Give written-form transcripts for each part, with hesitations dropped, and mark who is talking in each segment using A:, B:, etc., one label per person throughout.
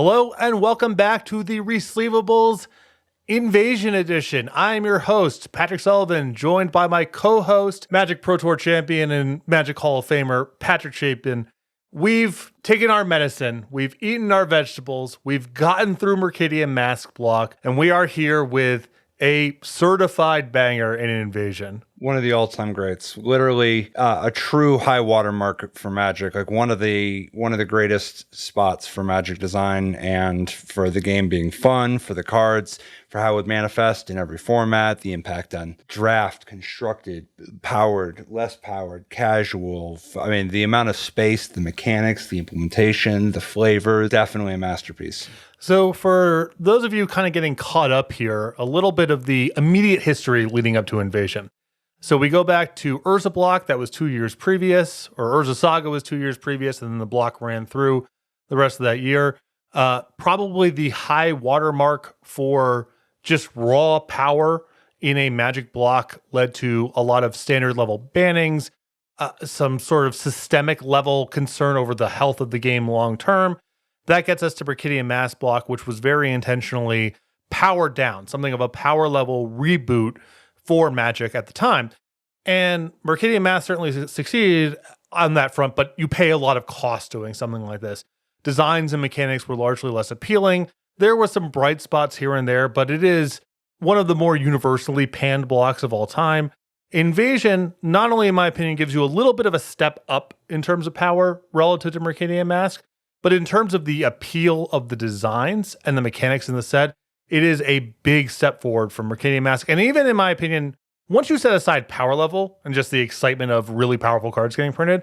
A: Hello and welcome back to the Resleevables Invasion Edition. I'm your host, Patrick Sullivan, joined by my co-host, Magic Pro Tour champion and Magic Hall of Famer, Patrick Chapin. We've taken our medicine, we've eaten our vegetables, we've gotten through Mercadian Mask Block, and we are here with a certified banger in Invasion.
B: One of the all-time greats, literally a true high water mark for Magic, like one of the greatest spots for Magic design and for the game being fun, for the cards, for how it would manifest in every format, the impact on draft, constructed, powered, less powered, casual. I mean, the amount of space, the mechanics, the implementation, the flavor, definitely a masterpiece.
A: So for those of you kind of getting caught up here, a little bit of the immediate history leading up to Invasion. So we go back to Urza block, that was 2 years previous, or Urza Saga was 2 years previous, and then the block ran through the rest of that year. Probably the high watermark for just raw power in a Magic block led to a lot of standard level bannings, some sort of systemic level concern over the health of the game long term. That gets us to Mercadian Mask Block, which was very intentionally powered down, something of a power level reboot for Magic at the time. And Mercadian Mask certainly succeeded on that front, but you pay a lot of cost doing something like this. Designs and mechanics were largely less appealing. There were some bright spots here and there, but it is one of the more universally panned blocks of all time. Invasion, not only in my opinion, gives you a little bit of a step up in terms of power relative to Mercadian Mask, but in terms of the appeal of the designs and the mechanics in the set, it is a big step forward from Mercadian Mask. And even in my opinion, once you set aside power level and just the excitement of really powerful cards getting printed,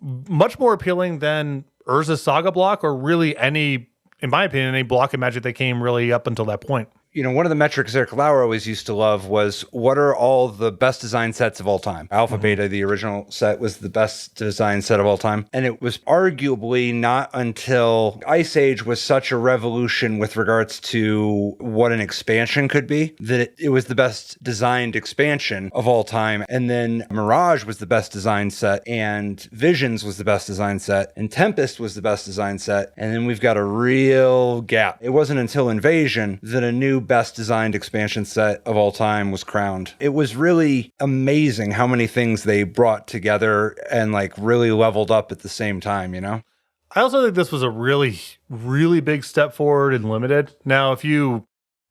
A: much more appealing than Urza Saga block or really any, in my opinion, any block in Magic that came really up until that point.
B: You know, one of the metrics Eric Lauer always used to love was what are all the best design sets of all time? Alpha Beta, the original set, was the best design set of all time. And it was arguably not until Ice Age was such a revolution with regards to what an expansion could be that it was the best designed expansion of all time. And then Mirage was the best design set, and Visions was the best design set, and Tempest was the best design set. And then we've got a real gap. It wasn't until Invasion that a new best designed expansion set of all time was crowned. It was really amazing how many things they brought together and like really leveled up at the same time, you know?
A: I also think this was a really, really big step forward in Limited. Now, if you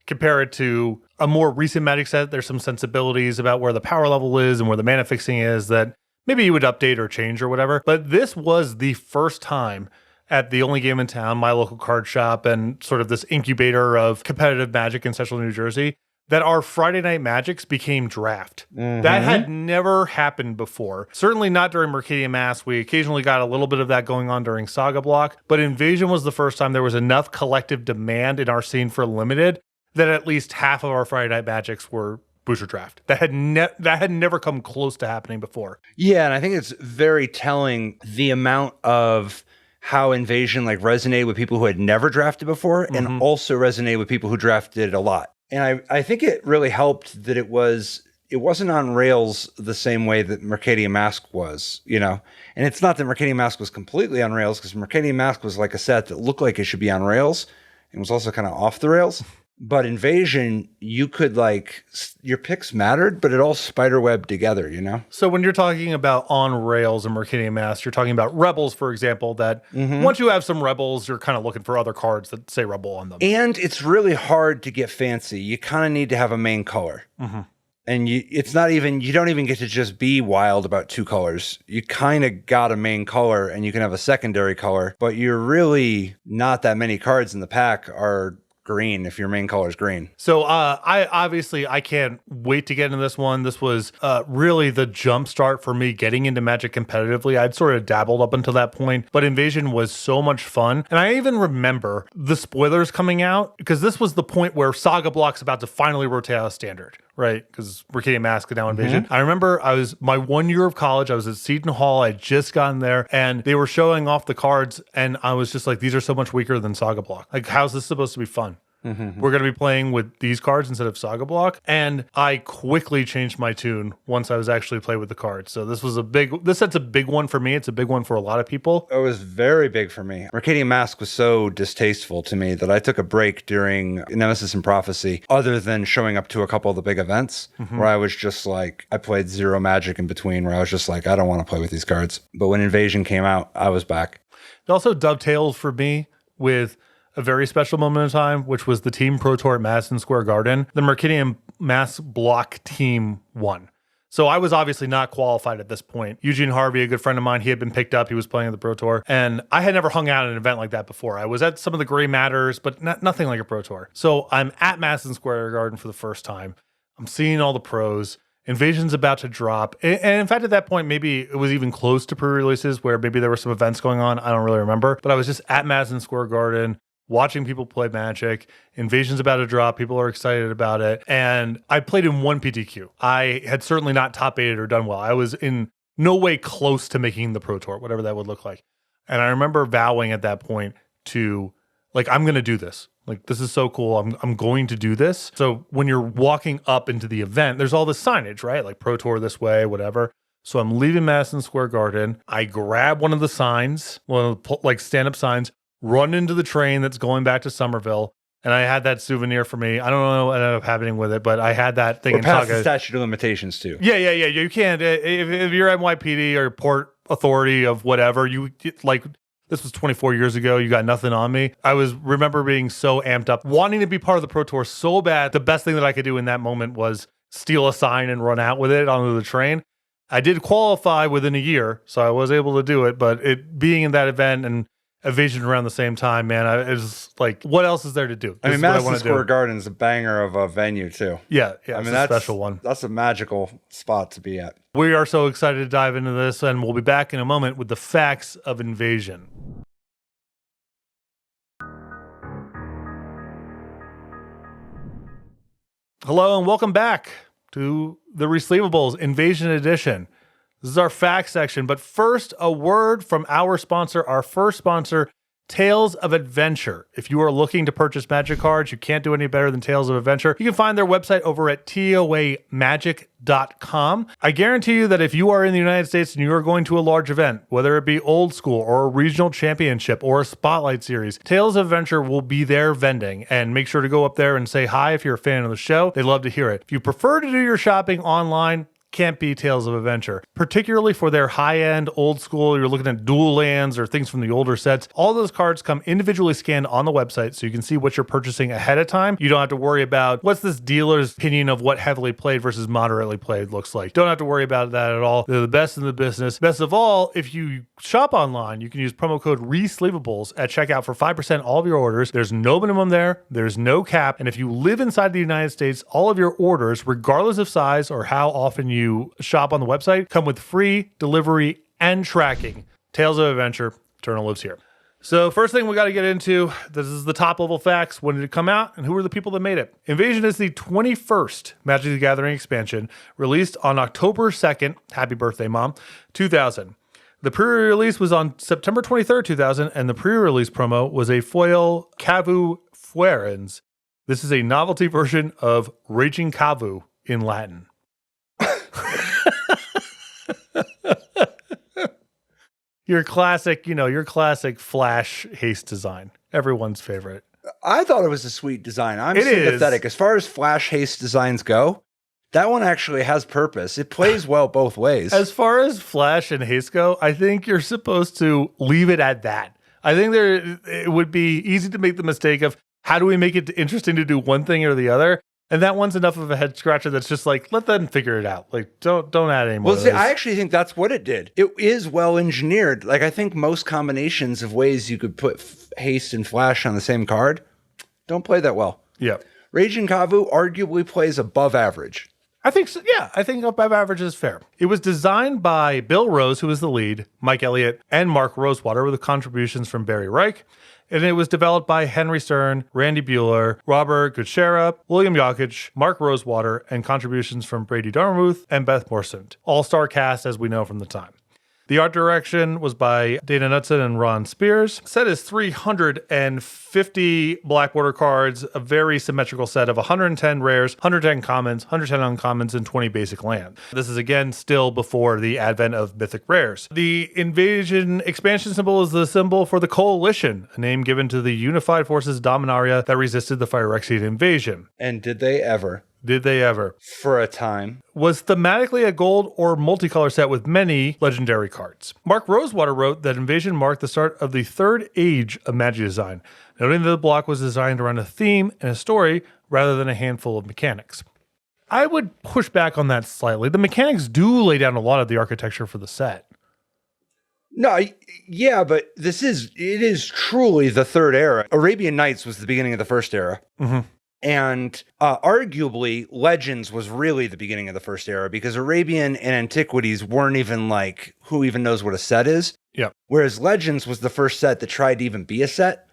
A: compare it to a more recent Magic set, there's some sensibilities about where the power level is and where the mana fixing is that maybe you would update or change or whatever. But this was the first time at the only game in town, my local card shop, and sort of this incubator of competitive Magic in central New Jersey, that our Friday Night Magics became draft. That had never happened before. Certainly not during Mercadian Mask. We occasionally got a little bit of that going on during Saga Block, but Invasion was the first time there was enough collective demand in our scene for Limited that at least half of our Friday Night Magics were booster draft. That had never come close to happening before.
B: Yeah, and I think it's very telling the amount of how Invasion like resonated with people who had never drafted before and also resonated with people who drafted a lot. And I think it really helped that it wasn't on rails the same way that Mercadian Mask was, you know? And it's not that Mercadian Mask was completely on rails, because Mercadian Mask was like a set that looked like it should be on rails and was also kind of off the rails. But Invasion, you could like, your picks mattered, but it all spiderwebbed together, you know?
A: So when you're talking about on rails and Mercadian Mask, you're talking about Rebels, for example, that once you have some Rebels, you're kind of looking for other cards that say Rebel on them.
B: And it's really hard to get fancy. You kind of need to have a main color. And you don't even get to just be wild about two colors. You kind of got a main color and you can have a secondary color, but you're really not that many cards in the pack are green if your main color is green.
A: So I can't wait to get into this one. This was really the jump start for me getting into Magic competitively. I'd sort of dabbled up until that point, but Invasion was so much fun. And I even remember the spoilers coming out, because this was the point where Saga Block's about to finally rotate out of Standard, right? Because Mercadian Mask is now Invasion. I remember my 1 year of college, I was at Seton Hall, I had just gotten there, and they were showing off the cards, and I was just like, these are so much weaker than Saga Block. Like, how's this supposed to be fun? We're going to be playing with these cards instead of Saga Block. And I quickly changed my tune once I was actually playing with the cards. So this set's a big one for me. It's a big one for a lot of people.
B: It was very big for me. Mercadian Mask was so distasteful to me that I took a break during Nemesis and Prophecy, other than showing up to a couple of the big events where I was just like, I played zero Magic in between, where I was just like, I don't want to play with these cards. But when Invasion came out, I was back.
A: It also dovetailed for me with a very special moment in time, which was the Team Pro Tour at Madison Square Garden. The Mercadian Mask Block team won. So I was obviously not qualified at this point. Eugene Harvey, a good friend of mine, he had been picked up. He was playing at the Pro Tour. And I had never hung out at an event like that before. I was at some of the Gray Matters, but nothing like a Pro Tour. So I'm at Madison Square Garden for the first time. I'm seeing all the pros. Invasion's about to drop. And in fact, at that point, maybe it was even close to pre-releases where maybe there were some events going on. I don't really remember. But I was just at Madison Square Garden watching people play Magic. Invasion's about to drop. People are excited about it. And I played in one PTQ. I had certainly not top 8'd or done well. I was in no way close to making the Pro Tour, whatever that would look like. And I remember vowing at that point to, like, I'm going to do this. Like, this is so cool. I'm going to do this. So when you're walking up into the event, there's all this signage, right? Like Pro Tour this way, whatever. So I'm leaving Madison Square Garden. I grab one of the signs, one of the like stand-up signs, run into the train that's going back to Somerville. And I had that souvenir for me. I don't know what ended up happening with it, but I had that thing.
B: We're past the statute of limitations too.
A: Yeah. You can't. If you're NYPD or Port Authority of whatever, you like... This was 24 years ago. You got nothing on me. I remember being so amped up, wanting to be part of the Pro Tour so bad. The best thing that I could do in that moment was steal a sign and run out with it onto the train. I did qualify within a year, so I was able to do it. But it being in that event and Invasion around the same time, man, it was like, what else is there to do?
B: I mean, Madison Square Garden's a banger of a venue too.
A: Yeah, I mean, that's a special one.
B: That's a magical spot to be at.
A: We are so excited to dive into this, and we'll be back in a moment with the facts of Invasion. Hello and welcome back to the Resleevables Invasion Edition. This is our facts section, but first, a word from our sponsor, our first sponsor, Tales of Adventure. If you are looking to purchase Magic cards, you can't do any better than Tales of Adventure. You can find their website over at toamagic.com. I guarantee you that if you are in the United States and you are going to a large event, whether it be old school or a regional championship or a spotlight series, Tales of Adventure will be there vending. And make sure to go up there and say hi if you're a fan of the show. They'd love to hear it. If you prefer to do your shopping online, can't be Tales of Adventure, particularly for their high-end, old school, you're looking at dual lands or things from the older sets. All those cards come individually scanned on the website so you can see what you're purchasing ahead of time. You don't have to worry about what's this dealer's opinion of what heavily played versus moderately played looks like. Don't have to worry about that at all. They're the best in the business. Best of all, if you shop online, you can use promo code RESLEEVABLES at checkout for 5% all of your orders. There's no minimum there. There's no cap. And if you live inside the United States, all of your orders, regardless of size or how often you shop on the website, come with free delivery and tracking. Tales of Adventure, Eternal lives here. So first thing we got to get into, this is the top level facts. When did it come out and who were the people that made it? Invasion is the 21st Magic the Gathering expansion, released on October 2nd, happy birthday mom, 2000. The pre-release was on September 23rd, 2000, and the pre-release promo was a foil Cavu Fuerens. This is a novelty version of Raging Cavu in Latin. Your classic Flash haste design. Everyone's favorite.
B: I thought it was a sweet design. I'm sympathetic. As far as Flash haste designs go, that one actually has purpose. It plays well both ways.
A: As far as Flash and haste go, I think you're supposed to leave it at that. I think it would be easy to make the mistake of how do we make it interesting to do one thing or the other? And that one's enough of a head scratcher that's just like, let them figure it out. Like, don't add any more.
B: Well, see, I actually think that's what it did. It is well engineered. Like, I think most combinations of ways you could put haste and flash on the same card don't play that well.
A: Yeah.
B: Raging Cavu arguably plays above average.
A: I think so. Yeah, I think above average is fair. It was designed by Bill Rose, who was the lead, Mike Elliott, and Mark Rosewater, with contributions from Barry Reich. And it was developed by Henry Stern, Randy Buehler, Robert Gutschera, William Jokic, Mark Rosewater, and contributions from Brady Darmuth and Beth Morsant. All-star cast, as we know from the time. The art direction was by Dana Knudsen and Ron Spears. Set is 350 black border cards, a very symmetrical set of 110 rares, 110 commons, 110 uncommons, and 20 basic lands. This is again still before the advent of mythic rares. The Invasion expansion symbol is the symbol for the Coalition, a name given to the unified forces Dominaria that resisted the Phyrexian invasion.
B: And did they ever?
A: Did they ever?
B: For a time.
A: Was thematically a gold or multicolor set with many legendary cards. Mark Rosewater wrote that Invasion marked the start of the third age of Magic design, noting that the block was designed around a theme and a story rather than a handful of mechanics. I would push back on that slightly. The mechanics do lay down a lot of the architecture for the set.
B: No, yeah, but it is truly the third era. Arabian Nights was the beginning of the first era.
A: Mm-hmm.
B: And arguably, Legends was really the beginning of the first era because Arabian and Antiquities weren't even like, who even knows what a set is?
A: Yeah.
B: Whereas Legends was the first set that tried to even be a set,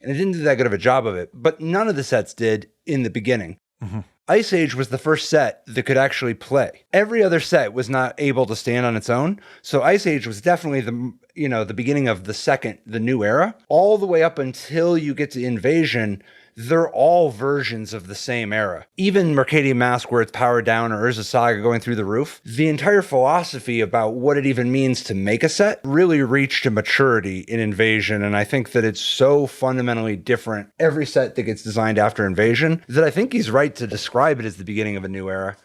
B: and it didn't do that good of a job of it. But none of the sets did in the beginning.
A: Mm-hmm.
B: Ice Age was the first set that could actually play. Every other set was not able to stand on its own. So Ice Age was definitely the beginning of the new era. All the way up until you get to Invasion, they're all versions of the same era. Even Mercadian Mask, where it's powered down, or Urza Saga going through the roof, the entire philosophy about what it even means to make a set really reached a maturity in Invasion, and I think that it's so fundamentally different, every set that gets designed after Invasion, that I think he's right to describe it as the beginning of a new era.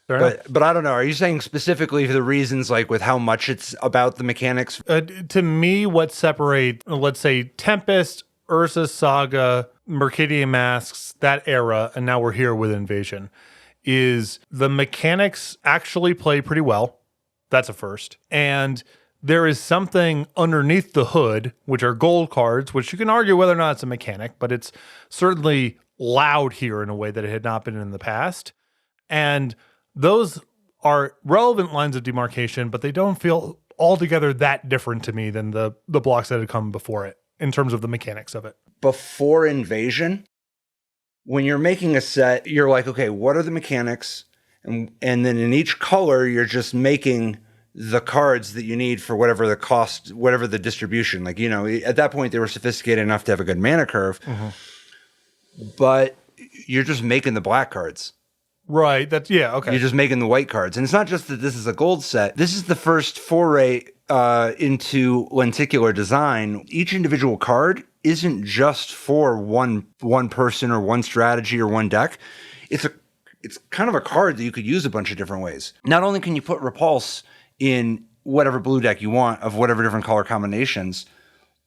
B: But I don't know. Are you saying specifically for the reasons, like with how much it's about the mechanics?
A: To me, what separate, let's say, Tempest, Urza Saga, Mercadian Masks, that era, and now we're here with Invasion, is the mechanics actually play pretty well. That's a first. And there is something underneath the hood, which are gold cards, which you can argue whether or not it's a mechanic, but it's certainly loud here in a way that it had not been in the past. And those are relevant lines of demarcation, but they don't feel altogether that different to me than the blocks that had come before it in terms of the mechanics of it.
B: Before Invasion, when you're making a set, you're like, okay, what are the mechanics? And then in each color, you're just making the cards that you need for whatever the cost, whatever the distribution. Like, at that point, they were sophisticated enough to have a good mana curve. Mm-hmm. But you're just making the black cards.
A: Right. Okay.
B: You're just making the white cards. And it's not just that this is a gold set. This is the first foray into lenticular design. Each individual card isn't just for one person or one strategy or one deck. It's kind of a card that you could use a bunch of different ways. Not only can you put Repulse in whatever blue deck you want of whatever different color combinations,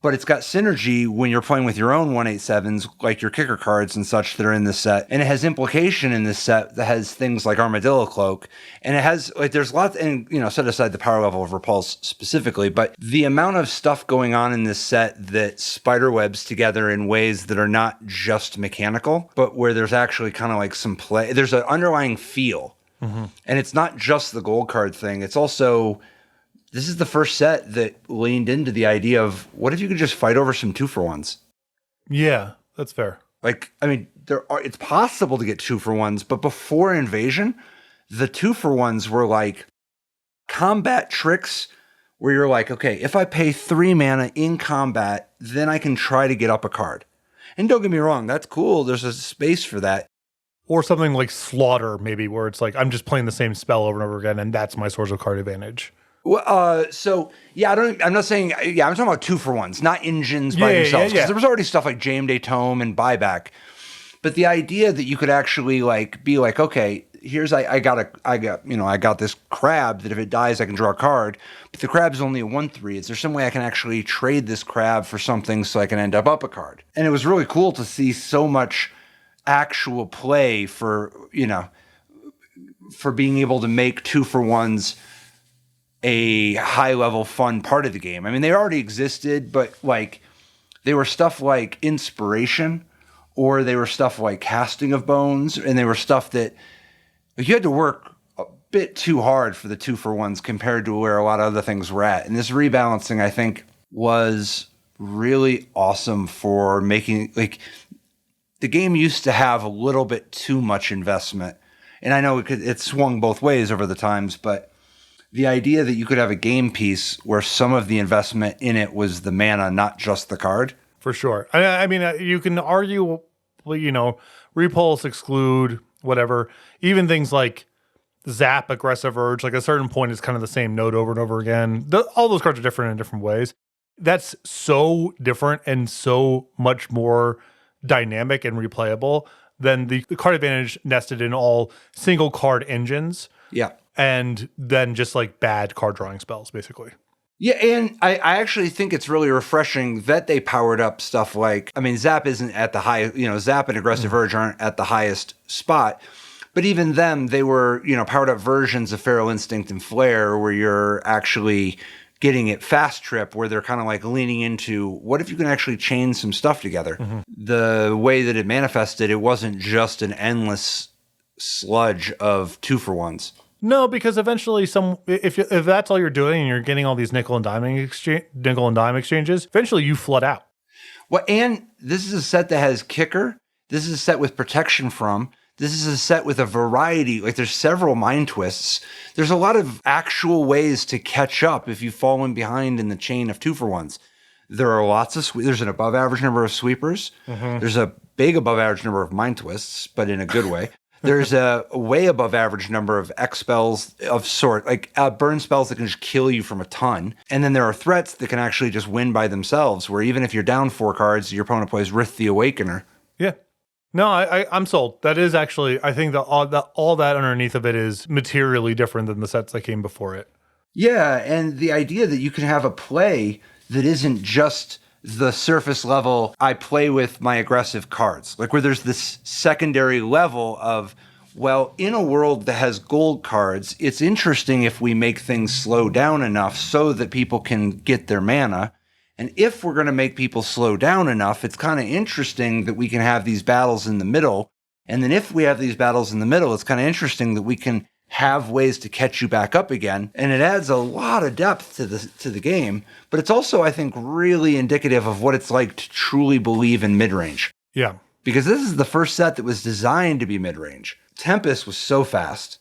B: but it's got synergy when you're playing with your own 1/8/7s, like your kicker cards and such that are in this set. And it has implication in this set that has things like Armadillo Cloak. And it has, there's lots, and, set aside the power level of Repulse specifically, but the amount of stuff going on in this set that spiderwebs together in ways that are not just mechanical, but where there's actually kind of like some play. There's an underlying feel. Mm-hmm. And it's not just the gold card thing. It's also... This is the first set that leaned into the idea of what if you could just fight over some 2-for-1s?
A: Yeah, that's fair.
B: It's possible to get 2-for-1s, but before Invasion, the 2-for-1s were like combat tricks where you're like, okay, if I pay 3 mana in combat, then I can try to get up a card. And don't get me wrong, that's cool. There's a space for that.
A: Or something like Slaughter, maybe, where it's like I'm just playing the same spell over and over again, and that's my source of card advantage.
B: Well, I'm not saying, I'm talking about 2-for-1s, not engines by themselves. Because there was already stuff like Jayemdae Tome and Buyback. But the idea that you could actually be like, okay, here's, I got this crab that if it dies, I can draw a card. But the crab is only a 1/3. Is there some way I can actually trade this crab for something so I can end up a card? And it was really cool to see so much actual play for being able to make 2-for-1s a high-level fun part of the game. I mean, they already existed, but they were stuff like Inspiration, or they were stuff like Casting of Bones, and they were stuff that you had to work a bit too hard for the 2-for-1s compared to where a lot of other things were at. And this rebalancing, I think, was really awesome for making the game used to have a little bit too much investment, and I know it swung both ways over the times, but The idea that you could have a game piece where some of the investment in it was the mana, not just the card.
A: For sure. I mean, you can argue, repulse, exclude, whatever. Even things like zap, aggressive urge, like a certain point is kind of the same note over and over again. All those cards are different in different ways. That's so different and so much more dynamic and replayable than the card advantage nested in all single card engines.
B: Yeah.
A: And then just like bad card drawing spells, basically.
B: Yeah, and I actually think it's really refreshing that they powered up stuff like, I mean, Zap isn't at the high, Zap and Aggressive Urge aren't at the highest spot, but even them, they were, powered up versions of Feral Instinct and Flare where you're actually getting it fast trip, where they're kind of like leaning into, what if you can actually chain some stuff together? Mm-hmm. The way that it manifested, it wasn't just an endless sludge of 2-for-1s.
A: No, because eventually, if that's all you're doing and you're getting all these nickel and dime exchanges, eventually you flood out.
B: Well, and this is a set that has kicker. This is a set with protection from. This is a set with a variety. Like there's several mind twists. There's a lot of actual ways to catch up if you've fallen behind in the chain of 2-for-1s. There are lots of there's an above average number of sweepers. Mm-hmm. There's a big above average number of mind twists, but in a good way. There's a way above average number of X spells of sort, like burn spells that can just kill you from a ton. And then there are threats that can actually just win by themselves, where even if you're down 4 cards, your opponent plays Rith the Awakener.
A: Yeah. No, I'm sold. That is actually, I think that all that underneath of it is materially different than the sets that came before it.
B: Yeah, and the idea that you can have a play that isn't just the surface level, I play with my aggressive cards, like where there's this secondary level of, well, in a world that has gold cards, it's interesting if we make things slow down enough so that people can get their mana. And if we're going to make people slow down enough, it's kind of interesting that we can have these battles in the middle. And then if we have these battles in the middle, it's kind of interesting that we can have ways to catch you back up again. And it adds a lot of depth to the game, but it's also, I think, really indicative of what it's like to truly believe in mid-range.
A: Yeah. Because
B: this is the first set that was designed to be mid-range. Tempest was so fast,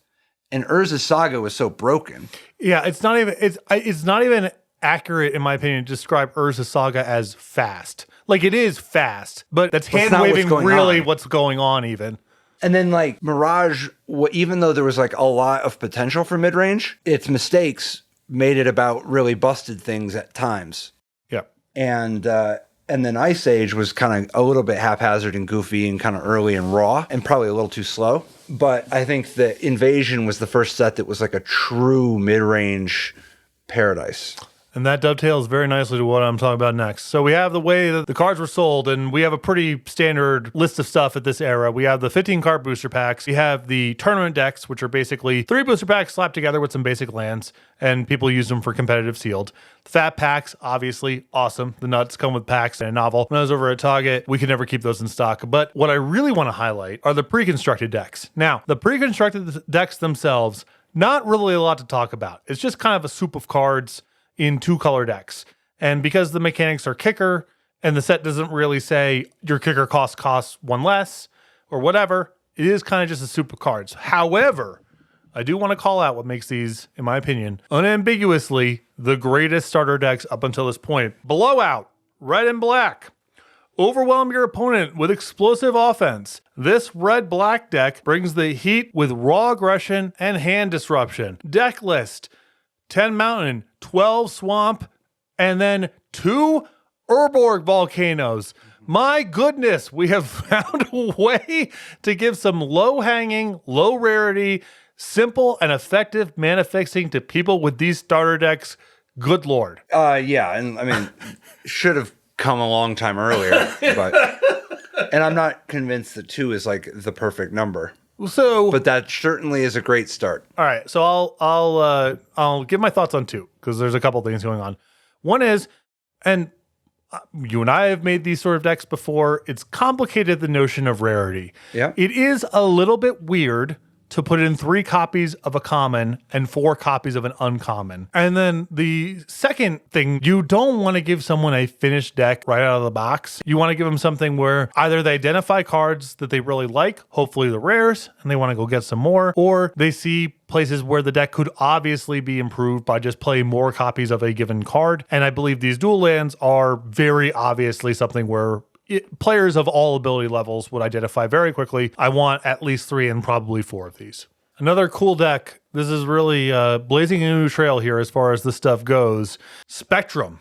B: and Urza's Saga was so broken.
A: Yeah, it's not even accurate, in my opinion, to describe Urza's Saga as fast. Like, it is fast, but that's hand-waving really what's going on even.
B: And then, like, Mirage, even though there was, like, a lot of potential for mid-range, its mistakes made it about really busted things at times.
A: Yeah.
B: And then Ice Age was kind of a little bit haphazard and goofy and kind of early and raw and probably a little too slow. But I think that Invasion was the first set that was, like, a true mid-range paradise.
A: And that dovetails very nicely to what I'm talking about next. So we have the way that the cards were sold, and we have a pretty standard list of stuff at this era. We have the 15-card booster packs. We have the tournament decks, which are basically 3 booster packs slapped together with some basic lands, and people use them for competitive sealed. The fat packs, obviously, awesome. The nuts come with packs and a novel. When I was over at Target, we could never keep those in stock. But what I really want to highlight are the pre-constructed decks. Now, the pre-constructed decks themselves, not really a lot to talk about. It's just kind of a soup of cards in 2-color decks. And because the mechanics are kicker, and the set doesn't really say your kicker costs 1 less, or whatever, it is kind of just a soup of cards. However, I do want to call out what makes these, in my opinion, unambiguously the greatest starter decks up until this point. Blowout, red and black. Overwhelm your opponent with explosive offense. This red-black deck brings the heat with raw aggression and hand disruption. Deck list: 10 mountain, 12 swamp, and then 2 Urborg volcanoes. My goodness, we have found a way to give some low-hanging, low-rarity, simple and effective mana fixing to people with these starter decks. Good Lord.
B: Yeah, and I mean, should have come a long time earlier, and I'm not convinced that 2 is like the perfect number.
A: So,
B: but that certainly is a great start.
A: All right, so I'll give my thoughts on 2 because there's a couple things going on. One is, and you and I have made these sort of decks before. It's complicated, the notion of rarity.
B: Yeah,
A: it is a little bit weird to put in 3 copies of a common and 4 copies of an uncommon. And then the second thing, you don't want to give someone a finished deck right out of the box. You want to give them something where either they identify cards that they really like, hopefully the rares, and they want to go get some more, or they see places where the deck could obviously be improved by just playing more copies of a given card. And I believe these dual lands are very obviously something where players of all ability levels would identify very quickly. I want at least 3 and probably 4 of these. Another cool deck. This is really blazing a new trail here as far as this stuff goes. Spectrum,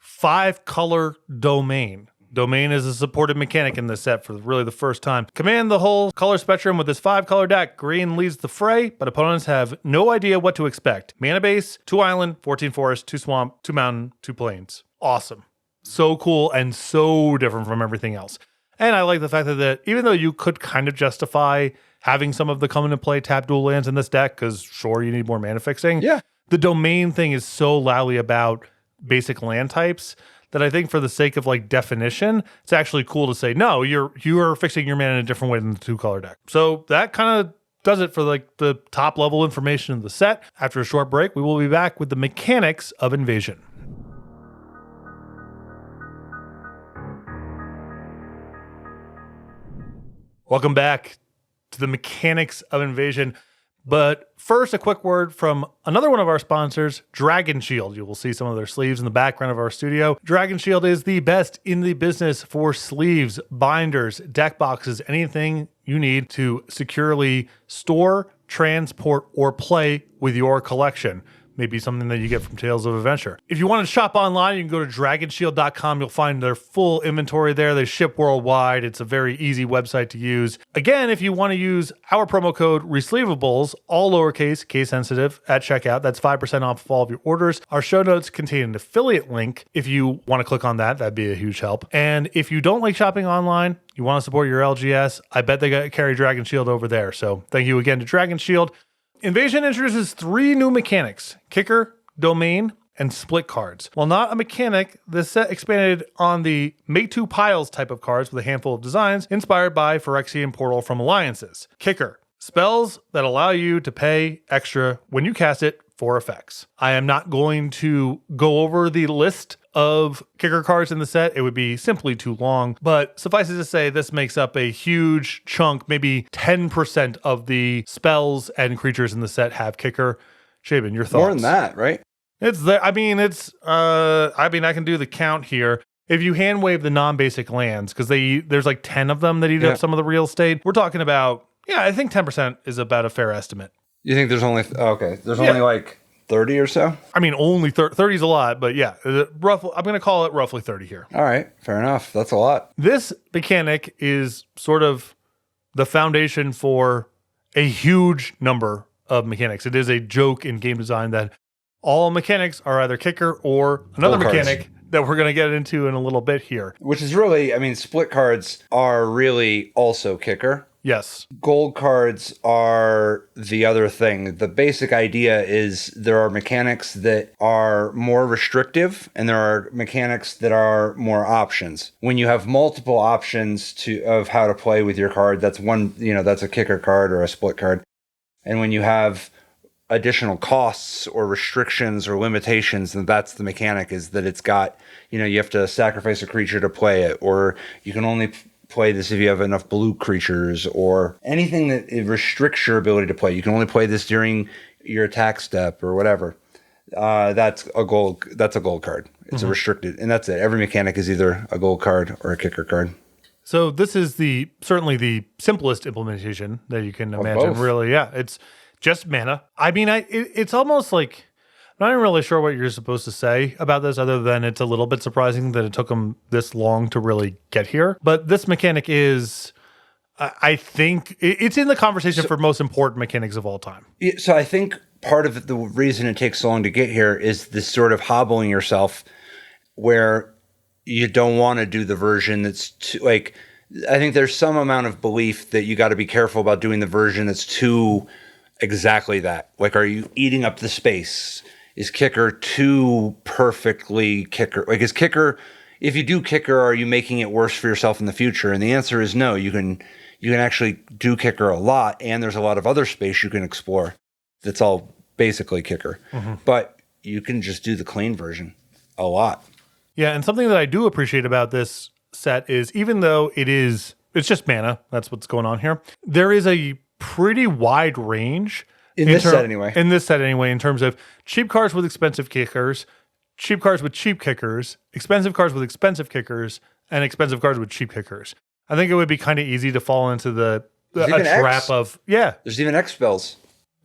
A: 5-color domain. Domain is a supported mechanic in this set for really the first time. Command the whole color spectrum with this 5-color deck. Green leads the fray, but opponents have no idea what to expect. Mana base, 2 island, 14 forest, 2 swamp, 2 mountain, 2 plains. Awesome. So cool and so different from everything else. And I like the fact that even though you could kind of justify having some of the come into play tap dual lands in this deck, because sure, you need more mana fixing.
B: Yeah.
A: The domain thing is so loudly about basic land types that I think for the sake of like definition, it's actually cool to say, no, you are fixing your mana in a different way than the 2-color deck. So that kind of does it for like the top level information of the set. After a short break, we will be back with the mechanics of Invasion. Welcome back to the mechanics of Invasion. But first, a quick word from another one of our sponsors, Dragon Shield. You will see some of their sleeves in the background of our studio. Dragon Shield is the best in the business for sleeves, binders, deck boxes, anything you need to securely store, transport, or play with your collection. Maybe something that you get from Tales of Adventure. If you want to shop online, you can go to dragonshield.com. You'll find their full inventory there. They ship worldwide. It's a very easy website to use. Again, if you want to use our promo code Resleevables, all lowercase, case sensitive, at checkout, that's 5% off of all of your orders. Our show notes contain an affiliate link. If you want to click on that, that'd be a huge help. And if you don't like shopping online, you want to support your LGS, I bet they carry Dragon Shield over there. So thank you again to Dragon Shield. Invasion introduces 3 new mechanics: kicker, domain, and split cards. While not a mechanic, this set expanded on the make 2 piles type of cards with a handful of designs inspired by Phyrexian Portal from Alliances. Kicker, spells that allow you to pay extra when you cast it for effects. I am not going to go over the list of kicker cards in the set. It would be simply too long, but suffice it to say, this makes up a huge chunk. Maybe 10% of the spells and creatures in the set have kicker. Chapin, your thoughts?
B: More than that, right?
A: It's there. I can do the count here. If you hand wave the non-basic lands, because there's like 10 of them that eat up some of the real estate, we're talking about, I think 10% is about a fair estimate.
B: You think there's only, only like 30 or so?
A: I mean, only 30 is a lot, but roughly, I'm going to call it roughly 30 here.
B: All right, fair enough. That's a lot.
A: This mechanic is sort of the foundation for a huge number of mechanics. It is a joke in game design that all mechanics are either kicker or another mechanic that we're going to get into in a little bit here.
B: Which is really, split cards are really also kicker.
A: Yes.
B: Gold cards are the other thing. The basic idea is there are mechanics that are more restrictive and there are mechanics that are more options. When you have multiple options of how to play with your card, that's that's a kicker card or a split card. And when you have additional costs or restrictions or limitations, then that's the mechanic, is that it's got, you have to sacrifice a creature to play it, or you can only play this if you have enough blue creatures, or anything that restricts your ability to play. You can only play this during your attack step or whatever. That's a gold card. It's a restricted, and that's it. Every mechanic is either a gold card or a kicker card.
A: So this is certainly the simplest implementation that you can imagine.
B: Both.
A: Really, it's just mana. I mean, it's almost like, I'm not even really sure what you're supposed to say about this, other than it's a little bit surprising that it took them this long to really get here. But this mechanic is, I think, it's in the conversation for most important mechanics of all time.
B: So I think part of the reason it takes so long to get here is this sort of hobbling yourself, where you don't want to do the version that's too, like, I think there's some amount of belief that you got to be careful about doing the version that's too exactly that. Like, are you eating up the space? Is kicker too perfectly kicker? Like, is kicker if you do kicker, are you making it worse for yourself in the future? And the answer is no. You can actually do kicker a lot, and there's a lot of other space you can explore. That's all basically kicker, but you can just do the clean version a lot.
A: Yeah, and something that I do appreciate about this set is even though it's just mana, that's what's going on here, there is a pretty wide range
B: In this set anyway,
A: in terms of cheap cards with expensive kickers, cheap cards with cheap kickers, expensive cards with expensive kickers, and expensive cards with cheap kickers. I think it would be kind of easy to fall into a trap of,
B: There's even X spells.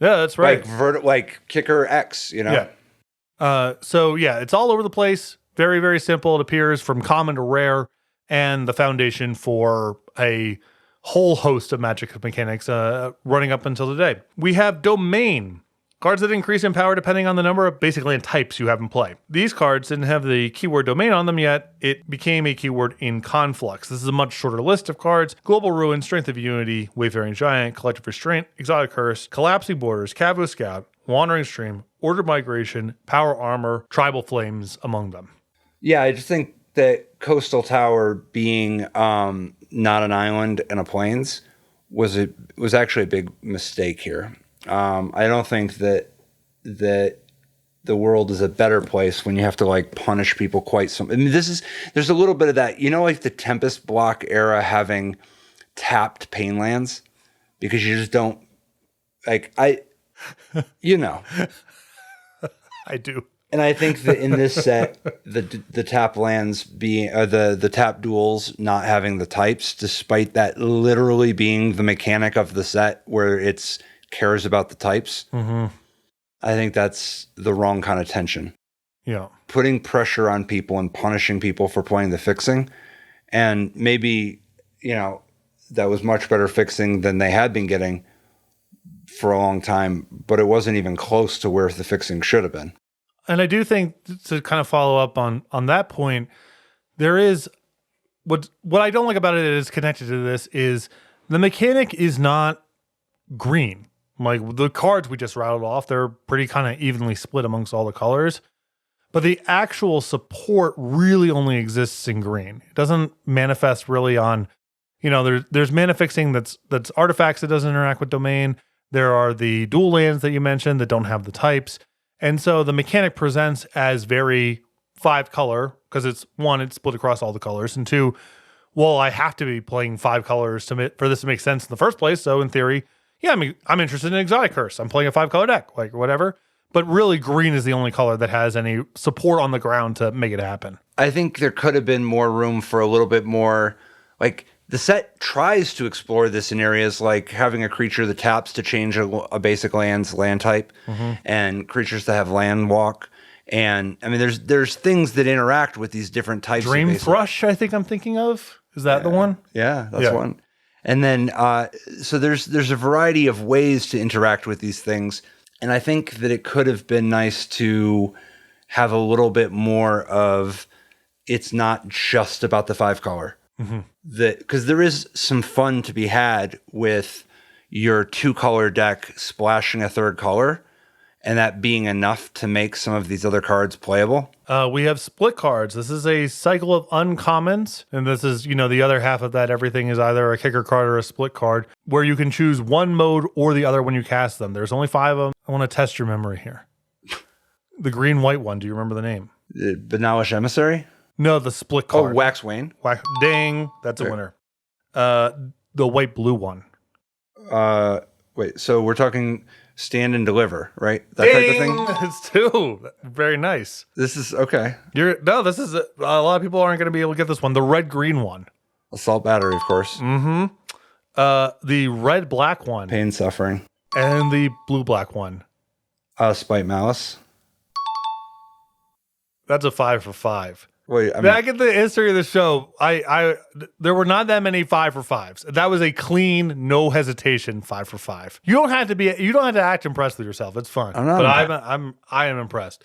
A: Yeah, that's right.
B: Like kicker X,
A: Yeah. So yeah, it's all over the place. Very, very simple. It appears from common to rare, and the foundation for a whole host of Magic mechanics running up until today. We have Domain. Cards that increase in power depending on the number of basically types you have in play. These cards didn't have the keyword domain on them yet. It became a keyword in Conflux. This is a much shorter list of cards. Global Ruin, Strength of Unity, Wayfaring Giant, Collective Restraint, Exotic Curse, Collapsing Borders, Cavu Scout, Wandering Stream, Ordered Migration, Power Armor, Tribal Flames among them.
B: Yeah, I just think that Coastal Tower being not an island and a plains was actually a big mistake here. I don't think that the world is a better place when you have to like punish people quite some. I mean, there's a little bit of that, like the Tempest block era having tapped Painlands because you just don't I
A: do.
B: And I think that in this set, the tap lands being the tap duels not having the types, despite that literally being the mechanic of the set where it's cares about the types. I think that's the wrong kind of tension.
A: Yeah,
B: putting pressure on people and punishing people for playing the fixing, and maybe that was much better fixing than they had been getting for a long time, but it wasn't even close to where the fixing should have been.
A: And I do think, to kind of follow up on that point, there is what I don't like about it is connected to this is the mechanic is not green. Like the cards we just rattled off, they're pretty kind of evenly split amongst all the colors. But the actual support really only exists in green. It doesn't manifest really on, there's mana fixing that's artifacts that doesn't interact with domain. There are the dual lands that you mentioned that don't have the types. And so the mechanic presents as very 5 color because it's split across all the colors, and 2, well, I have to be playing 5 colors for this to make sense in the first place. So in theory, yeah, I'm interested in Exotic Curse. I'm playing a 5 color deck, like whatever. But really, green is the only color that has any support on the ground to make it happen. I
B: think there could have been more room for a little bit more, like the set tries to explore this in areas like having a creature that taps to change a basic land type, and creatures that have land walk. And I mean, there's things that interact with these different types.
A: Dream Thrush, I think I'm thinking of. Is that the one?
B: Yeah, that's one. And then, so there's a variety of ways to interact with these things. And I think that it could have been nice to have a little bit more of, it's not just about the 5 color. Because there is some fun to be had with your 2 color deck splashing a 3rd color, and that being enough to make some of these other cards playable.
A: We have split cards. This is a cycle of uncommons, and this is, the other half of that. Everything is either a kicker card or a split card, where you can choose one mode or the other when you cast them. There's only 5 of them. I want to test your memory here. The green-white one. Do you remember the name?
B: Banalish Emissary?
A: No, the split card.
B: Oh, Wax Wayne.
A: Dang, that's a winner. The white-blue one.
B: Wait, so we're talking stand and deliver, right? That type of thing?
A: It's 2. Very nice.
B: This is, okay.
A: This is, a lot of people aren't going to be able to get this one. The red-green one.
B: Assault Battery, of course.
A: The red-black one.
B: Pain, Suffering.
A: And the blue-black one.
B: Spite, Malice.
A: That's a 5 for 5.
B: Wait,
A: back in the history of the show, there were not that many 5 for 5s. That was a clean, no hesitation 5 for 5. You don't have to act impressed with yourself. It's fun. I am impressed.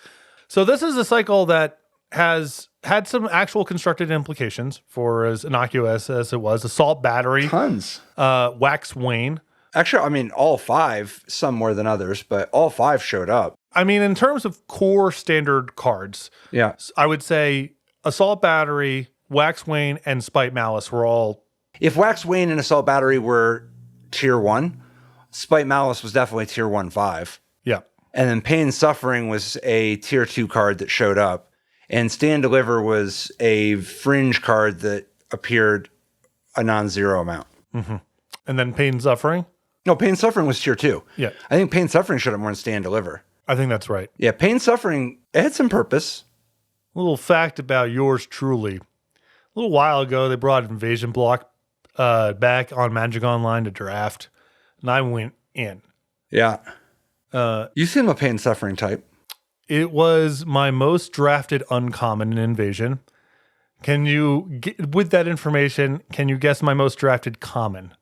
A: So this is a cycle that has had some actual constructed implications for as innocuous as it was. Assault Battery,
B: tons.
A: Wax Wayne.
B: Actually, I mean, all 5, some more than others, but all 5 showed up.
A: I mean, in terms of core standard cards,
B: yeah,
A: I would say Assault Battery, Wax Wayne, and Spite Malice were all...
B: If Wax Wayne and Assault Battery were tier 1, Spite Malice was definitely tier 1-5.
A: Yeah.
B: And then Pain and Suffering was a tier 2 card that showed up. And Stand Deliver was a fringe card that appeared a non-zero amount.
A: Mm-hmm. And then Pain and Suffering?
B: No, Pain and Suffering was tier 2.
A: Yeah.
B: I think Pain and Suffering should have more than Stand Deliver.
A: I think that's right.
B: Yeah, Pain and Suffering, it had some purpose.
A: A little fact about yours truly. A little while ago, they brought Invasion Block back on Magic Online to draft, and I went in.
B: Yeah. You seem a Pain and Suffering type.
A: It was my most drafted uncommon in Invasion. Can you, with that information, can you guess my most drafted common?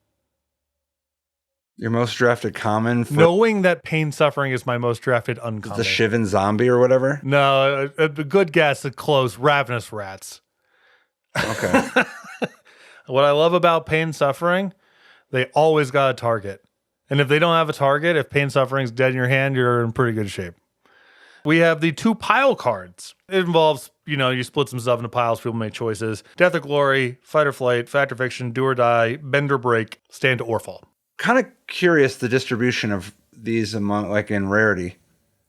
B: Your most drafted common?
A: Knowing that Pain Suffering is my most drafted uncommon.
B: The Shivan Zombie or whatever?
A: No, a good guess, a close. Ravenous Rats.
B: Okay.
A: What I love about Pain Suffering, they always got a target. And if they don't have a target, if Pain Suffering's dead in your hand, you're in pretty good shape. We have the 2 pile cards. It involves, you split some stuff into piles, people make choices. Death or Glory, Fight or Flight, Fact or Fiction, Do or Die, Bend or Break, Stand or Fall.
B: Kind of curious the distribution of these among, like, in rarity.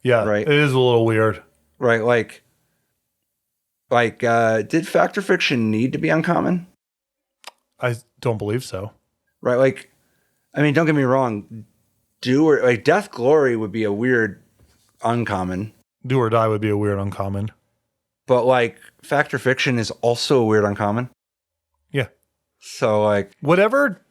A: Yeah,
B: right.
A: It is a little weird.
B: Right, did Fact or Fiction need to be uncommon?
A: I don't believe so.
B: Right, don't get me wrong. Death Glory would be a weird uncommon.
A: Do or Die would be a weird uncommon.
B: But Fact or Fiction is also a weird uncommon.
A: Yeah.
B: So
A: whatever,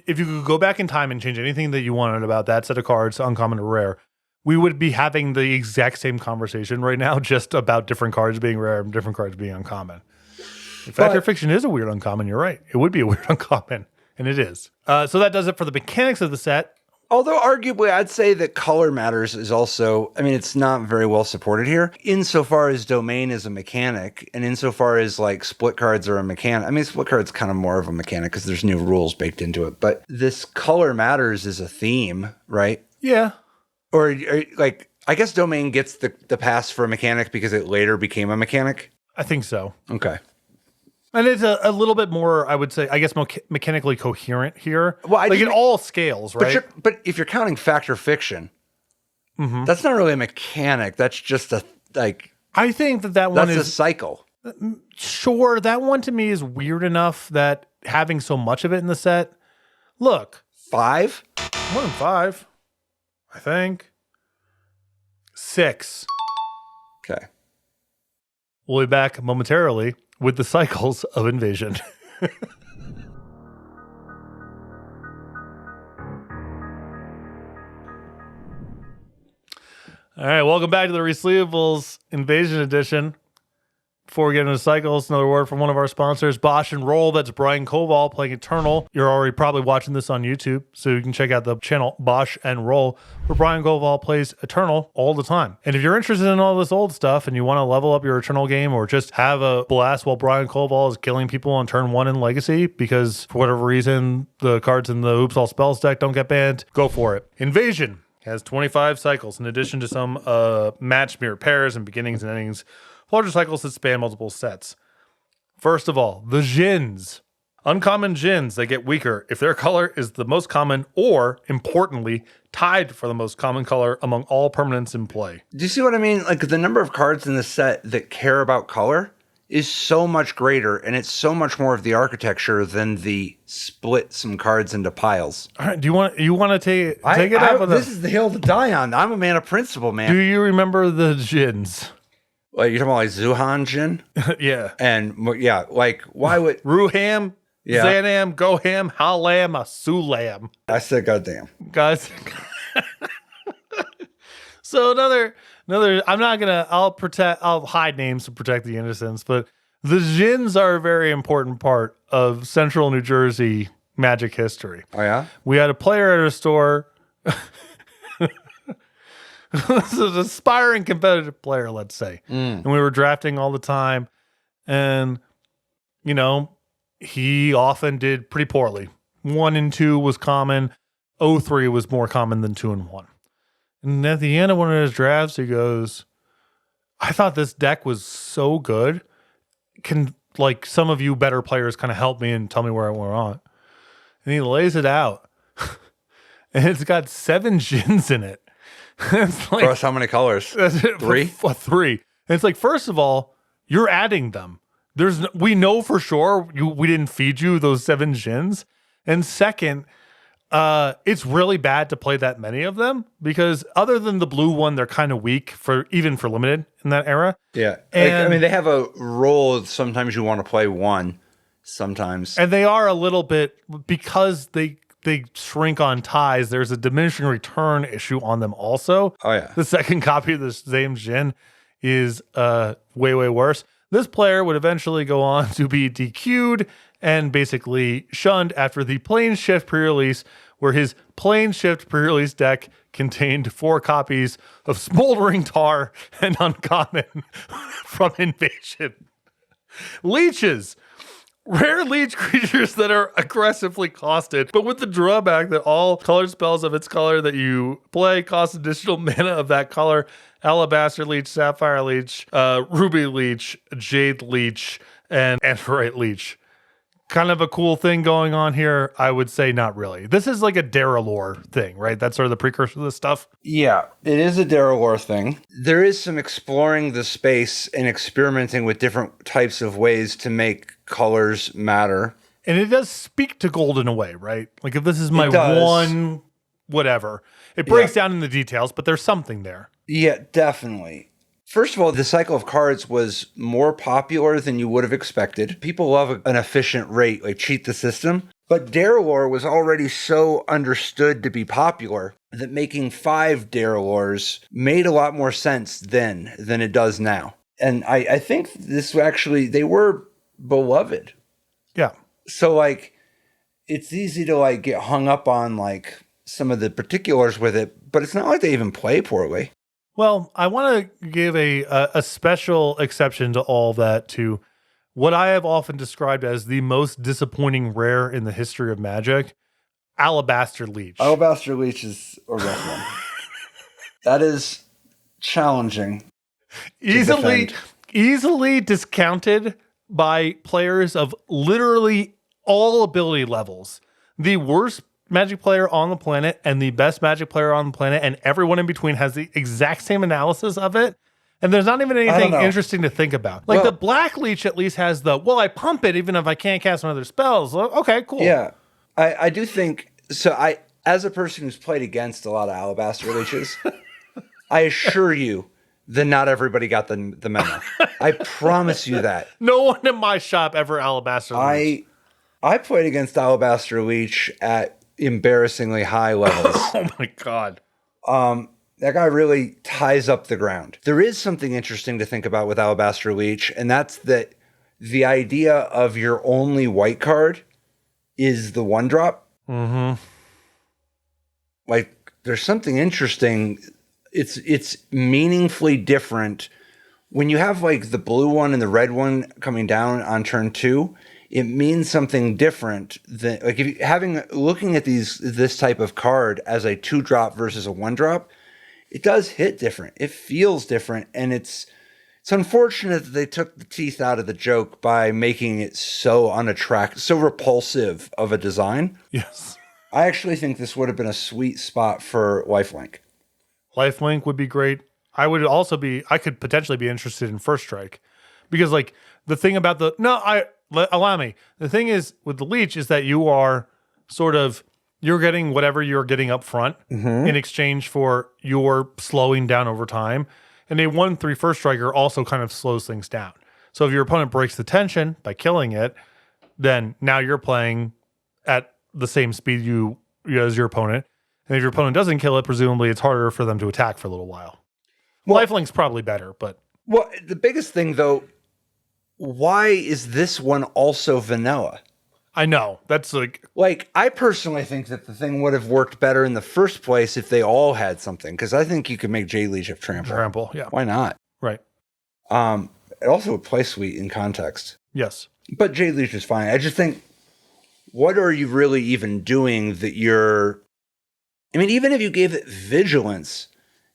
A: if you could go back in time and change anything that you wanted about that set of cards, uncommon or rare, we would be having the exact same conversation right now, just about different cards being rare and different cards being uncommon. Fact or Fiction is a weird uncommon. You're right. It would be a weird uncommon, and it is. So that does it for the mechanics of the set.
B: Although arguably I'd say that color matters is also, it's not very well supported here. Insofar as domain is a mechanic, and insofar as split cards are a mechanic. Split cards kind of more of a mechanic because there's new rules baked into it. But this color matters is a theme, right?
A: Yeah.
B: Or I guess domain gets the pass for a mechanic because it later became a mechanic.
A: I think so.
B: Okay.
A: And it's a little bit more, I would say, I guess, mechanically coherent here.
B: Well,
A: in all scales, right?
B: But if you're counting Fact or Fiction, that's not really a mechanic. That's just
A: I think that one
B: is
A: a
B: cycle.
A: Sure, that one to me is weird enough that having so much of it in the set. Look.
B: 5?
A: More than 5, I think. 6.
B: Okay.
A: We'll be back momentarily with the cycles of Invasion. All right, welcome back to the Resleevables Invasion Edition. Before we get into cycles, another word from one of our sponsors, Bosch and Roll. That's Brian Koval playing Eternal. You're already probably watching this on YouTube, so you can check out the channel Bosch and Roll, where Brian Koval plays Eternal all the time. And if you're interested in all this old stuff and you want to level up your Eternal game or just have a blast while Brian Koval is killing people on turn 1 in Legacy because for whatever reason the cards in the Oops All Spells deck don't get banned, go for it. Invasion has 25 cycles in addition to some match mirror pairs and beginnings and endings. Larger cycles that span multiple sets. First of all, the Djinns. Uncommon Djinns, they get weaker if their color is the most common or, importantly, tied for the most common color among all permanents in play.
B: Do you see what I mean? The number of cards in the set that care about color is so much greater, and it's so much more of the architecture than the split some cards into piles.
A: All right, you want to take it up?
B: This is the hill to die on. I'm a man of principle, man.
A: Do you remember the Djinns?
B: You're talking about Zuhan Jin?
A: Yeah.
B: And why would
A: Ruham,
B: yeah.
A: Zanam, Goham, Halam, Sulam.
B: I said goddamn.
A: Guys. So another I'll hide names to protect the innocents, but the Djinns are a very important part of central New Jersey Magic history.
B: Oh yeah?
A: We had a player at a store. This is an aspiring competitive player, let's say. And we were drafting all the time. And, he often did pretty poorly. 1 and 2 was common. 0-3 was more common than 2 and 1. And at the end of one of his drafts, he goes, I thought this deck was so good. can, like, some of you better players kind of help me and tell me where I went wrong. And he lays it out. And it's got 7 Jins in it. It's like,
B: Across how many colors? 3?
A: 3. And it's like, first of all, you're adding them. We know for sure we didn't feed you those 7 Jins. And second, it's really bad to play that many of them because other than the blue one, they're kind of weak even for limited in that era.
B: Yeah.
A: And
B: they have a role. Sometimes you want to play one. Sometimes.
A: And they are a little bit, because they shrink on ties, there's a diminishing return issue on them also.
B: Oh, yeah.
A: The second copy of the same Jin is way, way worse. This player would eventually go on to be DQ'd and basically shunned after the Plane Shift pre-release, where his Plane Shift pre-release deck contained 4 copies of Smoldering Tar and Uncommon from Invasion. Leeches. Rare leech creatures that are aggressively costed, but with the drawback that all colored spells of its color that you play cost additional mana of that color. Alabaster Leech, Sapphire Leech, Ruby Leech, Jade Leech, and Anthorite Leech. Kind of a cool thing going on here. I would say not really. This is like a Daralore thing, right? That's sort of the precursor to this stuff.
B: Yeah, it is a Daralore thing. There is some exploring the space and experimenting with different types of ways to make colors matter.
A: And it does speak to gold in a way, right? Like if this is my one, whatever. It breaks down in the details, but there's something there.
B: Yeah, definitely. First of all, the cycle of cards was more popular than you would have expected. People love an efficient rate, like cheat the system. But Daralore was already so understood to be popular that making 5 Daralores made a lot more sense then than it does now. And I think this actually, they were beloved.
A: Yeah.
B: So, like, it's easy to, like, get hung up on, like, some of the particulars with it, but it's not like they even play poorly.
A: Well, I want to give a special exception to all that to what I have often described as the most disappointing rare in the history of Magic, Alabaster Leech.
B: Alabaster Leech is a rough one. That is challenging.
A: Easily discounted by players of literally all ability levels. The worst Magic player on the planet and the best Magic player on the planet, and everyone in between has the exact same analysis of it. And there's not even anything interesting to think about. Like, the Black Leech at least has I pump it even if I can't cast my other spells. Okay, cool.
B: Yeah. I do think, so as a person who's played against a lot of Alabaster Leeches, I assure you that not everybody got the memo. I promise you that.
A: No one in my shop ever Alabaster Leech.
B: I played against Alabaster Leech at embarrassingly high levels.
A: Oh my God.
B: That guy really ties up the ground. There is something interesting to think about with Alabaster Leech, and that's that the idea of your only white card is the 1-drop.
A: Mm-hmm.
B: Like, there's something interesting. It's meaningfully different. When you have, like, the blue one and the red one coming down on turn 2, it means something different than, like, if you looking at this type of card as a 2-drop versus a 1-drop, it does hit different. It feels different, and it's unfortunate that they took the teeth out of the joke by making it so unattractive, so repulsive of a design.
A: Yes.
B: I actually think this would have been a sweet spot for Lifelink.
A: Lifelink would be great. I could potentially be interested in First Strike, because, like, the thing about allow me. The thing is with the Leech is that you are you're getting whatever you're getting up front in exchange for your slowing down over time. And a 1/3 First Striker also kind of slows things down. So if your opponent breaks the tension by killing it, then now you're playing at the same speed as your opponent. And if your opponent doesn't kill it, presumably it's harder for them to attack for a little while. Well, Lifelink's probably better, but...
B: Well, the biggest thing, though, why is this one also vanilla?
A: I know. That's like...
B: Like, I personally think that the thing would have worked better in the first place if they all had something, because I think you could make Jade Leech of Trample.
A: Trample, yeah.
B: Why not?
A: Right.
B: It also would play sweet in context.
A: Yes.
B: But Jade Leech is fine. I just think, what are you really even doing that you're... I mean, even if you gave it Vigilance,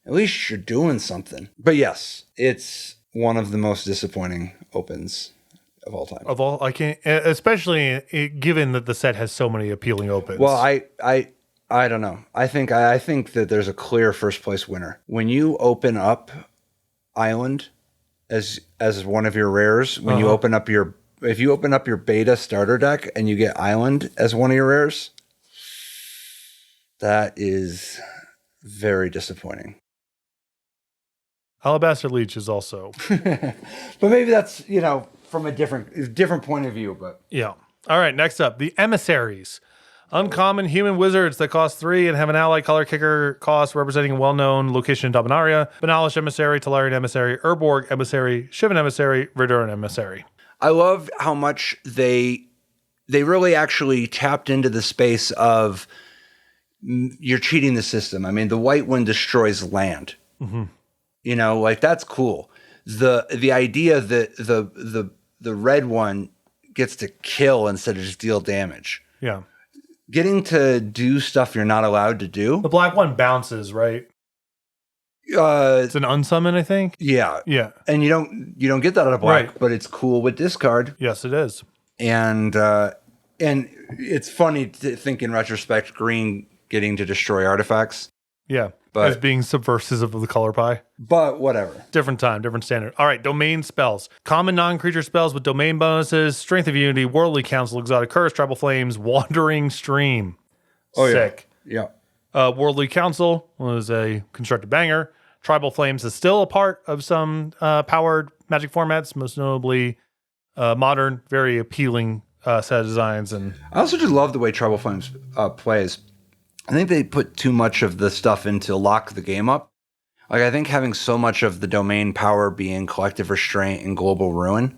B: at least you're doing something. But yes, it's one of the most disappointing opens of all time.
A: Of all, I can't, especially given that the set has so many appealing opens.
B: Well, I don't know. I think that there's a clear first place winner. When you open up Island as one of your rares, when you open up if you open up your beta starter deck and you get Island as one of your rares, that is very disappointing.
A: Alabaster Leech is also.
B: But maybe that's, from a different point of view, but
A: Yeah. All right, next up, the Emissaries. Uncommon human wizards that cost 3 and have an ally color kicker cost representing a well-known location in Dominaria. Banalish Emissary, Talarian Emissary, Urborg Emissary, Shivan Emissary, Verduran Emissary.
B: I love how much they really actually tapped into the space of you're cheating the system. I mean, the white one destroys land. That's cool. The idea that the red one gets to kill instead of just deal damage.
A: Yeah.
B: Getting to do stuff you're not allowed to do.
A: The black one bounces, right? It's an unsummon, I think.
B: Yeah.
A: Yeah.
B: And you don't get that out of black,
A: Right.
B: but it's cool with discard.
A: Yes, it is.
B: And it's funny to think in retrospect, green getting to destroy artifacts.
A: Yeah.
B: But-
A: as being subversive of the color pie.
B: But whatever.
A: Different time, different standard. All right, domain spells. Common non-creature spells with domain bonuses, Strength of Unity, Worldly Council, Exotic Curse, Tribal Flames, Wandering Stream.
B: Oh,
A: Sick.
B: Yeah.
A: Worldly Council was a constructed banger. Tribal Flames is still a part of some powered Magic formats, most notably modern, very appealing set of designs. And
B: I also just love the way Tribal Flames plays. I think they put too much of the stuff in to lock the game up. Like, I think having so much of the domain power being Collective Restraint and Global Ruin,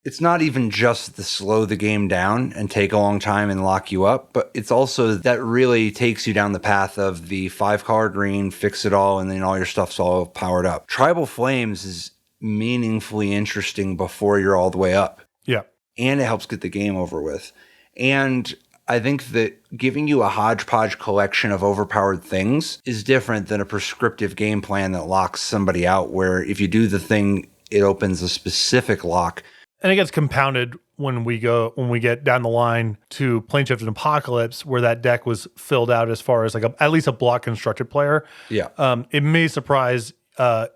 B: it's not even just to slow the game down and take a long time and lock you up, but it's also that really takes you down the path of the 5-color green, fix it all, and then all your stuff's all powered up. Tribal Flames is meaningfully interesting before you're all the way up.
A: yeah.
B: And it helps get the game over with. And I think that giving you a hodgepodge collection of overpowered things is different than a prescriptive game plan that locks somebody out, where if you do the thing, it opens a specific lock.
A: And it gets compounded when we get down the line to Planeshift and Apocalypse, where that deck was filled out as far as like at least a block constructed player.
B: Yeah.
A: It may surprise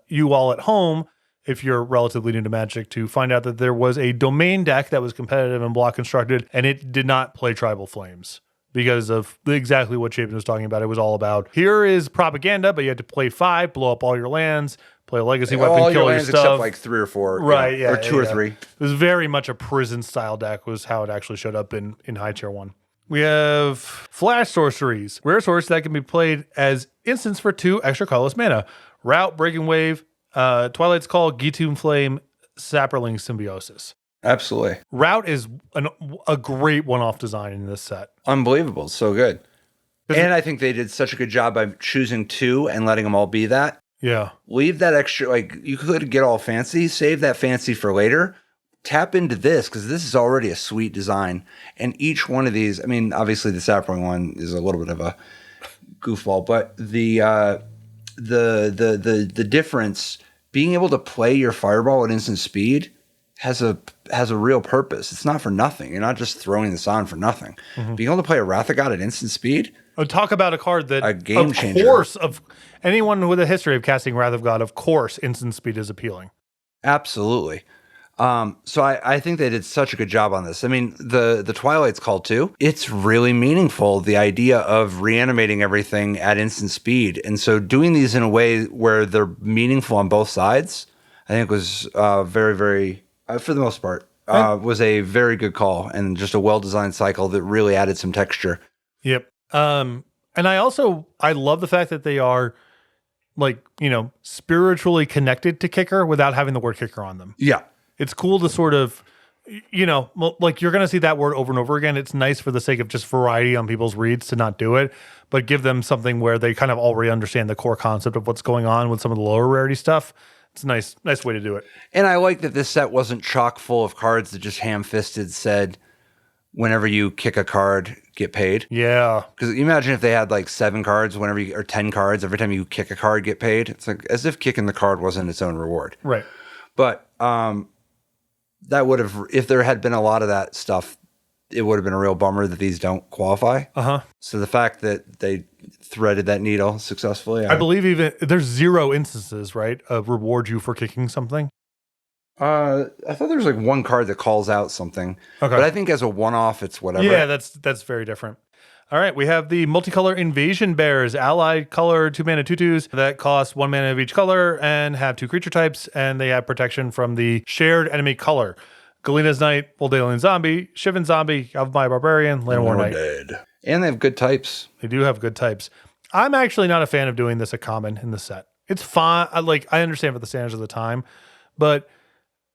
A: you all at home, if you're relatively new to Magic, to find out that there was a domain deck that was competitive and block constructed, and it did not play Tribal Flames because of exactly what Chapin was talking about. It was all about, here is propaganda, but you had to play 5, blow up all your lands, play a legacy weapon,
B: all
A: kill
B: your
A: your
B: lands
A: stuff.
B: except like 3 or 4.
A: Right, yeah.
B: Or 2 or
A: yeah.
B: 3.
A: It was very much a prison-style deck was how it actually showed up in High Tier 1. We have Flash Sorceries. Rare source that can be played as instants for 2 extra colorless mana. Route, Breaking Wave, Twilight's Call, Gitoon Flame, Sapperling Symbiosis.
B: Absolutely.
A: Route is a great one-off design in this set.
B: Unbelievable. So good. And I think they did such a good job by choosing 2 and letting them all be that.
A: Yeah.
B: Leave that extra, like, you could get all fancy, save that fancy for later. Tap into this, because this is already a sweet design. And each one of these, I mean, obviously the Sapperling one is a little bit of a goofball, but the difference, being able to play your Fireball at instant speed has a real purpose. It's not for nothing. You're not just throwing this on for nothing. Being able to play a Wrath of God at instant speed.
A: Talk about a card that,
B: a game
A: of
B: changer.
A: course, of anyone with a history of casting Wrath of God, of course, instant speed is appealing.
B: Absolutely. So I think they did such a good job on this. I mean, the Twilight's Call too, it's really meaningful, the idea of reanimating everything at instant speed. And so doing these in a way where they're meaningful on both sides, I think was very, very, for the most part, was a very good call and just a well-designed cycle that really added some texture.
A: Yep. And I love the fact that they are, like, spiritually connected to kicker without having the word kicker on them.
B: Yeah.
A: It's cool to sort of, like, you're going to see that word over and over again. It's nice for the sake of just variety on people's reads to not do it, but give them something where they kind of already understand the core concept of what's going on with some of the lower rarity stuff. It's a nice way to do it.
B: And I like that this set wasn't chock full of cards that just ham-fisted said, whenever you kick a card, get paid.
A: Yeah.
B: Because imagine if they had like 7 cards or 10 cards, every time you kick a card, get paid. It's like as if kicking the card wasn't its own reward.
A: Right.
B: But that would have, if there had been a lot of that stuff, it would have been a real bummer that these don't qualify. So the fact that they threaded that needle successfully.
A: I believe even there's 0 instances, right, of reward you for kicking something.
B: I thought there was like one card that calls out something.
A: Okay.
B: But I think as a one-off, it's whatever.
A: Yeah, that's very different. All right, we have the multicolor invasion bears, allied color 2-mana 2/2s that cost 1 mana of each color and have 2 creature types, and they have protection from the shared enemy color. Galena's Knight, Voldalian Zombie, Shivan Zombie, Yavimaya Barbarian, Llanowar Knight.
B: Dead. And they have good types.
A: They do have good types. I'm actually not a fan of doing this at common in the set. It's fine. I understand for the standards of the time, but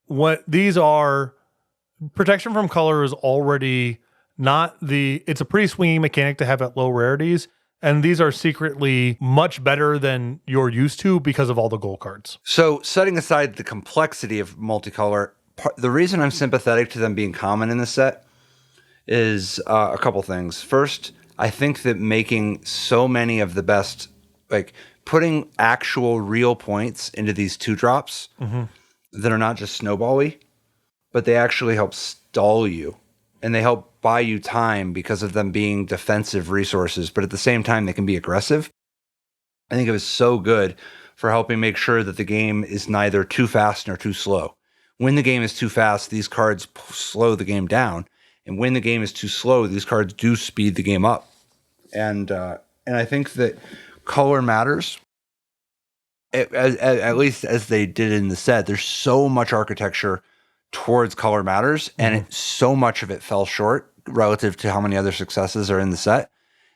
A: what these are, protection from color is already not it's a pretty swingy mechanic to have at low rarities. And these are secretly much better than you're used to because of all the gold cards.
B: So setting aside the complexity of multicolor, the reason I'm sympathetic to them being common in the set is a couple things. First, I think that making so many of the best, like putting actual real points into these 2-drops that are not just snowbally, but they actually help stall you and they help buy you time because of them being defensive resources, but at the same time, they can be aggressive. I think it was so good for helping make sure that the game is neither too fast nor too slow. When the game is too fast, these cards slow the game down. And when the game is too slow, these cards do speed the game up. And I think that color matters, at least as they did in the set. There's so much architecture towards color matters, and so much of it fell short relative to how many other successes are in the set,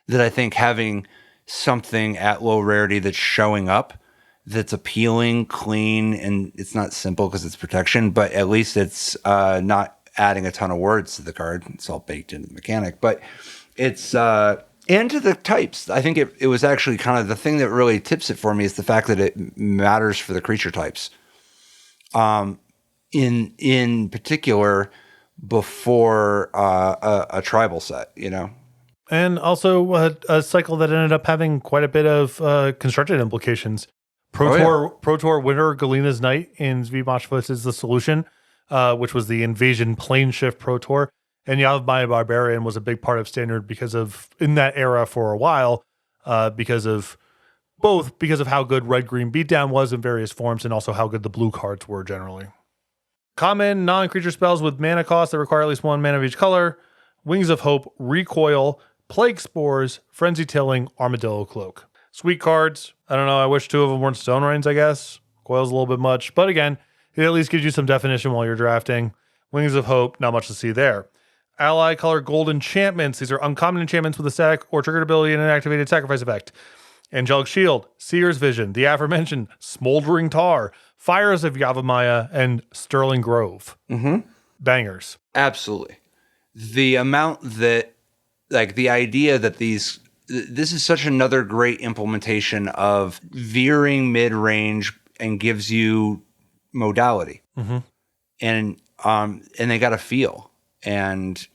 B: that I think having something at low rarity that's showing up, that's appealing, clean, and it's not simple because it's protection, but at least it's not adding a ton of words to the card. It's all baked into the mechanic, but it's and to the types. I think it was actually kind of the thing that really tips it for me is the fact that it matters for the creature types. In particular, before a tribal set, you know.
A: And also a cycle that ended up having quite a bit of constructed implications. Pro Tour winner Galena's Knight in Zvi is the solution, which was the invasion plane shift Pro Tour. And Yavimaya Barbarian was a big part of Standard because of, in that era for a while, because of how good red-green beatdown was in various forms and also how good the blue cards were generally. Common non-creature spells with mana cost that require at least 1 mana of each color. Wings of Hope, Recoil, Plague Spores, Frenzy Tilling, Armadillo Cloak. Sweet cards. I don't know. I wish 2 of them weren't Stone Rains, I guess. Coil's a little bit much. But again, it at least gives you some definition while you're drafting. Wings of Hope, not much to see there. Ally color gold enchantments. These are uncommon enchantments with a static or triggered ability and an activated sacrifice effect. Angelic Shield, Seer's Vision, the aforementioned Smoldering Tar, Fires of Yavimaya, and Sterling Grove. Bangers.
B: Absolutely. The amount that, like the idea that this is such another great implementation of veering mid-range and gives you modality. And they got a feel. And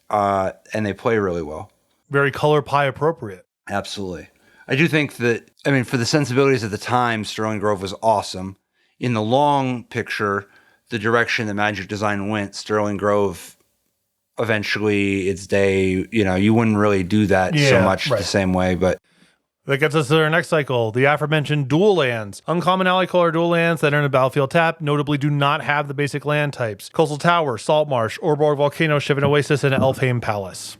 B: they play really well.
A: Very color pie appropriate.
B: Absolutely. I do think that, I mean, for the sensibilities of the time, Sterling Grove was awesome. In the long picture, the direction that Magic Design went, Sterling Grove, eventually its day, you know, you wouldn't really do that so much the same way, but...
A: That gets us to our next cycle, the aforementioned dual lands. Uncommon ally color dual lands that enter the battlefield tap notably do not have the basic land types. Coastal Tower, Salt Marsh, Orborg Volcano, Shivan Oasis, and Elfheim Palace.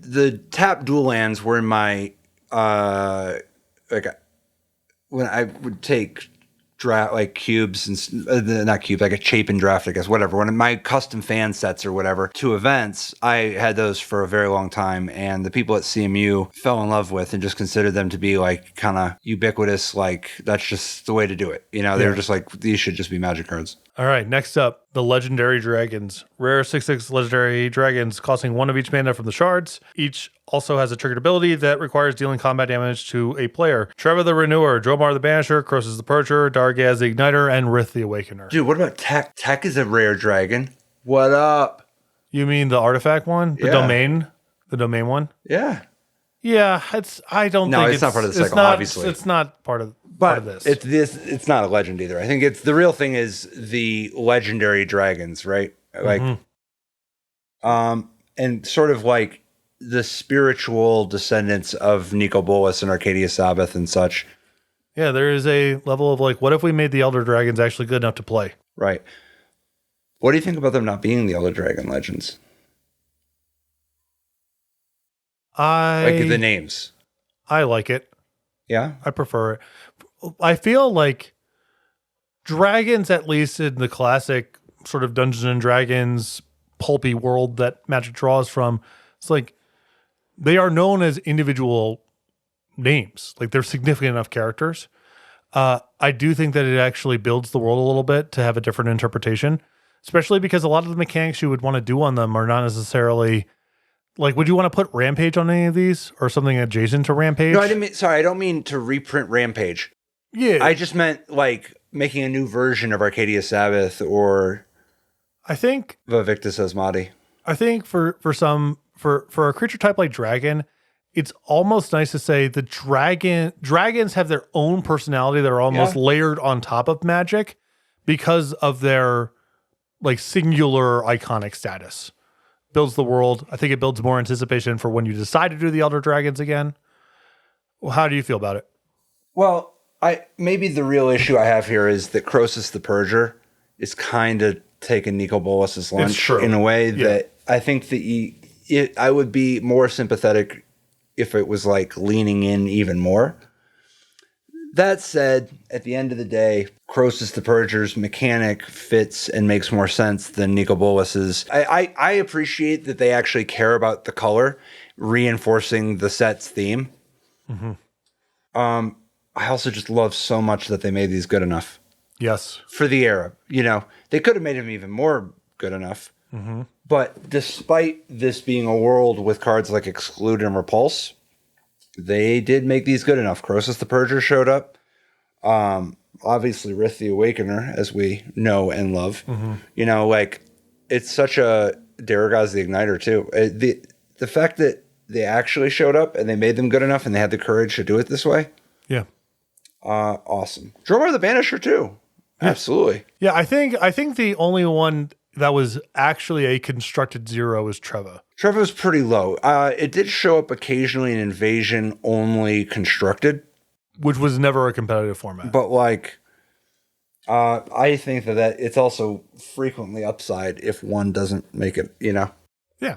B: The tap dual lands were in my, when I would take draft, like cubes, and not cubes, like a Chapin draft, I guess, whatever. When my custom fan sets or whatever to events, I had those for a very long time. And the people at CMU fell in love with and just considered them to be like kind of ubiquitous. Like that's just the way to do it. You know, they were just like, these should just be Magic cards.
A: All right, next up, the Legendary Dragons. Rare 6/6 Legendary Dragons costing 1 of each mana from the shards. Each also has a triggered ability that requires dealing combat damage to a player. Trevor the Renewer, Dromar the Banisher, Croesus the Purger, Dargaz the Igniter, and Rith the Awakener.
B: Dude, what about Tech? Tech is a rare dragon. What up?
A: You mean the artifact one? The domain? The domain one?
B: Yeah.
A: Yeah, I don't think
B: it's not part of the cycle, obviously.
A: It's not part of this.
B: It's not a legend either. I think it's the real thing is the legendary dragons, right? Like, and sort of like the spiritual descendants of Nicol Bolas and Arcadia Sabbath and such.
A: Yeah, there is a level of like, what if we made the Elder Dragons actually good enough to play?
B: Right. What do you think about them not being the Elder Dragon Legends? Like the names.
A: I like it.
B: Yeah?
A: I prefer it. I feel like dragons, at least in the classic sort of Dungeons and Dragons pulpy world that Magic draws from, it's like they are known as individual names. Like they're significant enough characters. I do think that it actually builds the world a little bit to have a different interpretation, especially because a lot of the mechanics you would want to do on them are not necessarily like, would you want to put Rampage on any of these or something adjacent to Rampage?
B: No, I don't mean to reprint Rampage.
A: Yeah.
B: I just meant like making a new version of Arcadia Sabbath or
A: I think
B: Vivictus Asmati.
A: I think for a creature type like dragon, it's almost nice to say the dragons have their own personality that are almost layered on top of Magic because of their like singular iconic status. Builds the world. I think it builds more anticipation for when you decide to do the Elder Dragons again. Well, how do you feel about it?
B: Well, maybe the real issue I have here is that Croesus the Purger is kind of taking Nicol Bolas's lunch in a way that I think that I would be more sympathetic if it was like leaning in even more. That said, at the end of the day, Croesus the Purger's mechanic fits and makes more sense than Nicol Bolas's. I appreciate that they actually care about the color, reinforcing the set's theme. I also just love so much that they made these good enough.
A: Yes.
B: For the era. You know, they could have made them even more good enough. But despite this being a world with cards like Exclude and Repulse, they did make these good enough. Croesus the Purger showed up. Obviously, Rith the Awakener, as we know and love. You know, like, it's such a Daragaz the Igniter, too. The fact that they actually showed up and they made them good enough and they had the courage to do it this way.
A: Yeah.
B: Awesome. Drummer the Banisher, too. Yeah. Absolutely.
A: Yeah, I think the only one that was actually a constructed zero is Treva.
B: Treva was pretty low. It did show up occasionally in Invasion only constructed,
A: which was never a competitive format.
B: But like, I think that it's also frequently upside if one doesn't make it, you know?
A: Yeah.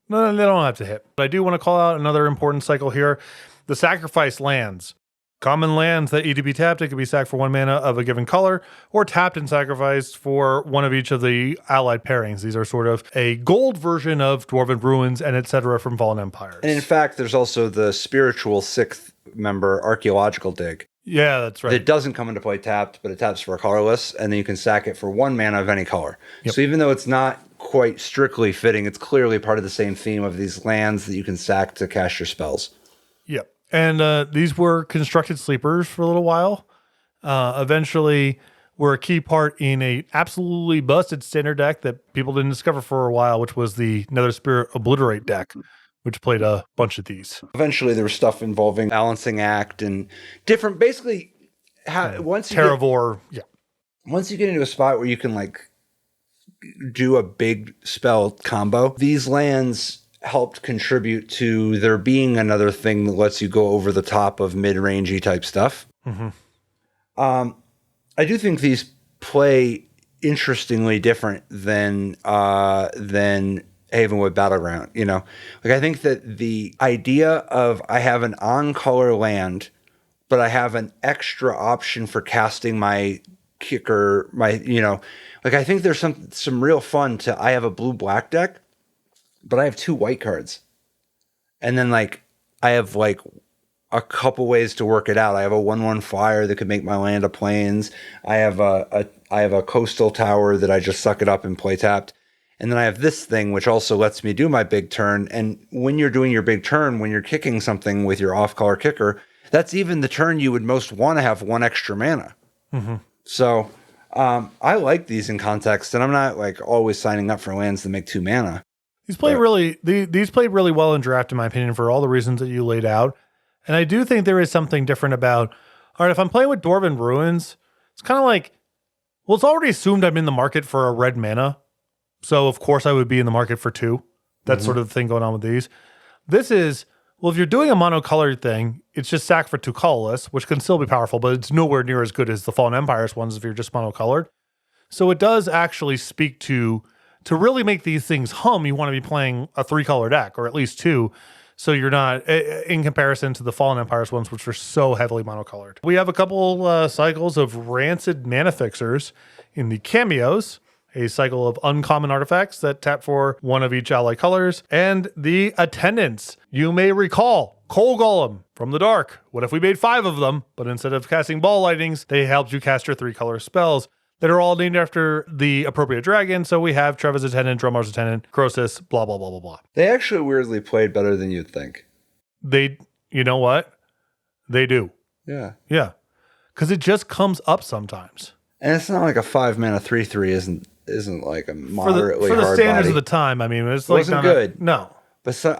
A: No, they don't have to hit. But I do want to call out another important cycle here. The sacrifice lands. Common lands that EDB tapped, it could be sacked for 1 mana of a given color, or tapped and sacrificed for one of each of the allied pairings. These are sort of a gold version of Dwarven Ruins and etc. from Fallen Empires.
B: And in fact, there's also the spiritual 6th member Archaeological Dig.
A: Yeah, that's right.
B: That doesn't come into play tapped, but it taps for a colorless, and then you can sack it for 1 mana of any color. Yep. So even though it's not quite strictly fitting, it's clearly part of the same theme of these lands that you can sack to cast your spells.
A: Yep. And these were constructed sleepers for a little while. Eventually were a key part in a absolutely busted standard deck that people didn't discover for a while, which was the Nether Spirit Obliterate deck, which played a bunch of these.
B: Eventually there was stuff involving Balancing Act and different, basically, once you
A: Terravor,
B: once you get into a spot where you can like do a big spell combo, these lands helped contribute to there being another thing that lets you go over the top of mid-rangey type stuff. I do think these play interestingly different than Havenwood Battleground. You know, like I think that the idea of I have an on-color land, but I have an extra option for casting my kicker, like I think there's some real fun to I have a blue-black deck, but I have 2 white cards. And then like I have like a couple ways to work it out. I have a 1/1 flyer that could make my land a plains. I have a coastal tower that I just suck it up and play tapped. And then I have this thing which also lets me do my big turn. And when you're doing your big turn, when you're kicking something with your off-color kicker, that's even the turn you would most want to have 1 extra mana. So I like these in context, and I'm not like always signing up for lands that make 2 mana.
A: These played really well in draft, in my opinion, for all the reasons that you laid out. And I do think there is something different about, all right, if I'm playing with Dwarven Ruins, it's kind of like, well, it's already assumed I'm in the market for a red mana. So, of course, I would be in the market for 2. That's sort of the thing going on with these. This is, well, if you're doing a monocolored thing, it's just sack for 2 colorless, which can still be powerful, but it's nowhere near as good as the Fallen Empires ones if you're just monocolored. So it does actually speak to really make these things hum, you want to be playing a 3-color deck, or at least 2, so you're not, in comparison to the Fallen Empires ones, which are so heavily monocolored. We have a couple cycles of Rancid Mana Fixers in the Cameos, a cycle of uncommon artifacts that tap for 1 of each ally colors, and the Attendants. You may recall Coal Golem from the Dark. What if we made 5 of them, but instead of casting ball lightnings, they helped you cast your 3-color spells that are all named after the appropriate dragon. So we have Trevor's Attendant, Dromar's Attendant, Croesus, blah, blah, blah, blah, blah.
B: They actually weirdly played better than you'd think.
A: You know what? They do.
B: Yeah.
A: Yeah. Because it just comes up sometimes.
B: And it's not like a 5-mana 3/3 isn't like a moderately
A: for the
B: hard
A: standards
B: body.
A: of the time. I mean, it
B: wasn't good.
A: No.
B: But so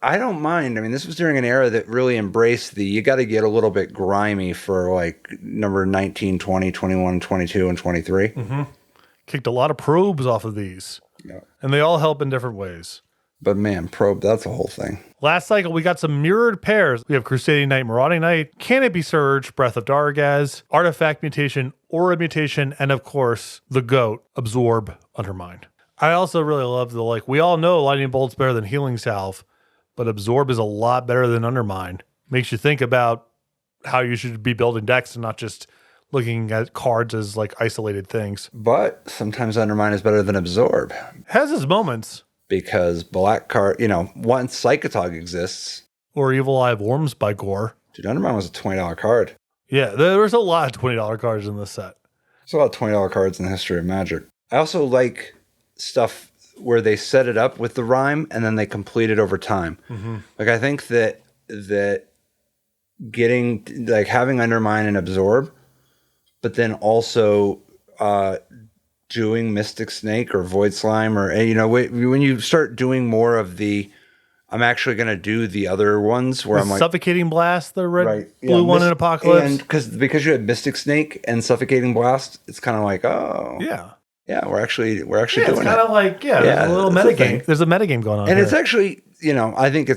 B: I don't mind. I mean, this was during an era that really embraced you got to get a little bit grimy for like number 19, 20, 21, 22, and 23.
A: Mm-hmm. Kicked a lot of probes off of these.
B: Yeah.
A: And they all help in different ways.
B: But man, probe, that's a whole thing.
A: Last cycle, we got some mirrored pairs. We have Crusading Knight, Marauding Knight, Canopy Surge, Breath of Dargaz, Artifact Mutation, Aura Mutation, and of course, the GOAT, Absorb, Undermine. I also really love we all know Lightning Bolt's better than Healing Salve, but Absorb is a lot better than Undermine. Makes you think about how you should be building decks and not just looking at cards as like isolated things.
B: But sometimes Undermine is better than Absorb.
A: Has its moments.
B: Because black card, once Psychotog exists.
A: Or Evil Eye of Worms by Gore.
B: Dude, Undermine was a $20 card.
A: Yeah, there's a lot of $20 cards in this set.
B: There's a lot of $20 cards in the history of Magic. I also like stuff where they set it up with the rhyme and then they complete it over time. Mm-hmm. Like I think that getting like having Undermine and Absorb, but then also doing Mystic Snake or Void Slime or when you start doing more of I'm actually going to do the other ones where I'm like
A: Suffocating Blast, the blue one in Apocalypse,
B: and because you had Mystic Snake and Suffocating Blast, it's kind of like we're actually doing it. It's
A: kind of like there's a little metagame. There's a metagame going on,
B: and
A: here.
B: It's actually I think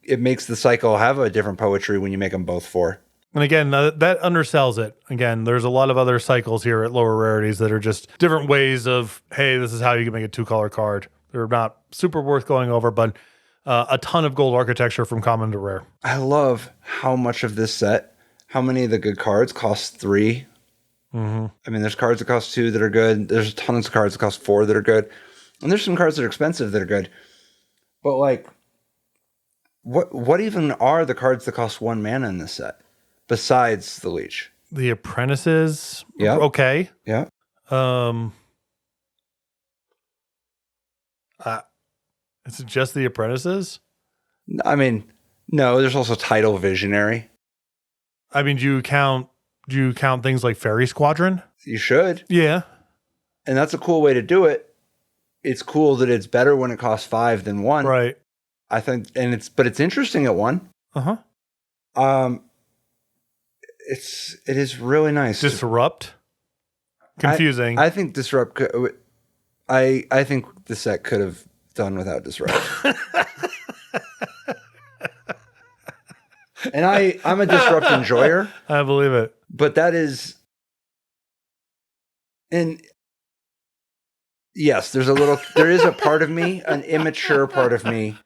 B: it makes the cycle have a different poetry when you make them both 4.
A: And again, that undersells it. Again, there's a lot of other cycles here at lower rarities that are just different ways of, hey, this is how you can make a 2-color card. They're not super worth going over, but a ton of gold architecture from common to rare.
B: I love how much of this set, how many of the good cards cost 3. Mm-hmm. I mean, there's cards that cost 2 that are good. There's tons of cards that cost 4 that are good. And there's some cards that are expensive that are good. But like, what even are the cards that cost 1 mana in this set? Besides the Leech.
A: The Apprentices.
B: Yeah.
A: Okay.
B: Yeah.
A: Is it just the Apprentices?
B: I mean, no, there's also Tidal Visionary.
A: I mean, do you count things like Fairy Squadron?
B: You should.
A: Yeah.
B: And that's a cool way to do it. It's cool that it's better when it costs 5 than 1.
A: Right.
B: I think, but it's interesting at 1.
A: Uh-huh.
B: It is really nice.
A: Disrupt. Confusing.
B: I think Disrupt. I think the set could have done without Disrupt. And I'm a Disrupt enjoyer.
A: I believe it.
B: But that is, and yes, there is a part of me, an immature part of me,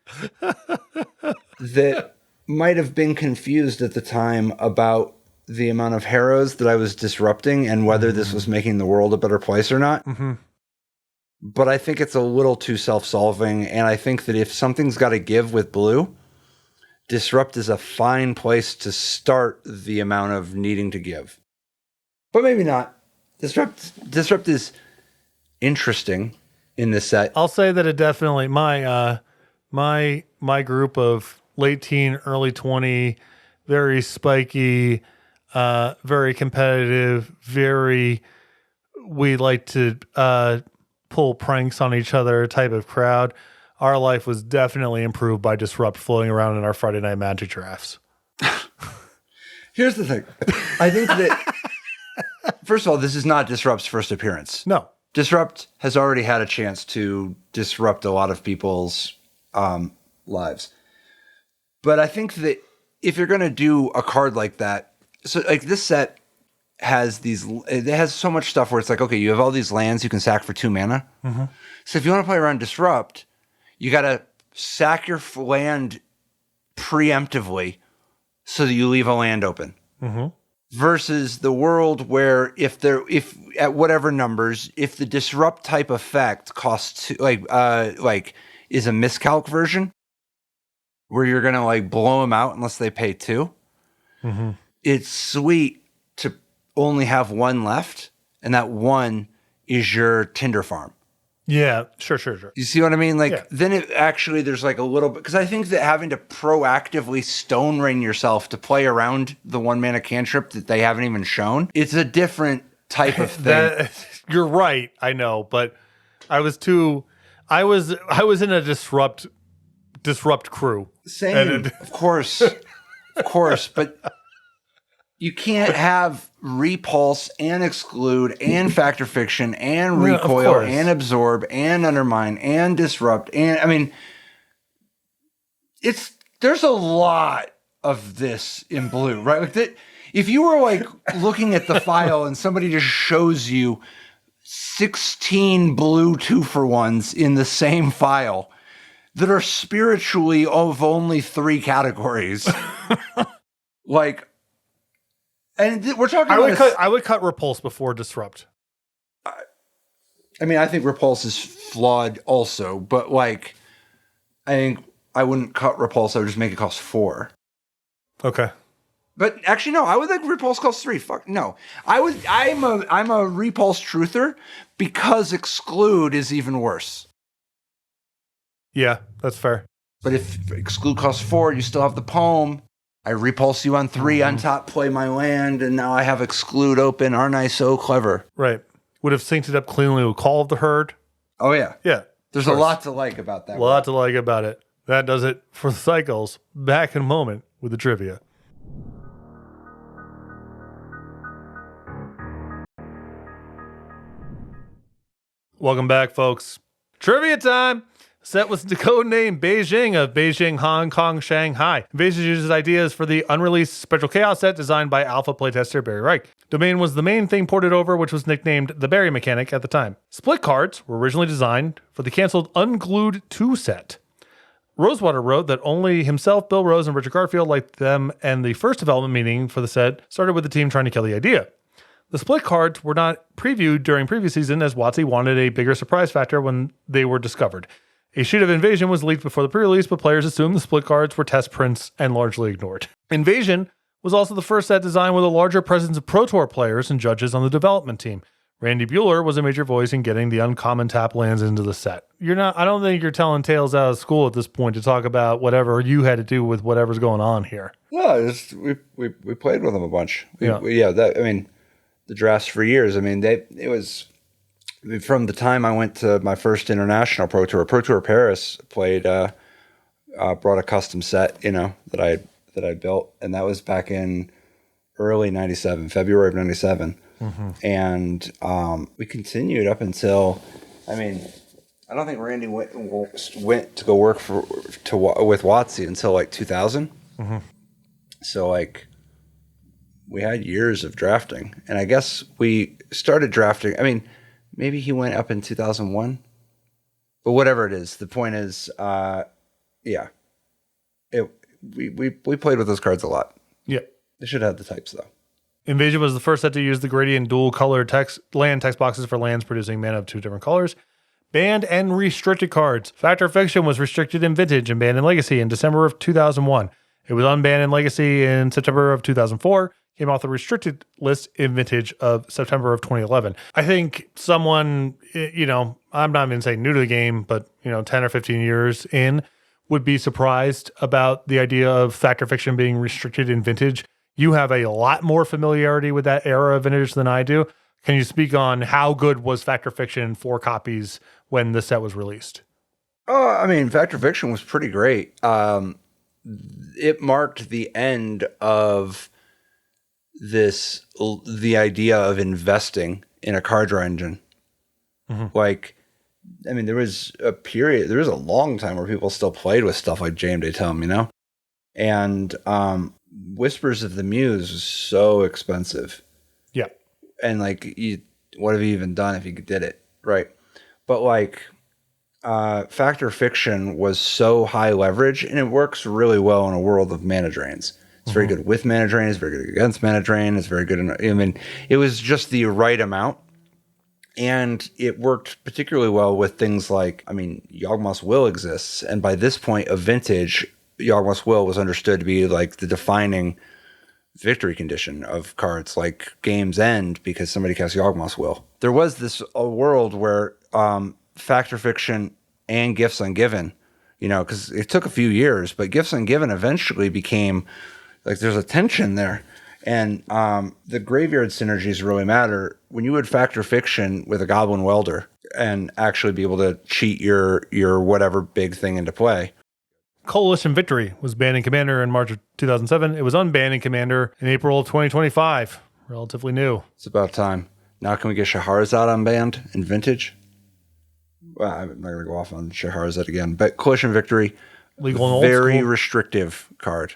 B: that might have been confused at the time about the amount of heroes that I was disrupting and whether this was making the world a better place or not.
A: Mm-hmm.
B: But I think it's a little too self-solving, and I think that if something's got to give with blue, Disrupt is a fine place to start the amount of needing to give. But maybe not. Disrupt is interesting in this set.
A: I'll say that it definitely my group of late teen, early 20, very spiky, very competitive, we like to pull pranks on each other type of crowd. Our life was definitely improved by Disrupt floating around in our Friday night Magic drafts.
B: Here's the thing. I think that, first of all, this is not Disrupt's first appearance.
A: No.
B: Disrupt has already had a chance to disrupt a lot of people's lives. But I think that if you're going to do a card like that, so like this set has it has so much stuff where it's like, okay, you have all these lands you can sack for 2 mana.
A: Mm-hmm.
B: So if you want to play around Disrupt, you got to sack your land preemptively so that you leave a land open.
A: Mm-hmm.
B: Versus the world where if at whatever numbers, if the Disrupt type effect costs like is a miscalc version where you're gonna like blow them out unless they pay 2.
A: Mm-hmm.
B: It's sweet to only have 1 left, and that 1 is your Tinder farm.
A: Yeah, sure.
B: You see what I mean? Like,
A: yeah.
B: Then it actually, there's like a little bit, because I think that having to proactively stone ring yourself to play around the 1 mana cantrip that they haven't even shown, it's a different type of thing.
A: You're right, I know, but I was in a disrupt crew.
B: Same, of course, but you can't have repulse and exclude and factor fiction and recoil and absorb and undermine and disrupt. And I mean, there's a lot of this in blue, right? Like that, if you were like looking at the file and somebody just shows you 16 blue 2-for-1s in the same file that are spiritually of only 3 categories, like, and we're talking
A: I would cut repulse before disrupt.
B: I mean, I think repulse is flawed also, but like, I think I wouldn't cut repulse. I would just make it cost 4.
A: Okay.
B: But actually, no, I would think repulse costs 3. Fuck no. I'm a repulse truther because exclude is even worse.
A: Yeah, that's fair.
B: But if exclude costs 4, you still have the poem. I repulse you on 3 on top, play my land, and now I have exclude open. Aren't I so clever?
A: Right. Would have synced it up cleanly with Call of the Herd.
B: Oh, yeah.
A: Yeah.
B: There's a lot to like about that.
A: A lot to like about it. That does it for the cycles. Back in a moment with the trivia. Welcome back, folks. Trivia time! Set with the code name Beijing of Beijing, Hong Kong, Shanghai. Invasion uses ideas for the unreleased Spectral Chaos set designed by alpha playtester Barry Reich. Domain was the main thing ported over, which was nicknamed the Barry mechanic at the time. Split cards were originally designed for the canceled Unglued 2 set. Rosewater wrote that only himself, Bill Rose, and Richard Garfield liked them, and the first development meeting for the set started with the team trying to kill the idea. The split cards were not previewed during previous season as WotC wanted a bigger surprise factor when they were discovered. A sheet of Invasion was leaked before the pre-release, but players assumed the split cards were test prints and largely ignored. Invasion was also the first set designed with a larger presence of Pro Tour players and judges on the development team. Randy Buehler was a major voice in getting the uncommon tap lands into the set. I don't think you're telling tales out of school at this point to talk about whatever you had to do with whatever's going on here.
B: No, we played with them a bunch. The drafts for years. I mean, it was from the time I went to my first international Pro Tour Paris, played, brought a custom set, that I built, and that was back in early '97, February of '97, and we continued up until, I don't think Randy went to go work with WotC until like 2000. So like, we had years of drafting, and I guess we started drafting. I mean, maybe he went up in 2001, but whatever it is, the point is, we played with those cards a lot.
A: Yeah.
B: They should have the types though.
A: Invasion was the first set to use the gradient dual color land text boxes for lands producing mana of 2 different colors. Banned and restricted cards. Factor Fiction was restricted in Vintage and banned in Legacy in December of 2001. It was unbanned in Legacy in September of 2004. Came off the restricted list in Vintage of September of 2011. I think someone, I'm not even saying new to the game, but 10 or 15 years in, would be surprised about the idea of Factor Fiction being restricted in Vintage. You have a lot more familiarity with that era of Vintage than I do. Can you speak on how good was Factor Fiction 4 copies when the set was released?
B: Factor Fiction was pretty great. It marked the end of the idea of investing in a card draw engine. Like, I mean, there was a long time where people still played with stuff like JMD Tome, you know? And Whispers of the Muse was so expensive.
A: Yeah.
B: And like, what have you even done if you did it? Right. But like, Factor Fiction was so high leverage, and it works really well in a world of mana drains. It's very good with mana drain. It's very good against mana drain. It's very good. I mean, it was just the right amount. And it worked particularly well with things like, I mean, Yawgmoth's Will exists. And by this point of Vintage, Yawgmoth's Will was understood to be like the defining victory condition of cards, like games end because somebody cast Yawgmoth's Will. There was a world where Factor Fiction and Gifts Ungiven, you know, because it took a few years, but Gifts Ungiven eventually became like there's a tension there. And the graveyard synergies really matter. When you would Factor Fiction with a Goblin Welder and actually be able to cheat your whatever big thing into play.
A: Coalition Victory was banned in Commander in March of 2007. It was unbanned in Commander in April of 2025. Relatively new.
B: It's about time. Now can we get Shahrazad unbanned in Vintage? Well, I'm not going to go off on Shahrazad again. But Coalition Victory,
A: legal and old
B: very
A: school.
B: Restrictive card.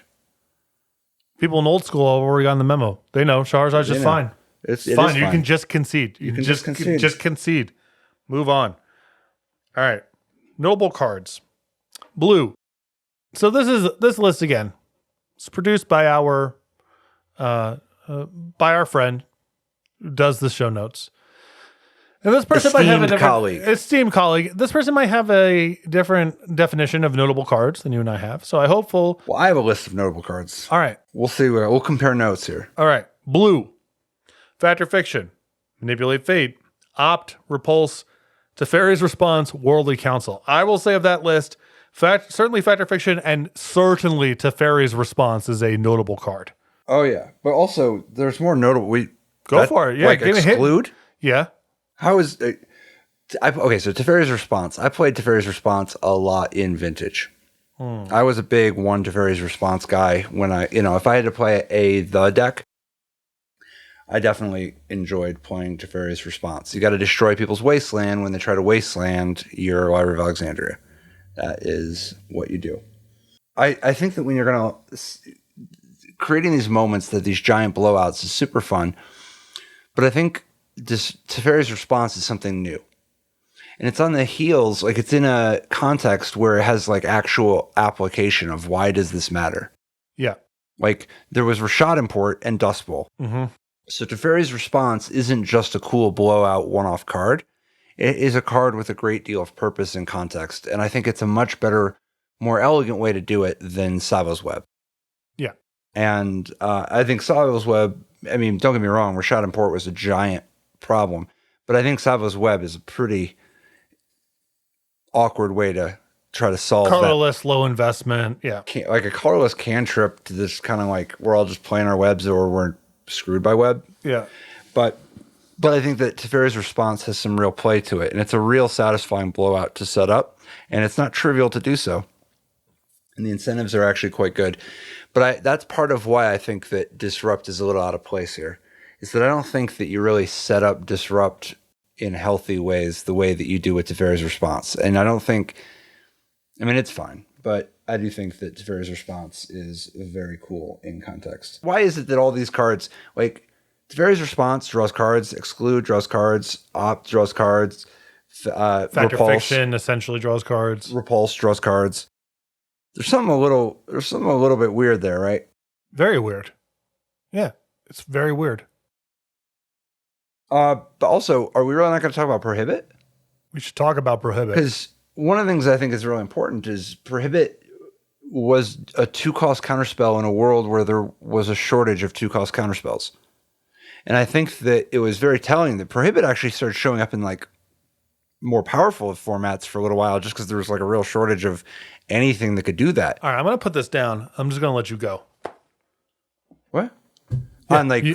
A: People in old school have already gotten the memo. They know Shahrazad's just fine.
B: It's
A: fine.
B: fine.
A: You can just concede. You can just concede. Just concede. Move on. All right. Notable cards. Blue. So this list again. It's produced by our friend who does the show notes. And this person might have a different esteemed colleague. This person might have a different definition of notable cards than you and I have. So I hope
B: Well, I have a list of notable cards.
A: All right.
B: We'll see. We'll compare notes here.
A: All right. Blue. Factor Fiction. Manipulate Fate. Opt. Repulse. Teferi's Response. Worldly Council. I will say of that list, certainly Factor Fiction and certainly Teferi's Response is a notable card.
B: Oh, yeah. But also, there's more notable.
A: Go for it. Yeah.
B: Like exclude?
A: Yeah.
B: How is so Teferi's Response. I played Teferi's Response a lot in Vintage. I was a big one Teferi's Response guy when if I had to play the deck, I definitely enjoyed playing Teferi's Response. You got to destroy people's wasteland when they try to wasteland your Library of Alexandria. That is what you do. I think that when you're going to creating these moments, that these giant blowouts is super fun, but I think Teferi's Response is something new. And it's on the heels, like it's in a context where it has like actual application of why does this matter?
A: Yeah.
B: Like there was Rashad Import and Dust Bowl.
A: Mm-hmm.
B: So Teferi's Response isn't just a cool blowout one-off card. It is a card with a great deal of purpose and context. And I think it's a much better, more elegant way to do it than Savo's Web.
A: Yeah.
B: And I think Savo's Web, I mean, don't get me wrong, Rashad Import was a giant problem, but I think Savo's Web is a pretty awkward way to try to solve
A: colorless, low investment. Yeah.
B: Like a colorless cantrip to this kind of like, we're all just playing our webs or we're screwed by web.
A: Yeah.
B: But I think that Teferi's Response has some real play to it, and it's a real satisfying blowout to set up, and it's not trivial to do so. And the incentives are actually quite good. But that's part of why I think that Disrupt is a little out of place here. Is that I don't think that you really set up Disrupt in healthy ways the way that you do with Teferi's Response. And I don't think, I mean, it's fine, but I do think that Teferi's Response is very cool in context. Why is it that all these cards, like Teferi's Response draws cards, Exclude draws cards, Opt draws cards,
A: Factor
B: Repulse,
A: Fiction essentially draws cards.
B: Repulse draws cards. There's something a little bit weird there, right?
A: Very weird. Yeah, it's very weird.
B: But also, are we really not going to talk about Prohibit?
A: We should talk about Prohibit.
B: Because one of the things I think is really important is Prohibit was a 2-cost counterspell in a world where there was a shortage of 2-cost counterspells. And I think that it was very telling that Prohibit actually started showing up in like more powerful formats for a little while just because there was like a real shortage of anything that could do that.
A: All right, I'm going to put this down. I'm just going to let you go.
B: What?
A: Yeah,
B: On like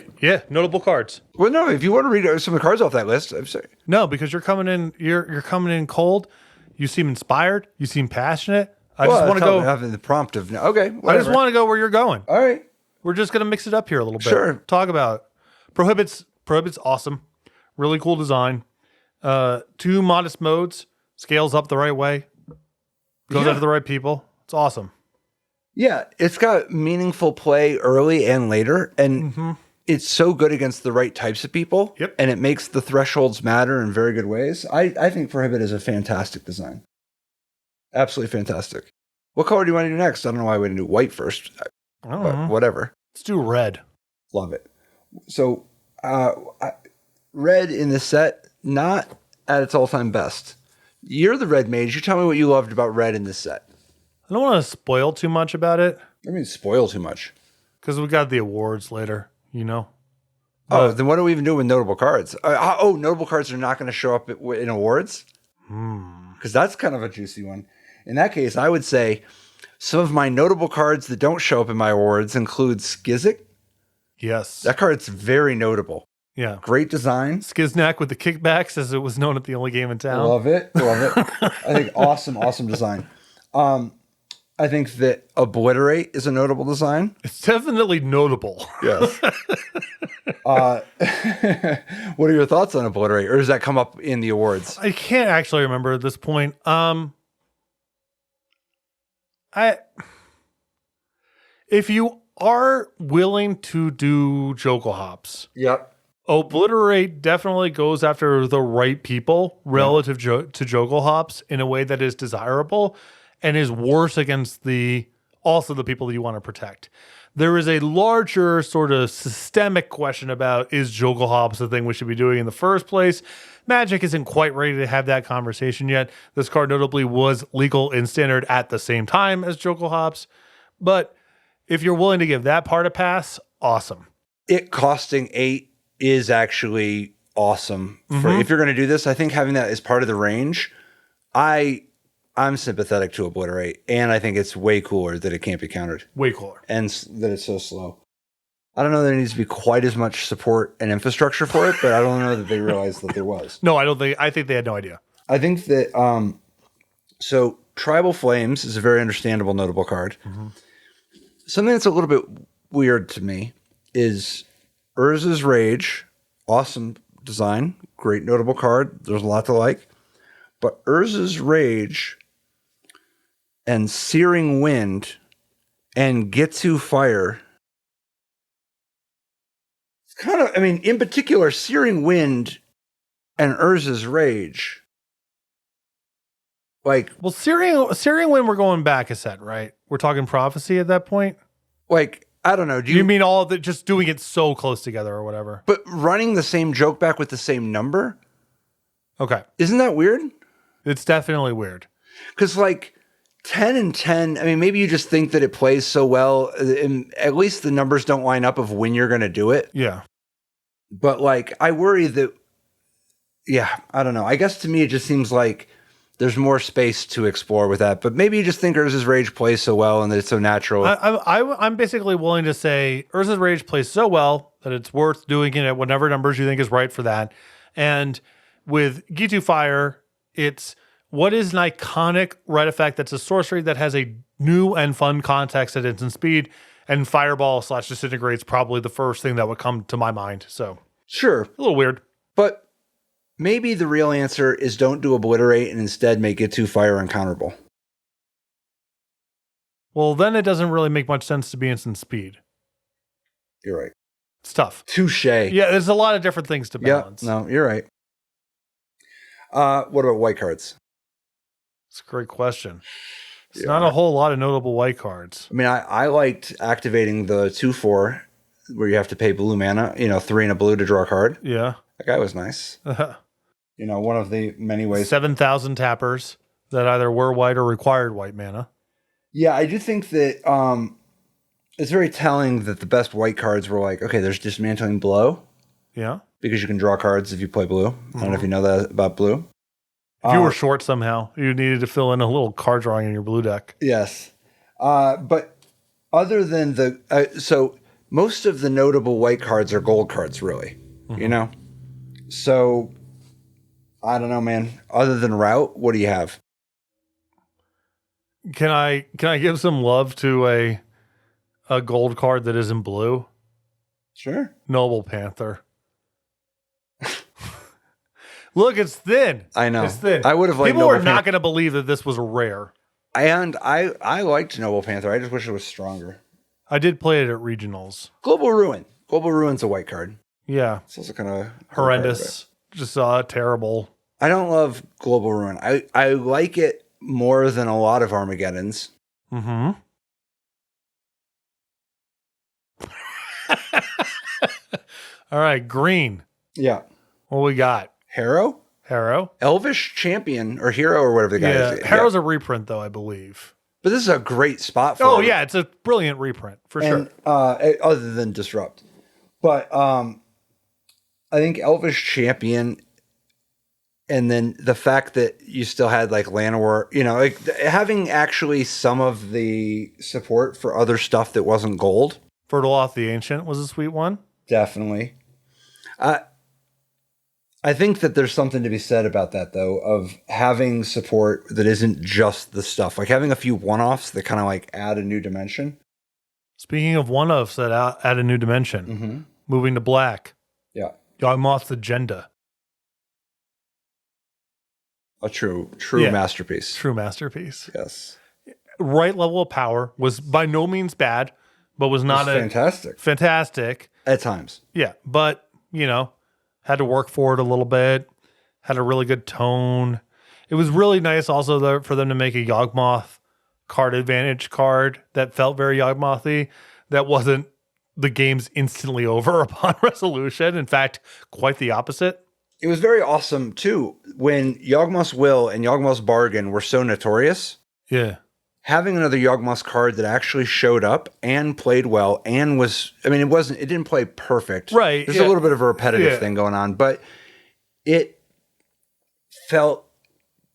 A: notable cards.
B: Well, no, if you want to read some of the cards off that list, I'm sorry.
A: No, because you're coming in. You're coming in cold. You seem inspired. You seem passionate. I just want to go.
B: Having the prompt of okay. Whatever.
A: I just want to go where you're going.
B: All right.
A: We're just gonna mix it up here a little bit.
B: Sure.
A: Talk about Prohibit's awesome. Really cool design. 2 modest modes, scales up the right way, goes
B: Yeah.
A: after the right people. It's awesome.
B: Yeah, it's got meaningful play early and later, and it's so good against the right types of people.
A: Yep.
B: And it makes the thresholds matter in very good ways. I think Prohibit is a fantastic design. Absolutely fantastic. What color do you want to do next? I don't know why we didn't do white first,
A: I don't
B: but
A: know.
B: whatever.
A: Let's do red.
B: Love it. So, red in this set, not at its all-time best. You're the red mage. You tell me what you loved about red in this set.
A: I don't want to spoil too much about it
B: I mean, spoil too much.
A: because we got the awards later, you know?
B: Oh, then what do we even do with notable cards? Notable cards are not going to show up in awards? Because that's kind of a juicy one. In that case, I would say some of my notable cards that don't show up in my awards include Skizzik.
A: Yes.
B: That card's very notable.
A: Yeah.
B: Great design.
A: Skiznak with the kickbacks, as it was known at the only game in town.
B: Love it. Love it. I think awesome design. I think that Obliterate is a notable design.
A: It's definitely notable.
B: Yes. What are your thoughts on Obliterate? Or does that come up in the awards?
A: I can't actually remember at this point. If you are willing to do Jokel Hops,
B: Yep.
A: Obliterate definitely goes after the right people relative to Jokel Hops in a way that is desirable and is worse against also the people that you want to protect. There is a larger sort of systemic question about, is Jokel Hops the thing we should be doing in the first place? Magic isn't quite ready to have that conversation yet. This card notably was legal in standard at the same time as Jokel Hops. But if you're willing to give that part a pass, awesome.
B: It costing 8 is actually awesome. If you're going to do this, I think having that as part of the range, I'm sympathetic to Obliterate, and I think it's way cooler that it can't be countered.
A: Way cooler.
B: And that it's so slow. I don't know that there needs to be quite as much support and infrastructure for it, but I don't know that they realized that there was.
A: No, I think they had no idea.
B: I think that, so Tribal Flames is a very understandable, notable card. Something that's a little bit weird to me is Urza's Rage. Awesome design. Great notable card. There's a lot to like. But Urza's Rage and Searing Wind and Getsu Fire. It's kind of, in particular, Searing Wind and Urza's Rage.
A: Well, Syrian when we're going back a set, right? We're talking prophecy at that point.
B: I don't know.
A: Do you mean all of it, just doing it so close together or whatever?
B: But running the same joke back with the same number?
A: Okay.
B: Isn't that weird?
A: It's definitely weird.
B: Because 10 and 10, maybe you just think that it plays so well, and at least the numbers don't line up of when you're going to do it.
A: Yeah.
B: But I worry that, I don't know. I guess to me, it just seems like there's more space to explore with that. But maybe you just think Urza's Rage plays so well and that it's so natural.
A: I'm basically willing to say Urza's Rage plays so well that it's worth doing it at whatever numbers you think is right for that. And with Gitu Fire, it's what is an iconic red effect that's a sorcery that has a new and fun context at instant speed, and Fireball / Disintegrate's probably the first thing that would come to my mind. So
B: sure.
A: A little weird.
B: But maybe the real answer is don't do Obliterate and instead make it 2 Fire uncounterable.
A: Well, then it doesn't really make much sense to be instant speed.
B: You're right.
A: It's tough.
B: Touche.
A: Yeah, there's a lot of different things to balance.
B: Yeah, no, you're right. What about white cards?
A: It's a great question. It's not a whole lot of notable white cards.
B: I liked activating the 2/4 where you have to pay blue mana, 3 and a blue to draw a card.
A: Yeah.
B: That guy was nice. One of the many ways.
A: 7,000 tappers that either were white or required white mana.
B: Yeah, I do think that it's very telling that the best white cards were okay, there's Dismantling Blow.
A: Yeah.
B: Because you can draw cards if you play blue. I don't know if you know that about blue.
A: If you were short somehow, you needed to fill in a little card drawing in your blue deck.
B: Yes. But other than so most of the notable white cards are gold cards, really. So I don't know, man. Other than Route, what do you have?
A: Can I give some love to a gold card that isn't blue?
B: Sure.
A: Noble Panther. Look, it's thin.
B: I know.
A: It's thin.
B: I would have liked
A: People were
B: Noble
A: not going to believe that this was a rare.
B: And I liked Noble Panther. I just wish it was stronger.
A: I did play it at regionals.
B: Global Ruin. Global Ruin's a white card.
A: Yeah.
B: It's also kind of
A: horrendous. Just terrible.
B: I don't love Global Ruin. I like it more than a lot of Armageddons.
A: Mm-hmm. All right, green.
B: Yeah.
A: What we got?
B: Harrow? Elvish Champion or Hero or whatever the guy is.
A: Harrow's a reprint, though, I believe.
B: But this is a great spot for
A: it. Yeah, it's a brilliant reprint, for sure.
B: Other than Disrupt. But I think Elvish Champion, and then the fact that you still had like Llanowar, like having actually some of the support for other stuff that wasn't gold.
A: Fertoloth the Ancient was a sweet one.
B: Definitely. I think that there's something to be said about that, though, of having support that isn't just the stuff. Like having a few one-offs that kind of like add a new dimension.
A: Speaking of one-offs that add a new dimension, moving to black.
B: Yeah.
A: Yawgmoth's Agenda.
B: A true masterpiece.
A: True masterpiece.
B: Yes.
A: Right level of power, was by no means bad, but was not fantastic.
B: At times.
A: Yeah, but, had to work for it a little bit, had a really good tone. It was really nice also for them to make a Yawgmoth card advantage card that felt very Yawgmothy, that wasn't the game's instantly over upon resolution. In fact, quite the opposite.
B: It was very awesome, too, when Yawgmoth's Will and Yawgmoth's Bargain were so notorious.
A: Yeah.
B: Having another Yawgmoth card that actually showed up and played well and was, it didn't play perfect.
A: Right.
B: There's a little bit of a repetitive thing going on, but it felt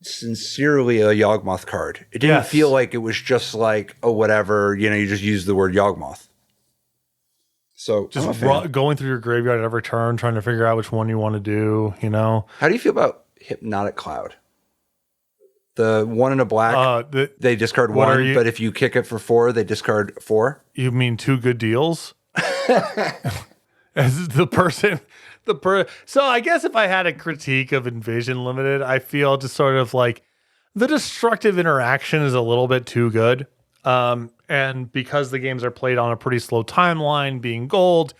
B: sincerely a Yawgmoth card. It didn't feel like it was just like, whatever, you just use the word Yawgmoth. So
A: just going through your graveyard at every turn, trying to figure out which one you want to do,
B: How do you feel about Hypnotic Cloud? The one in a black, they discard one, but if you kick it for 4, they discard 4.
A: You mean 2 good deals? As the person, so I guess if I had a critique of Invasion Limited, I feel just sort of like the destructive interaction is a little bit too good. And because the games are played on a pretty slow timeline, being gold,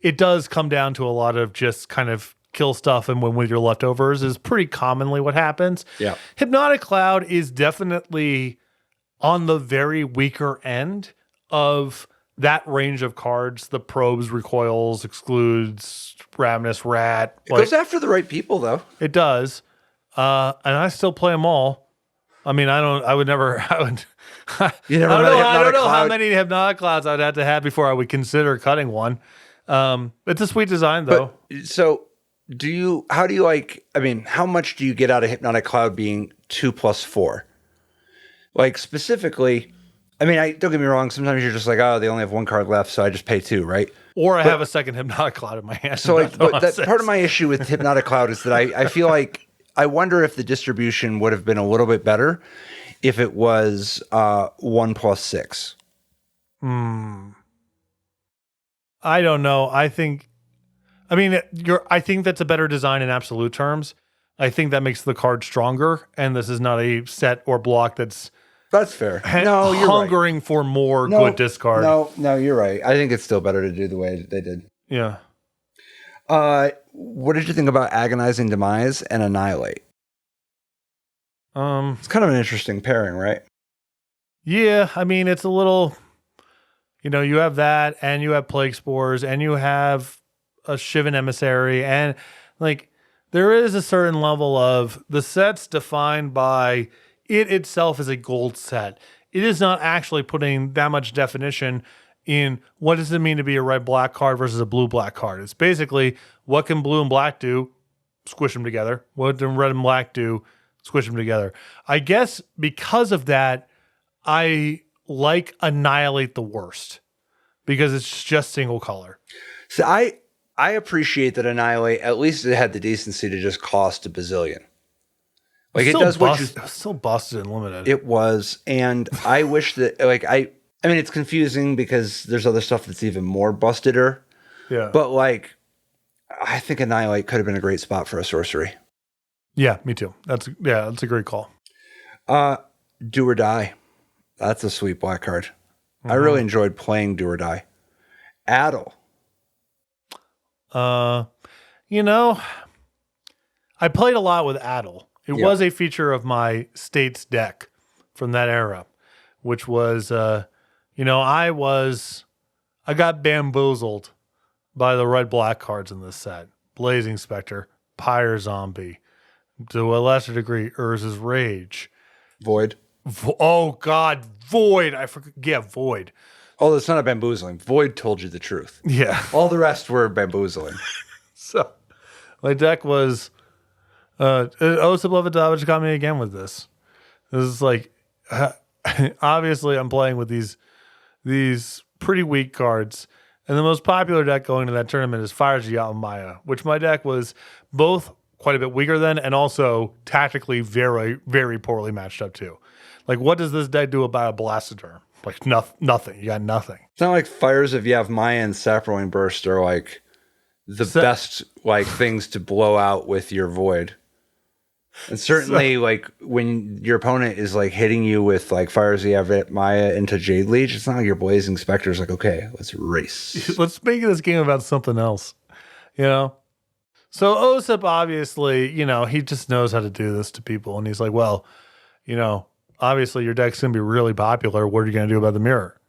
A: it does come down to a lot of just kind of kill stuff and win with your leftovers is pretty commonly what happens.
B: Yeah.
A: Hypnotic Cloud is definitely on the very weaker end of that range of cards. The probes, recoils, excludes, ravenous rat.
B: It goes after the right people, though.
A: It does. And I still play them all. I mean, I don't know how many Hypnotic Clouds I would have to have before I would consider cutting one. It's a sweet design, though.
B: How much do you get out of Hypnotic Cloud being 2+4? Like specifically, don't get me wrong. Sometimes you're just like, they only have 1 card left, so I just pay 2, right?
A: Or I have a second Hypnotic Cloud in my hand.
B: So part of my issue with Hypnotic Cloud is that I feel like, I wonder if the distribution would have been a little bit better if it was 1+6.
A: I don't know. I think that's a better design in absolute terms. I think that makes the card stronger, and this is not a set or block that's
B: fair. No, you're
A: hungering
B: right.
A: for more good discard.
B: No, you're right. I think it's still better to do the way they did.
A: Yeah.
B: What did you think about Agonizing Demise and Annihilate? It's kind of an interesting pairing, right?
A: Yeah, it's a little, you have that, and you have Plague Spores, and you have a Shivan Emissary, and there is a certain level of the set's defined by it itself as a gold set. It is not actually putting that much definition in what does it mean to be a red-black card versus a blue-black card. It's basically, what can blue and black do? Squish them together. What do red and black do? Squish them together. I guess because of that, I like Annihilate the worst because it's just single color.
B: So I appreciate that Annihilate, at least it had the decency to just cost a bazillion. Like it does what you...
A: It was still busted and limited.
B: It was. And I wish that, it's confusing because there's other stuff that's even more busteder.
A: Yeah.
B: But I think Annihilate could have been a great spot for a sorcery.
A: Yeah, me too. That's a great call.
B: Do or Die. That's a sweet black card. I really enjoyed playing Do or Die. Addle.
A: You know, I played a lot with Addle. It was a feature of my States deck from that era, which was, I got bamboozled by the red-black cards in this set. Blazing Spectre, Pyre Zombie, to a lesser degree, Urza's Rage.
B: Void.
A: Oh, God, Void. I forgot. Yeah, Void.
B: Oh, it's not a bamboozling. Void told you the truth.
A: Yeah.
B: All the rest were bamboozling.
A: So, my deck was Sullivan got me again with this. This is like, obviously, I'm playing with these pretty weak cards. And the most popular deck going to that tournament is Fire's Maya, which my deck was both quite a bit weaker than and also tactically very, very poorly matched up to. Like, what does this deck do about a Blastoderm? Like, nothing. You got nothing.
B: It's not like Fires of Yavimaya and Saproing Burst are like the best like things to blow out with your Void. And certainly, like, when your opponent is like hitting you with like Fires of Yavimaya into Jade Leech, it's not like your Blazing Spectre is like, okay, let's race.
A: Let's make this game about something else, you know? So Osip, obviously, he just knows how to do this to people. And he's like, well, obviously your deck's going to be really popular. What are you going to do about the mirror?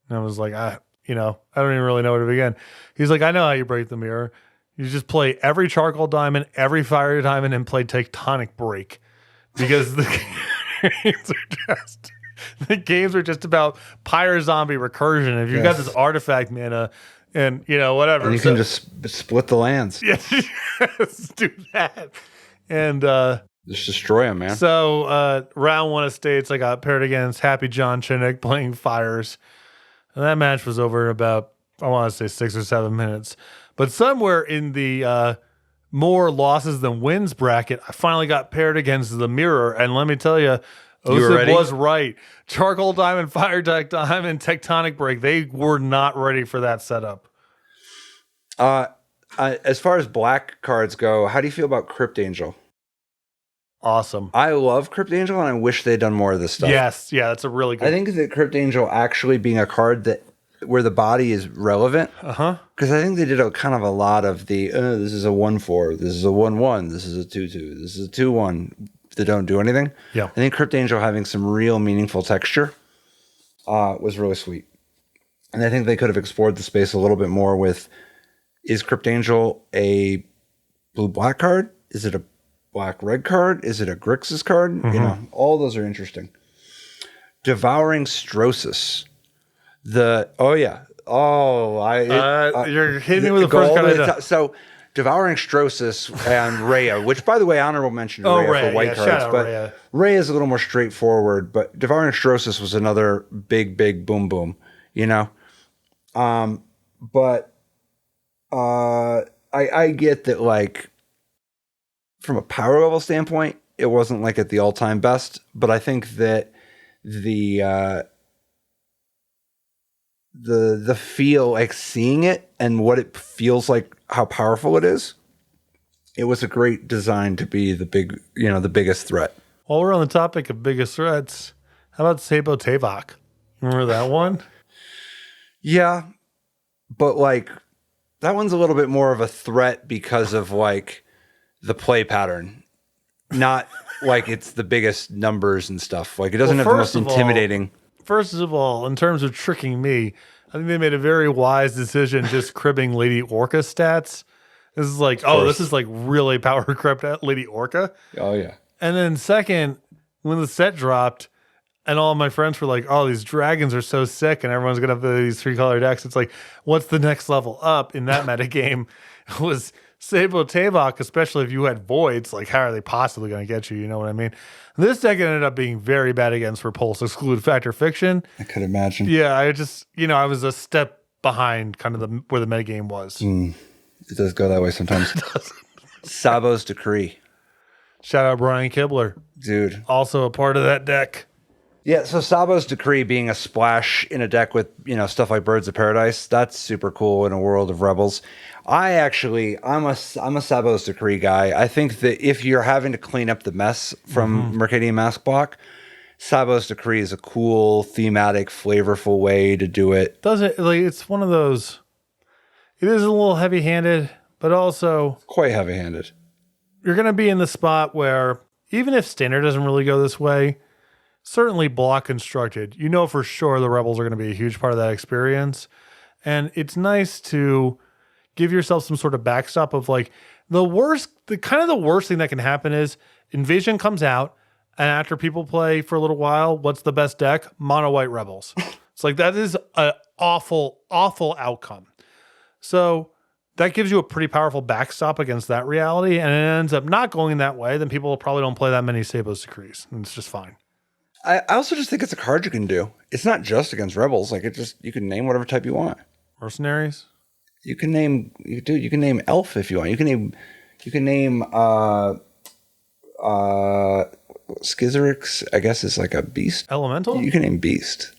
A: And I was like, I don't even really know where to begin. He's like, I know how you break the mirror. You just play every charcoal diamond, every fire diamond, and play tectonic break. Because the games are just about Pyre Zombie recursion. If you've got this artifact mana and whatever.
B: And you can just split the lands.
A: Yes, do that. And
B: just destroy them, man.
A: So round one of States, I got paired against Happy John Chinnick playing Fires. And that match was over in about, I want to say 6 or 7 minutes. But somewhere in the more losses than wins bracket, I finally got paired against the mirror. And let me tell you, Osip was right. Charcoal Diamond, Fire Deck Diamond, Tectonic Break. They were not ready for that setup.
B: As far as black cards go, how do you feel about Crypt Angel?
A: Awesome.
B: I love Crypt Angel, and I wish they'd done more of this stuff.
A: Yes, yeah, that's a really good.
B: I think that Crypt Angel actually being a card where the body is relevant. Because I think they did a lot of the this is a 1/4, this is a 1/1, this is a 2/2, this is a 2/1 that don't do anything.
A: Yeah,
B: I think Crypt Angel having some real meaningful texture was really sweet, and I think they could have explored the space a little bit more with: is Crypt Angel a blue-black card? Is it a black-red card? Is it a Grixis card? All those are interesting. Devouring Strosis. You're
A: hitting me with the first card.
B: So Devouring Strosis and Rhea, which, by the way, honorable mention to Rhea for white cards. But Rhea is a little more straightforward, but Devouring Strosis was another big boom boom, But I get that, like, from a power level standpoint, it wasn't like at the all-time best, but I think that the feel, like seeing it and what it feels like, how powerful it is, it was a great design to be the biggest threat.
A: While we're on the topic of biggest threats, how about Sabo Tavok? Remember that one?
B: Yeah, but like that one's a little bit more of a threat because of like the play pattern, not like it's the biggest numbers and stuff. Like it doesn't have the most intimidating.
A: First of all, in terms of tricking me, I think they made a very wise decision just cribbing Lady Orca stats. This is like, this is like really power crept at Lady Orca.
B: Oh, yeah.
A: And then second, when the set dropped and all my friends were like, oh, these dragons are so sick and everyone's going to have these 3-color decks. It's like, what's the next level up in that metagame? It was Sabo Tavok, especially if you had voids. Like, how are they possibly going to get you? You know what I mean? This deck ended up being very bad against Repulse, Exclude, Factor, Fiction.
B: I could imagine.
A: Yeah, I just, I was a step behind kind of where the metagame was.
B: It does go that way sometimes. Sabo's Decree.
A: Shout out Brian Kibler.
B: Dude.
A: Also a part of that deck.
B: Yeah, so Sabo's Decree being a splash in a deck with, stuff like Birds of Paradise, that's super cool in a world of Rebels. I'm a Sabo's Decree guy. I think that if you're having to clean up the mess from Mercadian Mask Block, Sabo's Decree is a cool, thematic, flavorful way to do it.
A: Does it, like, it's one of those, it is a little heavy-handed, but also
B: Quite heavy-handed.
A: You're going to be in the spot where even if Standard doesn't really go this way, certainly block constructed, you know for sure the Rebels are going to be a huge part of that experience. And it's nice to give yourself some sort of backstop of like the worst thing that can happen is Invasion comes out, and after people play for a little while, what's the best deck? Mono White Rebels. It's like that is an awful, awful outcome. So that gives you a pretty powerful backstop against that reality, and it ends up not going that way, then people probably don't play that many Sabo's Decrees, and it's just fine.
B: I also just think it's a card you can do. It's not just against Rebels. Like you can name whatever type you want.
A: Mercenaries?
B: You can name Elf if you want. You can name Skizerix, I guess, is like a beast.
A: Elemental?
B: You can name Beast.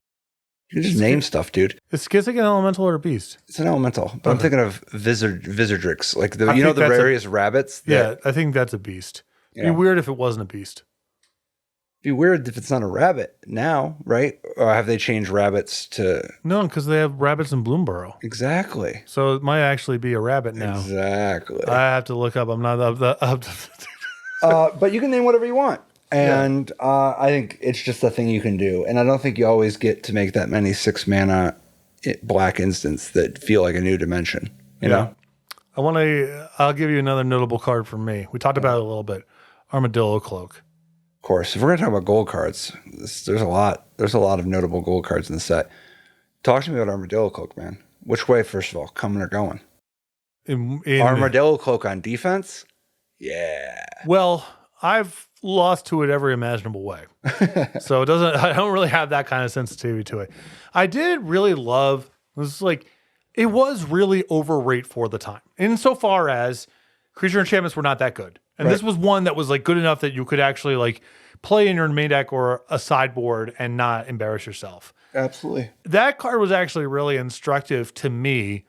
B: You can just name stuff, dude.
A: Is Skizik an elemental or a beast?
B: It's an elemental. But I'm thinking of Vizardrix, like the
A: that's
B: various rabbits.
A: Yeah, I think that's a beast. It'd be weird if it wasn't a beast.
B: It'd be weird if it's not a rabbit now, right? Or have they changed rabbits to...
A: No, because they have rabbits in Bloomborough.
B: Exactly.
A: So it might actually be a rabbit now.
B: Exactly.
A: I have to look up. I'm not up to...
B: But you can name whatever you want. And I think it's just a thing you can do. And I don't think you always get to make that many 6 mana black instants that feel like a new dimension. You know?
A: I'll give you another notable card from me. We talked about it a little bit. Armadillo Cloak.
B: Of course. If we're going to talk about gold cards, there's a lot of notable gold cards in the set. Talk to me about Armadillo Cloak, man. Which way, first of all? Coming or going? Armadillo Cloak on defense? Yeah.
A: Well, I've lost to it every imaginable way. So I don't really have that kind of sensitivity to it. I did really love, it was really overrated for the time. Insofar as creature enchantments were not that good. And this was one that was like good enough that you could actually like play in your main deck or a sideboard and not embarrass yourself.
B: Absolutely.
A: That card was actually really instructive to me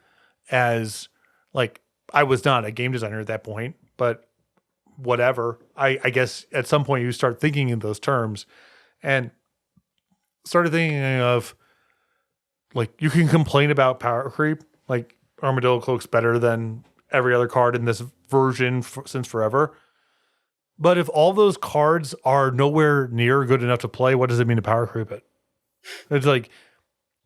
A: as like, I was not a game designer at that point, but whatever. I guess at some point you start thinking in those terms and started thinking of like, you can complain about power creep. Like Armadillo Cloak's better than every other card in this version since forever. But if all those cards are nowhere near good enough to play, what does it mean to power creep it? It's like,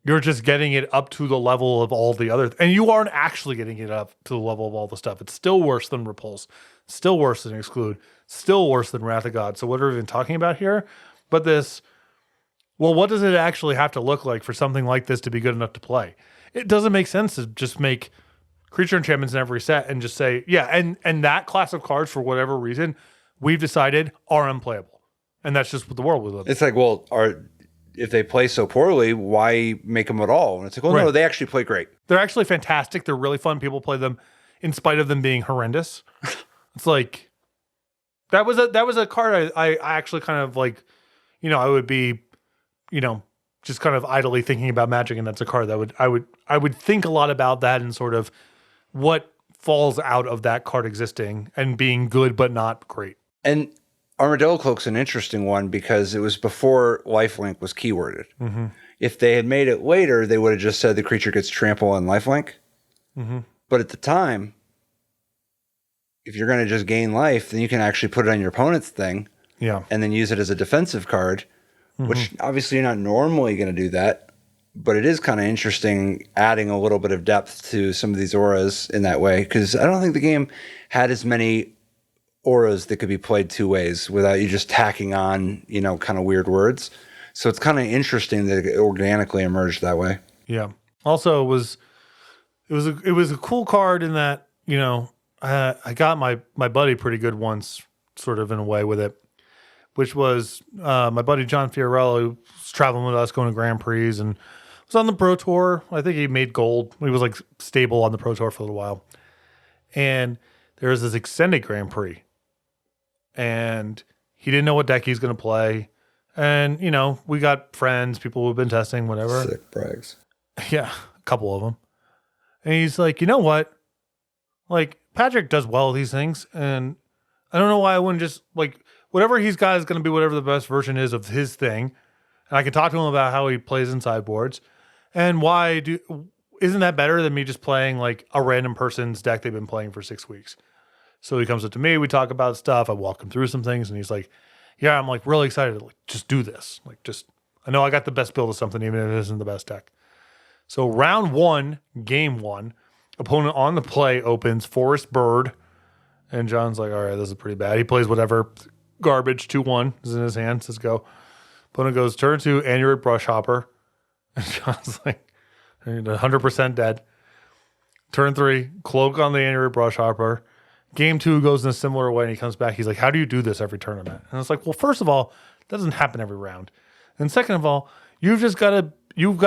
A: you're just getting it up to the level of all the other, and you aren't actually getting it up to the level of all the stuff. It's still worse than Repulse, still worse than Exclude, still worse than Wrath of God. So what are we even talking about here? But what does it actually have to look like for something like this to be good enough to play? It doesn't make sense to just make creature enchantments in every set and just say, and that class of cards, for whatever reason, we've decided are unplayable. And that's just what the world we live in.
B: It's like, well, if they play so poorly, why make them at all? And it's like, well, no, they actually play great.
A: They're actually fantastic. They're really fun. People play them in spite of them being horrendous. It's like, that was a card I actually kind of like, I would be, just kind of idly thinking about Magic, and that's a card that I would think a lot about that and sort of what falls out of that card existing and being good but not great.
B: And Armadillo Cloak's an interesting one because it was before lifelink was keyworded.
A: Mm-hmm.
B: If they had made it later, they would have just said the creature gets trample on lifelink.
A: Mm-hmm.
B: But at the time, if you're going to just gain life, then you can actually put it on your opponent's thing.
A: Yeah.
B: And then use it as a defensive card, which obviously you're not normally going to do that. But it is kind of interesting adding a little bit of depth to some of these auras in that way. Because I don't think the game had as many auras that could be played two ways without you just tacking on, kind of weird words. So it's kind of interesting that it organically emerged that way.
A: Yeah. Also, it was a cool card in that, I got my buddy pretty good once, sort of in a way with it, which was my buddy John Fiorello, who was traveling with us going to Grand Prix and was on the Pro Tour. I think he made gold. He was like stable on the Pro Tour for a little while. And there was this extended Grand Prix. And he didn't know what deck he's going to play. And, we got friends, people who've been testing, whatever.
B: Sick brags.
A: Yeah, a couple of them. And he's like, you know what? Like, Patrick does well with these things. And I don't know why I wouldn't just, like, whatever he's got is going to be whatever the best version is of his thing. And I can talk to him about how he plays in sideboards. And isn't that better than me just playing, like, a random person's deck they've been playing for 6 weeks? So he comes up to me, we talk about stuff, I walk him through some things, and he's like, yeah, I'm, like, really excited to, like, just do this. Like, I know I got the best build of something, even if it isn't the best deck. So round 1, game 1, opponent on the play opens Forest Bird, and John's like, all right, this is pretty bad. He plays whatever garbage, 2-1 is in his hand, says go. Opponent goes turn 2, Anurid Brushhopper, and John's like, 100% dead. Turn 3, Cloak on the Anurid Brushhopper. Game 2 goes in a similar way, and he comes back. He's like, how do you do this every tournament? And it's like, well, first of all, that doesn't happen every round. And second of all, you've got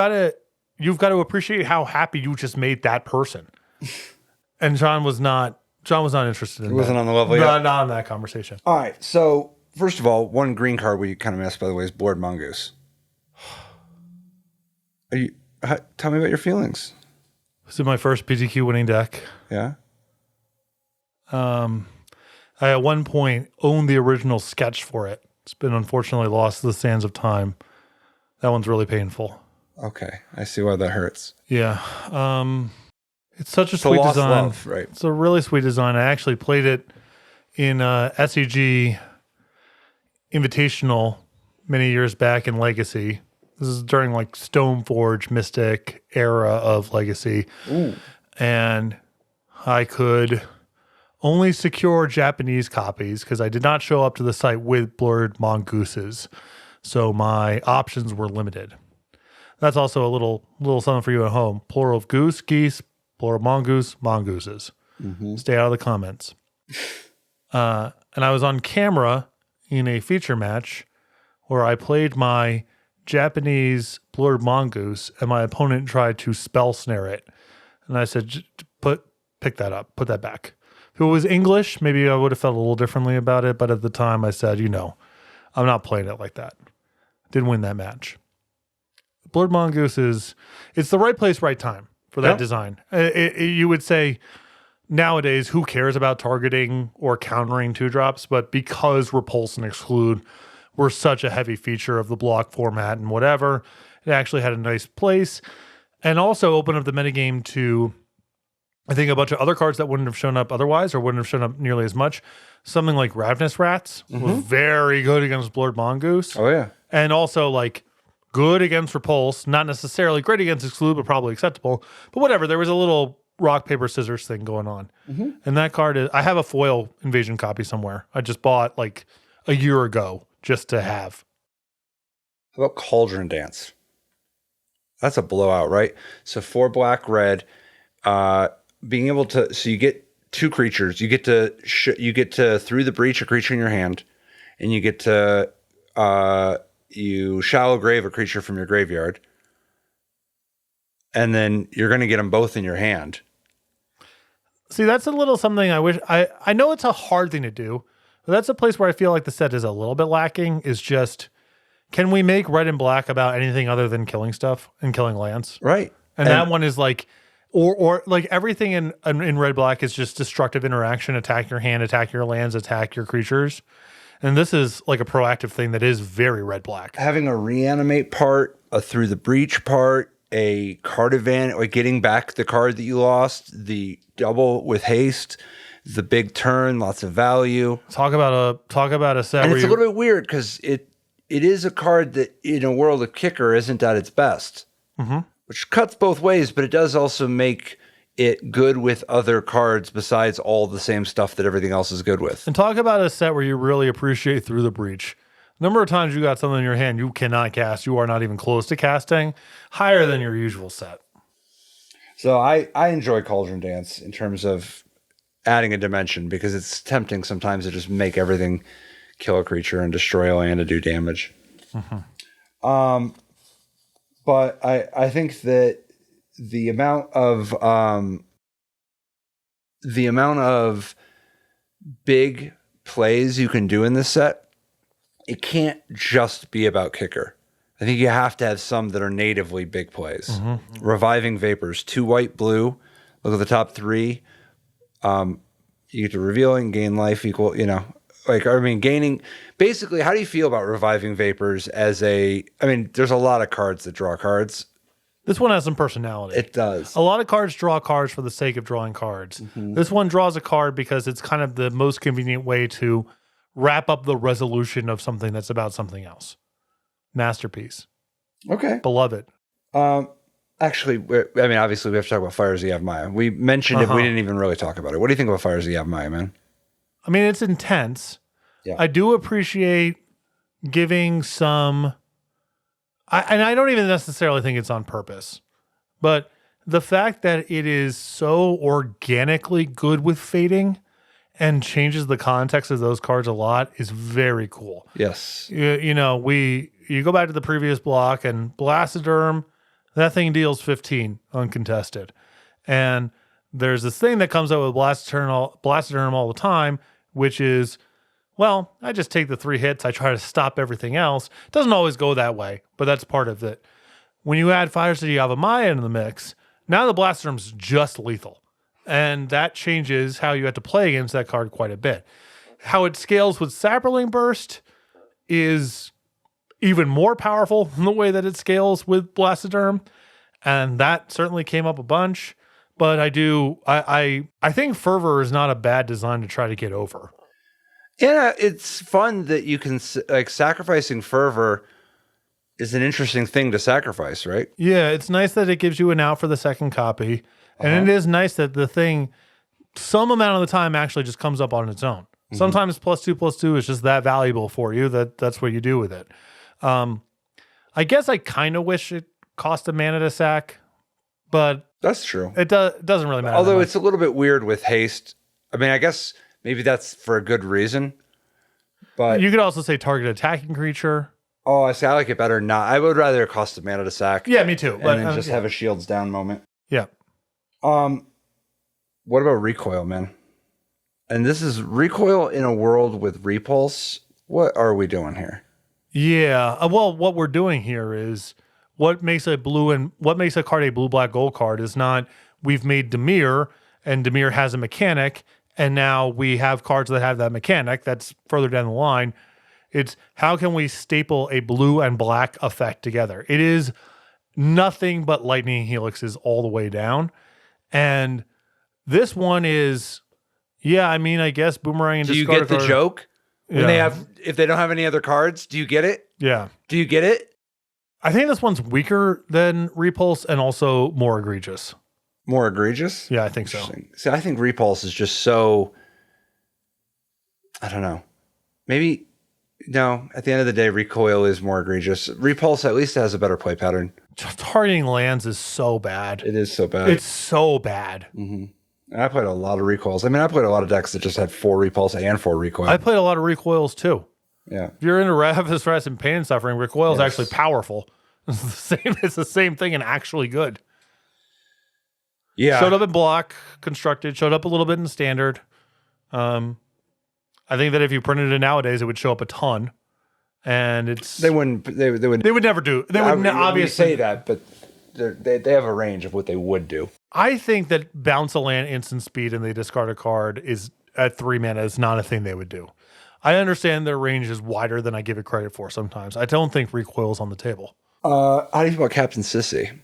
A: to appreciate how happy you just made that person. And John was not interested in that.
B: He wasn't on the level
A: yet. Not on that conversation.
B: All right. So, first of all, one green card we kind of missed, by the way, is Blood Mongoose. Tell me about your feelings.
A: This is my first PTQ winning deck.
B: Yeah.
A: I at one point owned the original sketch for it. It's been unfortunately lost to the sands of time. That one's really painful.
B: Okay, I see why that hurts.
A: Yeah. It's such a sweet design.
B: Love, right?
A: It's a really sweet design. I actually played it in SEG Invitational many years back in Legacy. This is during like Stoneforge Mystic era of Legacy.
B: Ooh.
A: And I could only secure Japanese copies because I did not show up to the site with Blood Mongooses. So my options were limited. That's also a little something for you at home. Plural of goose, geese, plural of mongoose, mongooses. Mm-hmm. Stay out of the comments. And I was on camera in a feature match where I played my Japanese Blood Mongoose and my opponent tried to spell snare it. And I said, pick that up, put that back. If it was English, maybe I would have felt a little differently about it. But at the time I said, I'm not playing it like that. Didn't win that match. Blood Mongoose it's the right place, right time for that design. You would say nowadays, who cares about targeting or countering 2-drops? But because Repulse and Exclude were such a heavy feature of the block format and whatever, it actually had a nice place. And also opened up the metagame to, I think, a bunch of other cards that wouldn't have shown up otherwise or wouldn't have shown up nearly as much. Something like Ravenous Rats was very good against Blood Mongoose.
B: Oh, yeah.
A: And also, like, good against Repulse, not necessarily great against Exclude, but probably acceptable. But whatever, there was a little rock, paper, scissors thing going on. Mm-hmm. And that card I have a foil Invasion copy somewhere. I just bought like a year ago just to have.
B: How about Cauldron Dance? That's a blowout, right? So 4 black, red, being able to, so you get 2 creatures. You get to through the breach a creature in your hand, and you get to, you shallow grave a creature from your graveyard, and then you're going to get them both in your hand.
A: See, that's a little something I wish, I know it's a hard thing to do, but that's a place where I feel like the set is a little bit lacking, is just, can we make red and black about anything other than killing stuff and killing lands?
B: Right.
A: And that one is like, or like everything in red black is just destructive interaction, attack your hand, attack your lands, attack your creatures. And this is like a proactive thing that is very red black.
B: Having a reanimate part, a through the breach part, a card advantage, like getting back the card that you lost, the double with haste, the big turn, lots of value.
A: Talk about a set.
B: And it's a little bit weird because it is a card that in a world of kicker isn't at its best, which cuts both ways, but it does also make it good with other cards besides all the same stuff that everything else is good with.
A: And talk about a set where you really appreciate Through the Breach. Number of times you got something in your hand you cannot cast, you are not even close to casting, higher than your usual set.
B: So I enjoy Cauldron Dance in terms of adding a dimension because it's tempting sometimes to just make everything kill a creature and destroy a land and do damage. But I think that the amount of big plays you can do in this set, it can't just be about kicker. I think you have to have some that are natively big plays.
A: Mm-hmm.
B: Reviving Vapors, 2 white, blue. Look at the top 3. You get to revealing, gain life equal, gaining. Basically, how do you feel about Reviving Vapors there's a lot of cards that draw cards.
A: This one has some personality.
B: It does.
A: A lot of cards draw cards for the sake of drawing cards.
B: Mm-hmm.
A: This one draws a card because it's kind of the most convenient way to wrap up the resolution of something that's about something else. Masterpiece.
B: Okay.
A: Beloved.
B: Actually, obviously we have to talk about Fires of Yavimaya. We mentioned it, but we didn't even really talk about it. What do you think about Fires of Yavimaya, man?
A: I mean, it's intense.
B: Yeah.
A: I do appreciate giving some... I don't even necessarily think it's on purpose, but the fact that it is so organically good with fading and changes the context of those cards a lot is very cool.
B: Yes.
A: You go back to the previous block and Blastoderm, that thing deals 15 uncontested. And there's this thing that comes out with Blastoderm all the time, which is, well, I just take the 3 hits. I try to stop everything else. It doesn't always go that way, but that's part of it. When you add Fires of Yavimaya into the mix, now the Blastoderm's just lethal. And that changes how you have to play against that card quite a bit. How it scales with Saproling Burst is even more powerful than the way that it scales with Blastoderm. And that certainly came up a bunch. But I think Fervor is not a bad design to try to get over.
B: Yeah, it's fun that you can, sacrificing Fervor is an interesting thing to sacrifice, right?
A: Yeah, it's nice that it gives you an out for the second copy. And it is nice that the thing, some amount of the time, actually just comes up on its own. Mm-hmm. Sometimes +2/+2 is just that valuable for you that's what you do with it. I guess I kind of wish it cost a mana to sack, but
B: that's true.
A: It doesn't really matter.
B: Although it's a little bit weird with haste. I mean, I guess maybe that's for a good reason. But
A: you could also say target attacking creature.
B: Oh, I see. I like it better not. I would rather it cost a mana to sack.
A: Yeah, me too.
B: And then just have a shields down moment.
A: Yeah.
B: What about recoil, man? And this is recoil in a world with repulse. What are we doing here?
A: Yeah. Well, what we're doing here is what makes a card a blue-black gold card is not we've made Dimir and Dimir has a mechanic and now we have cards that have that mechanic. That's further down the line. It's how can we staple a blue and black effect together? It is nothing but lightning helixes all the way down. And this one is, I guess Boomerang and
B: do you get the joke? When if they don't have any other cards, do you get it?
A: Yeah.
B: Do you get it?
A: I think this one's weaker than Repulse and also more egregious.
B: More egregious?
A: Yeah, I think so.
B: See, I think Repulse is just so, I don't know. Maybe, no, at the end of the day, Recoil is more egregious. Repulse at least has a better play pattern.
A: Targeting lands is so bad.
B: It is so bad.
A: It's so bad.
B: Mm-hmm. And I played a lot of recoils. I mean, I played a lot of decks that just had 4 repulse and 4 recoil.
A: I played a lot of recoils too.
B: Yeah.
A: If you're into Ravenous Rest and Pain and Suffering, recoil is actually powerful. It's the same thing and actually good.
B: Yeah.
A: Showed up in block, constructed, showed up a little bit in standard. I think that if you printed it nowadays, it would show up a ton. And it's
B: they would
A: never do. They would obviously
B: say that, but they have a range of what they would do.
A: I think that bounce a land instant speed and they discard a card is at 3 mana is not a thing they would do. I understand their range is wider than I give it credit for sometimes. I don't think recoil's on the table.
B: How do you feel about Captain Sissy?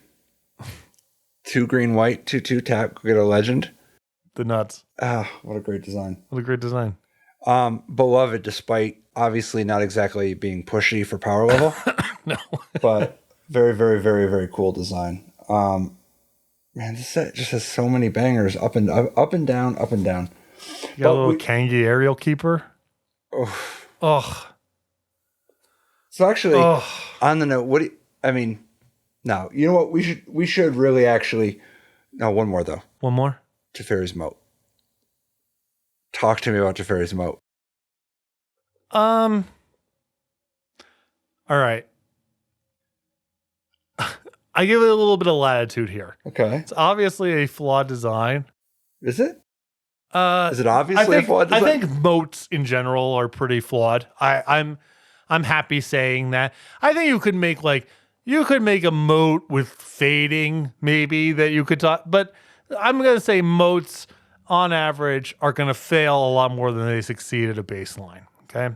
B: 2 green white, 2/2 tap, get a legend.
A: The nuts.
B: Ah, what a great design.
A: What a great design.
B: Beloved, despite obviously not exactly being pushy for power level.
A: No.
B: But very, very, very, very cool design. Man, this set just has so many bangers up and down, up and down.
A: You got a little Kangi Aerial Keeper.
B: Oh. So actually, on the note, no, you know what? We should really actually, no, one more though.
A: One more?
B: Teferi's Moat. Talk to me about Teferi's Moat.
A: All right. I give it a little bit of latitude here.
B: Okay.
A: It's obviously a flawed design.
B: Is it? Is it obviously a flawed design?
A: I think moats in general are pretty flawed. I'm I'm happy saying that. I think you could make a moat with fading, maybe, that you could talk, but I'm going to say moats on average are going to fail a lot more than they succeed at a baseline. Okay.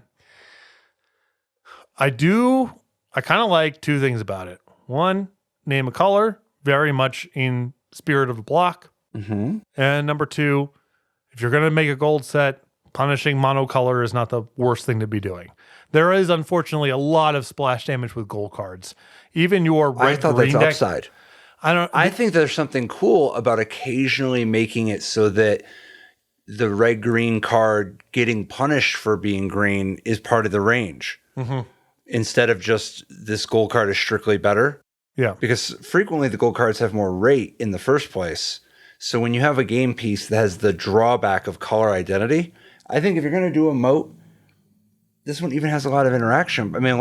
A: I kind of like two things about it. One, name a color, very much in spirit of the block.
B: Mm-hmm.
A: And number two, if you're going to make a gold set, punishing monocolor is not the worst thing to be doing. There is, unfortunately, a lot of splash damage with gold cards. Even your red-green deck.
B: Upside. I think there's something cool about occasionally making it so that the red-green card getting punished for being green is part of the range.
A: Mm-hmm.
B: Instead of just this gold card is strictly better.
A: Yeah.
B: Because frequently the gold cards have more rate in the first place. So when you have a game piece that has the drawback of color identity, I think if you're going to do a moat, this one even has a lot of interaction. I mean,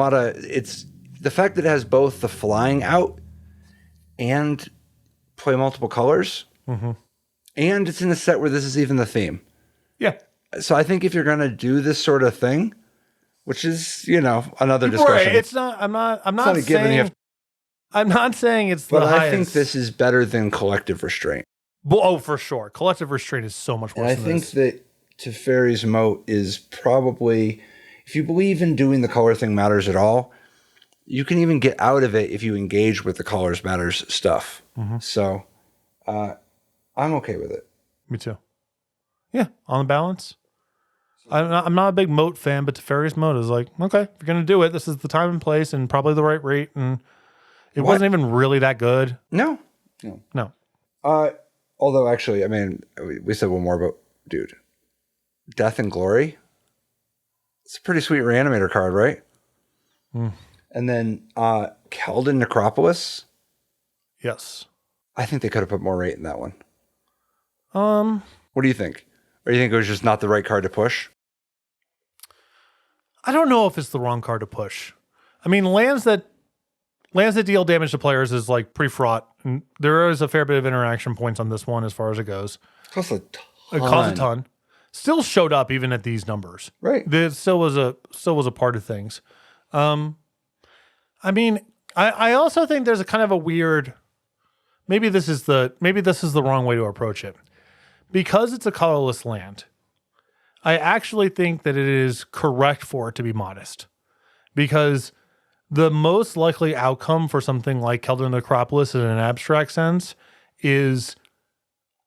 B: it's the fact that it has both the flying out and play multiple colors.
A: Mm-hmm.
B: And it's in a set where this is even the theme.
A: Yeah.
B: So I think if you're going to do this sort of thing, which is, another discussion.
A: Right. It's not, I'm not saying, I'm not saying it's the highest.
B: But I think this is better than collective restraint.
A: Well, oh, for sure. Collective restraint is so much worse than this.
B: And I think that Teferi's moat is probably, if you believe in doing the color thing matters at all, you can even get out of it if you engage with the colors matters stuff.
A: Mm-hmm.
B: So I'm okay with it.
A: Me too. Yeah, on the balance. I'm not a big moat fan, but Teferi's moat is like, okay, if you're going to do it, this is the time and place and probably the right rate. And it wasn't even really that good.
B: No. Although, actually, I mean, we said one more, but dude, Death and Glory, it's a pretty sweet reanimator card, right?
A: Mm.
B: And then Keldon Necropolis.
A: Yes.
B: I think they could have put more rate in that one.
A: What
B: do you think? Or do you think it was just not the right card to push?
A: I don't know if it's the wrong card to push. I mean, lands that deal damage to players is like pre-fraught. And there is a fair bit of interaction points on this one as far as it goes.
B: It costs a ton.
A: It costs a ton. Still showed up even at these numbers.
B: Right.
A: It still was a part of things. I mean, I also think there's a kind of a weird, maybe this is the wrong way to approach it. Because it's a colorless land, I actually think that it is correct for it to be modest. Because the most likely outcome for something like Keldon Necropolis in an abstract sense is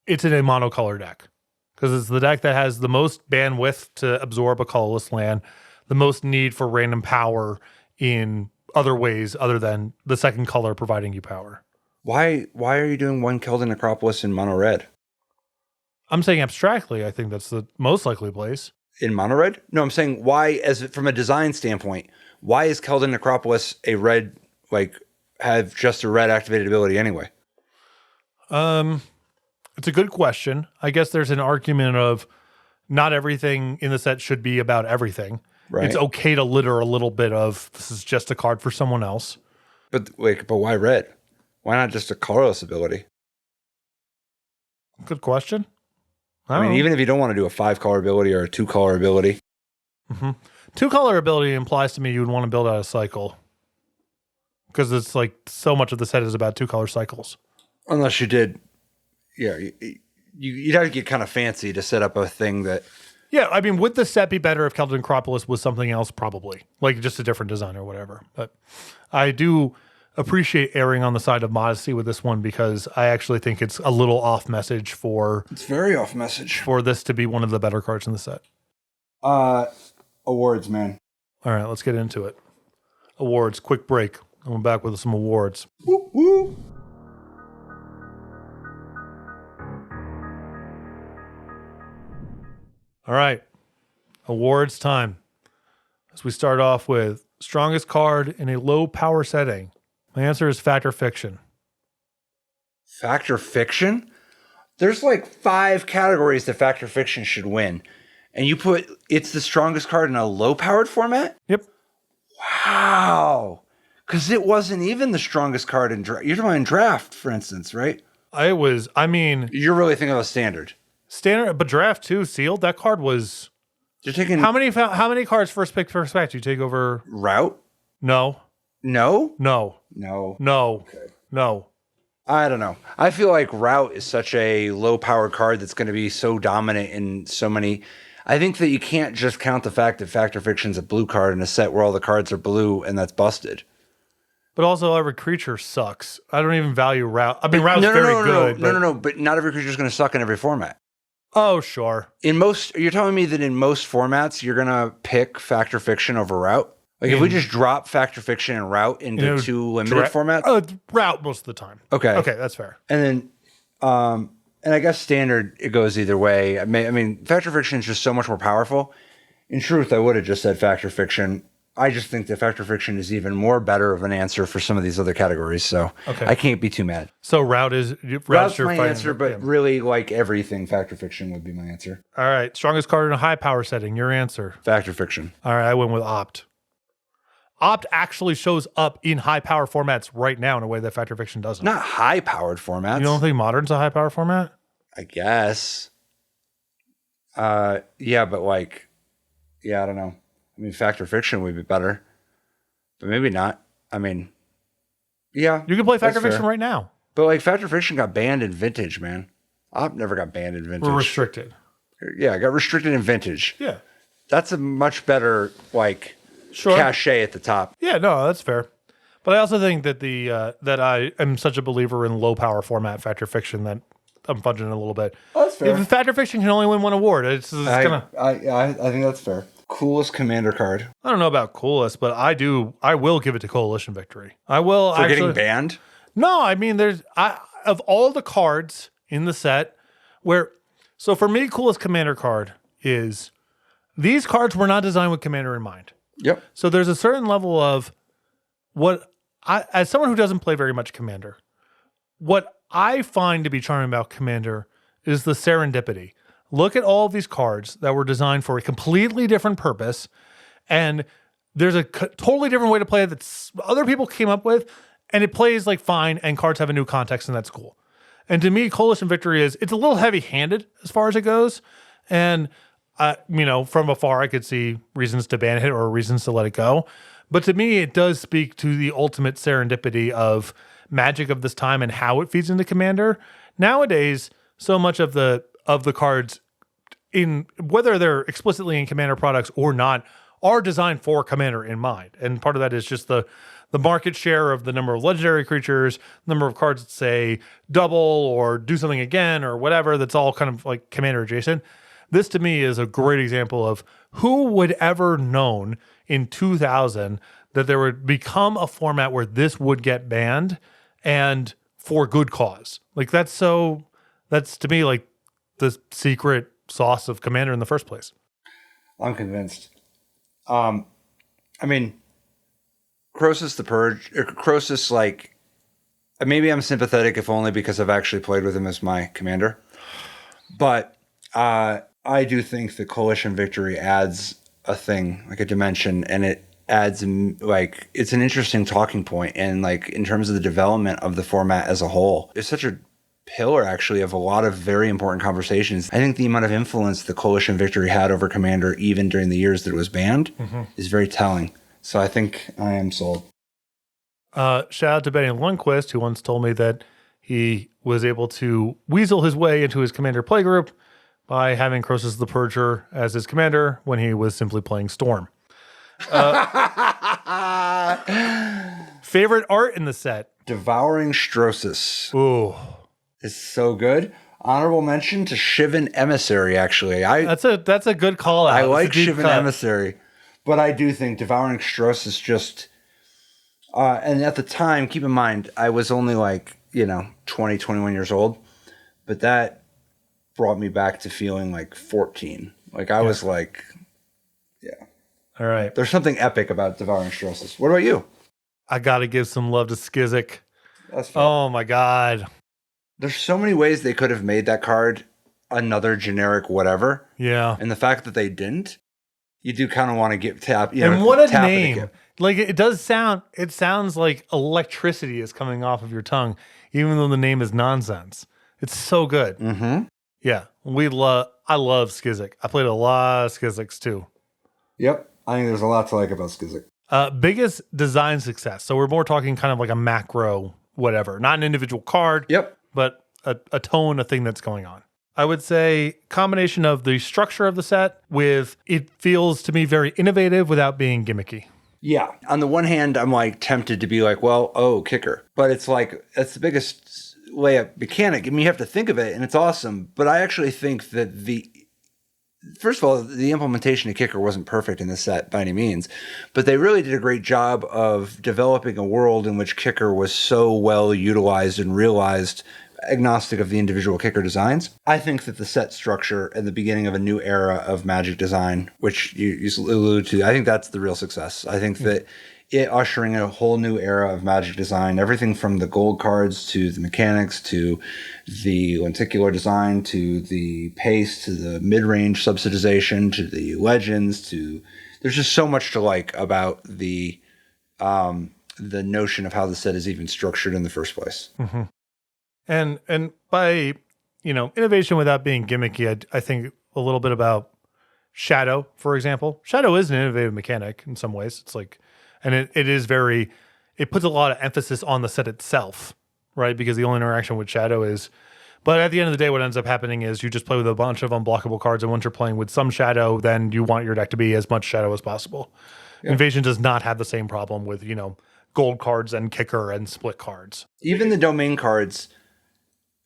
A: it's in a monocolor deck. Because it's the deck that has the most bandwidth to absorb a colorless land, the most need for random power in other ways other than the second color providing you power.
B: Why are you doing one Keldon Necropolis in mono red?
A: I'm saying abstractly, I think that's the most likely place.
B: In mono red? No, I'm saying why, from a design standpoint, why is Keldon Necropolis a red, have just a red activated ability anyway?
A: It's a good question. I guess there's an argument of not everything in the set should be about everything. Right. It's okay to litter a little bit of this is just a card for someone else.
B: But why red? Why not just a colorless ability?
A: Good question.
B: I mean, even if you don't want to do a 5-color ability or a 2-color ability.
A: Mm-hmm. 2-color ability implies to me you would want to build out a cycle. Because it's like so much of the set is about 2-color cycles.
B: Unless you did, you'd have to get kind of fancy to set up a thing that...
A: Yeah, I mean, would the set be better if Keldon Necropolis was something else? Probably. Like just a different design or whatever. But I do appreciate erring on the side of modesty with this one because I actually think it's a little off message for...
B: It's very off message.
A: For this to be one of the better cards in the set.
B: Awards, man.
A: All right, let's get into it. Awards, quick break. I'm back with some awards.
B: Woo, woo.
A: All right, awards time. As we start off with strongest card in a low power setting. My answer is Fact or Fiction.
B: Fact or Fiction? There's 5 categories that Fact or Fiction should win. And you put it's the strongest card in a low-powered format?
A: Yep.
B: Wow. Because it wasn't even the strongest card in draft. You're talking in draft, for instance, right?
A: You're really thinking of a
B: standard.
A: Standard, but draft too, sealed. That card was
B: You're taking
A: How many cards first pick first back do you take over?
B: route?
A: No.
B: No?
A: No.
B: No.
A: No.
B: Okay.
A: No.
B: I don't know. I feel like route is such a low powered card that's going to be so dominant in so many. I think that you can't just count the fact that Fact or Fiction's a blue card in a set where all the cards are blue and that's busted.
A: But also every creature sucks. I don't even value route. I mean, route's very good.
B: No. But not every creature is going to suck in every format.
A: Oh, sure.
B: In most, you're telling me that in most formats, you're going to pick Fact or Fiction over route? Like if we just drop Fact or Fiction and route into two limited formats?
A: Route most of the time.
B: Okay.
A: Okay, that's fair.
B: And then, and I guess standard, it goes either way. I mean, Fact or Fiction is just so much more powerful. In truth, I would have just said Fact or Fiction. I just think that Fact or Fiction is even more better of an answer for some of these other categories. So I can't be too mad.
A: So route's
B: my answer, but really like everything, Fact or Fiction would be my answer.
A: All right. Strongest card in a high power setting. Your answer.
B: Fact or Fiction.
A: All right. I went with Opt. Opt actually shows up in high power formats right now in a way that Fact or Fiction doesn't.
B: Not high powered formats.
A: You don't think Modern's a high power format?
B: I guess. Yeah, but like, yeah, I don't know. I mean, Fact or Fiction would be better, but maybe not. I mean, yeah.
A: You can play Fact or Fiction right now.
B: But like Fact or Fiction got banned in Vintage, man. Opt never got banned in Vintage.
A: We're restricted.
B: Yeah, it got restricted in Vintage.
A: Yeah.
B: That's a much better, like, cachet at the top.
A: Yeah, no, that's fair. But I also think that that I am such a believer in low power format Fact or Fiction that I'm fudging it a little bit.
B: Oh, that's fair.
A: If Fact or Fiction can only win one award, I
B: think that's fair. Coolest commander card.
A: I don't know about coolest, but I will give it to Coalition Victory. I will
B: for getting banned.
A: No, I mean of all the cards in the set so for me, coolest commander card is these cards were not designed with commander in mind.
B: Yep.
A: So there's a certain level of as someone who doesn't play very much commander, what I find to be charming about commander is the serendipity. Look at all of these cards that were designed for a completely different purpose, and there's a totally different way to play it that other people came up with, and it plays like fine, and cards have a new context, and that's cool. And to me, Coalition Victory it's a little heavy-handed as far as it goes, and from afar I could see reasons to ban it or reasons to let it go. But to me, it does speak to the ultimate serendipity of Magic of this time and how it feeds into Commander. Nowadays, so much of the cards, in whether they're explicitly in Commander products or not, are designed for Commander in mind. And part of that is just the market share of the number of legendary creatures, number of cards that say double or do something again or whatever, that's all kind of like Commander adjacent. This to me is a great example of who would ever known in 2000 that there would become a format where this would get banned and for good cause. Like that's to me like the secret sauce of Commander in the first place.
B: I'm convinced. I mean, Croesus the Purge, Croesus, like, maybe I'm sympathetic if only because I've actually played with him as my commander. But I do think the Coalition Victory adds a thing, like a dimension, and it adds, like, it's an interesting talking point. And, like, in terms of the development of the format as a whole, it's such a pillar, actually, of a lot of very important conversations. I think the amount of influence the Coalition Victory had over Commander, even during the years that it was banned, is very telling. So I think I am sold.
A: Shout out to Benny Lundquist, who once told me that he was able to weasel his way into his Commander playgroup by having Croesus the Purger as his commander when he was simply playing Storm. Favorite art in the set?
B: Devouring Strosis.
A: Ooh.
B: Is so good. Honorable mention to Shivan Emissary, actually.
A: That's a good call out.
B: I like Shivan Emissary, but I do think Devouring Strosis just... and at the time, keep in mind, I was only like, 20, 21 years old, but that brought me back to feeling like 14. Like I was like, yeah.
A: All right.
B: There's something epic about Devouring Strosis. What about you?
A: I got to give some love to Skizik.
B: That's fair.
A: Oh my God.
B: There's so many ways they could have made that card another generic whatever.
A: Yeah.
B: And the fact that they didn't, you do kind of want to tap.
A: And what a name. Like it sounds like electricity is coming off of your tongue, even though the name is nonsense. It's so good.
B: Mm-hmm.
A: Yeah. We love I love Skizik. I played a lot of Skiziks too.
B: Yep. I think there's a lot to like about Skizik.
A: Biggest design success. So we're more talking kind of like a macro, whatever, not an individual card,
B: Yep.
A: but a tone, a thing that's going on. I would say combination of the structure of the set with it feels to me very innovative without being gimmicky.
B: Yeah. On the one hand, I'm like tempted to be like, well, oh, kicker. But it's like, that's the biggest layup mechanic. I mean, you have to think of it and it's awesome. But I actually think that first of all, the implementation of kicker wasn't perfect in the set by any means, but they really did a great job of developing a world in which kicker was so well utilized and realized, agnostic of the individual kicker designs. I think that the set structure at the beginning of a new era of Magic design, which you alluded to, I think that's the real success. I think that it ushering a whole new era of Magic design, everything from the gold cards to the mechanics to the lenticular design to the pace to the mid-range subsidization to the legends to there's just so much to like about the notion of how the set is even structured in the first place.
A: Mm-hmm. And by, innovation without being gimmicky, I think a little bit about Shadow, for example. Shadow is an innovative mechanic in some ways. It's like, and it is very, it puts a lot of emphasis on the set itself, right? Because the only interaction with Shadow is, but at the end of the day, what ends up happening is you just play with a bunch of unblockable cards, and once you're playing with some Shadow, then you want your deck to be as much Shadow as possible. Yeah. Invasion does not have the same problem with, gold cards and kicker and split cards.
B: Even the domain cards,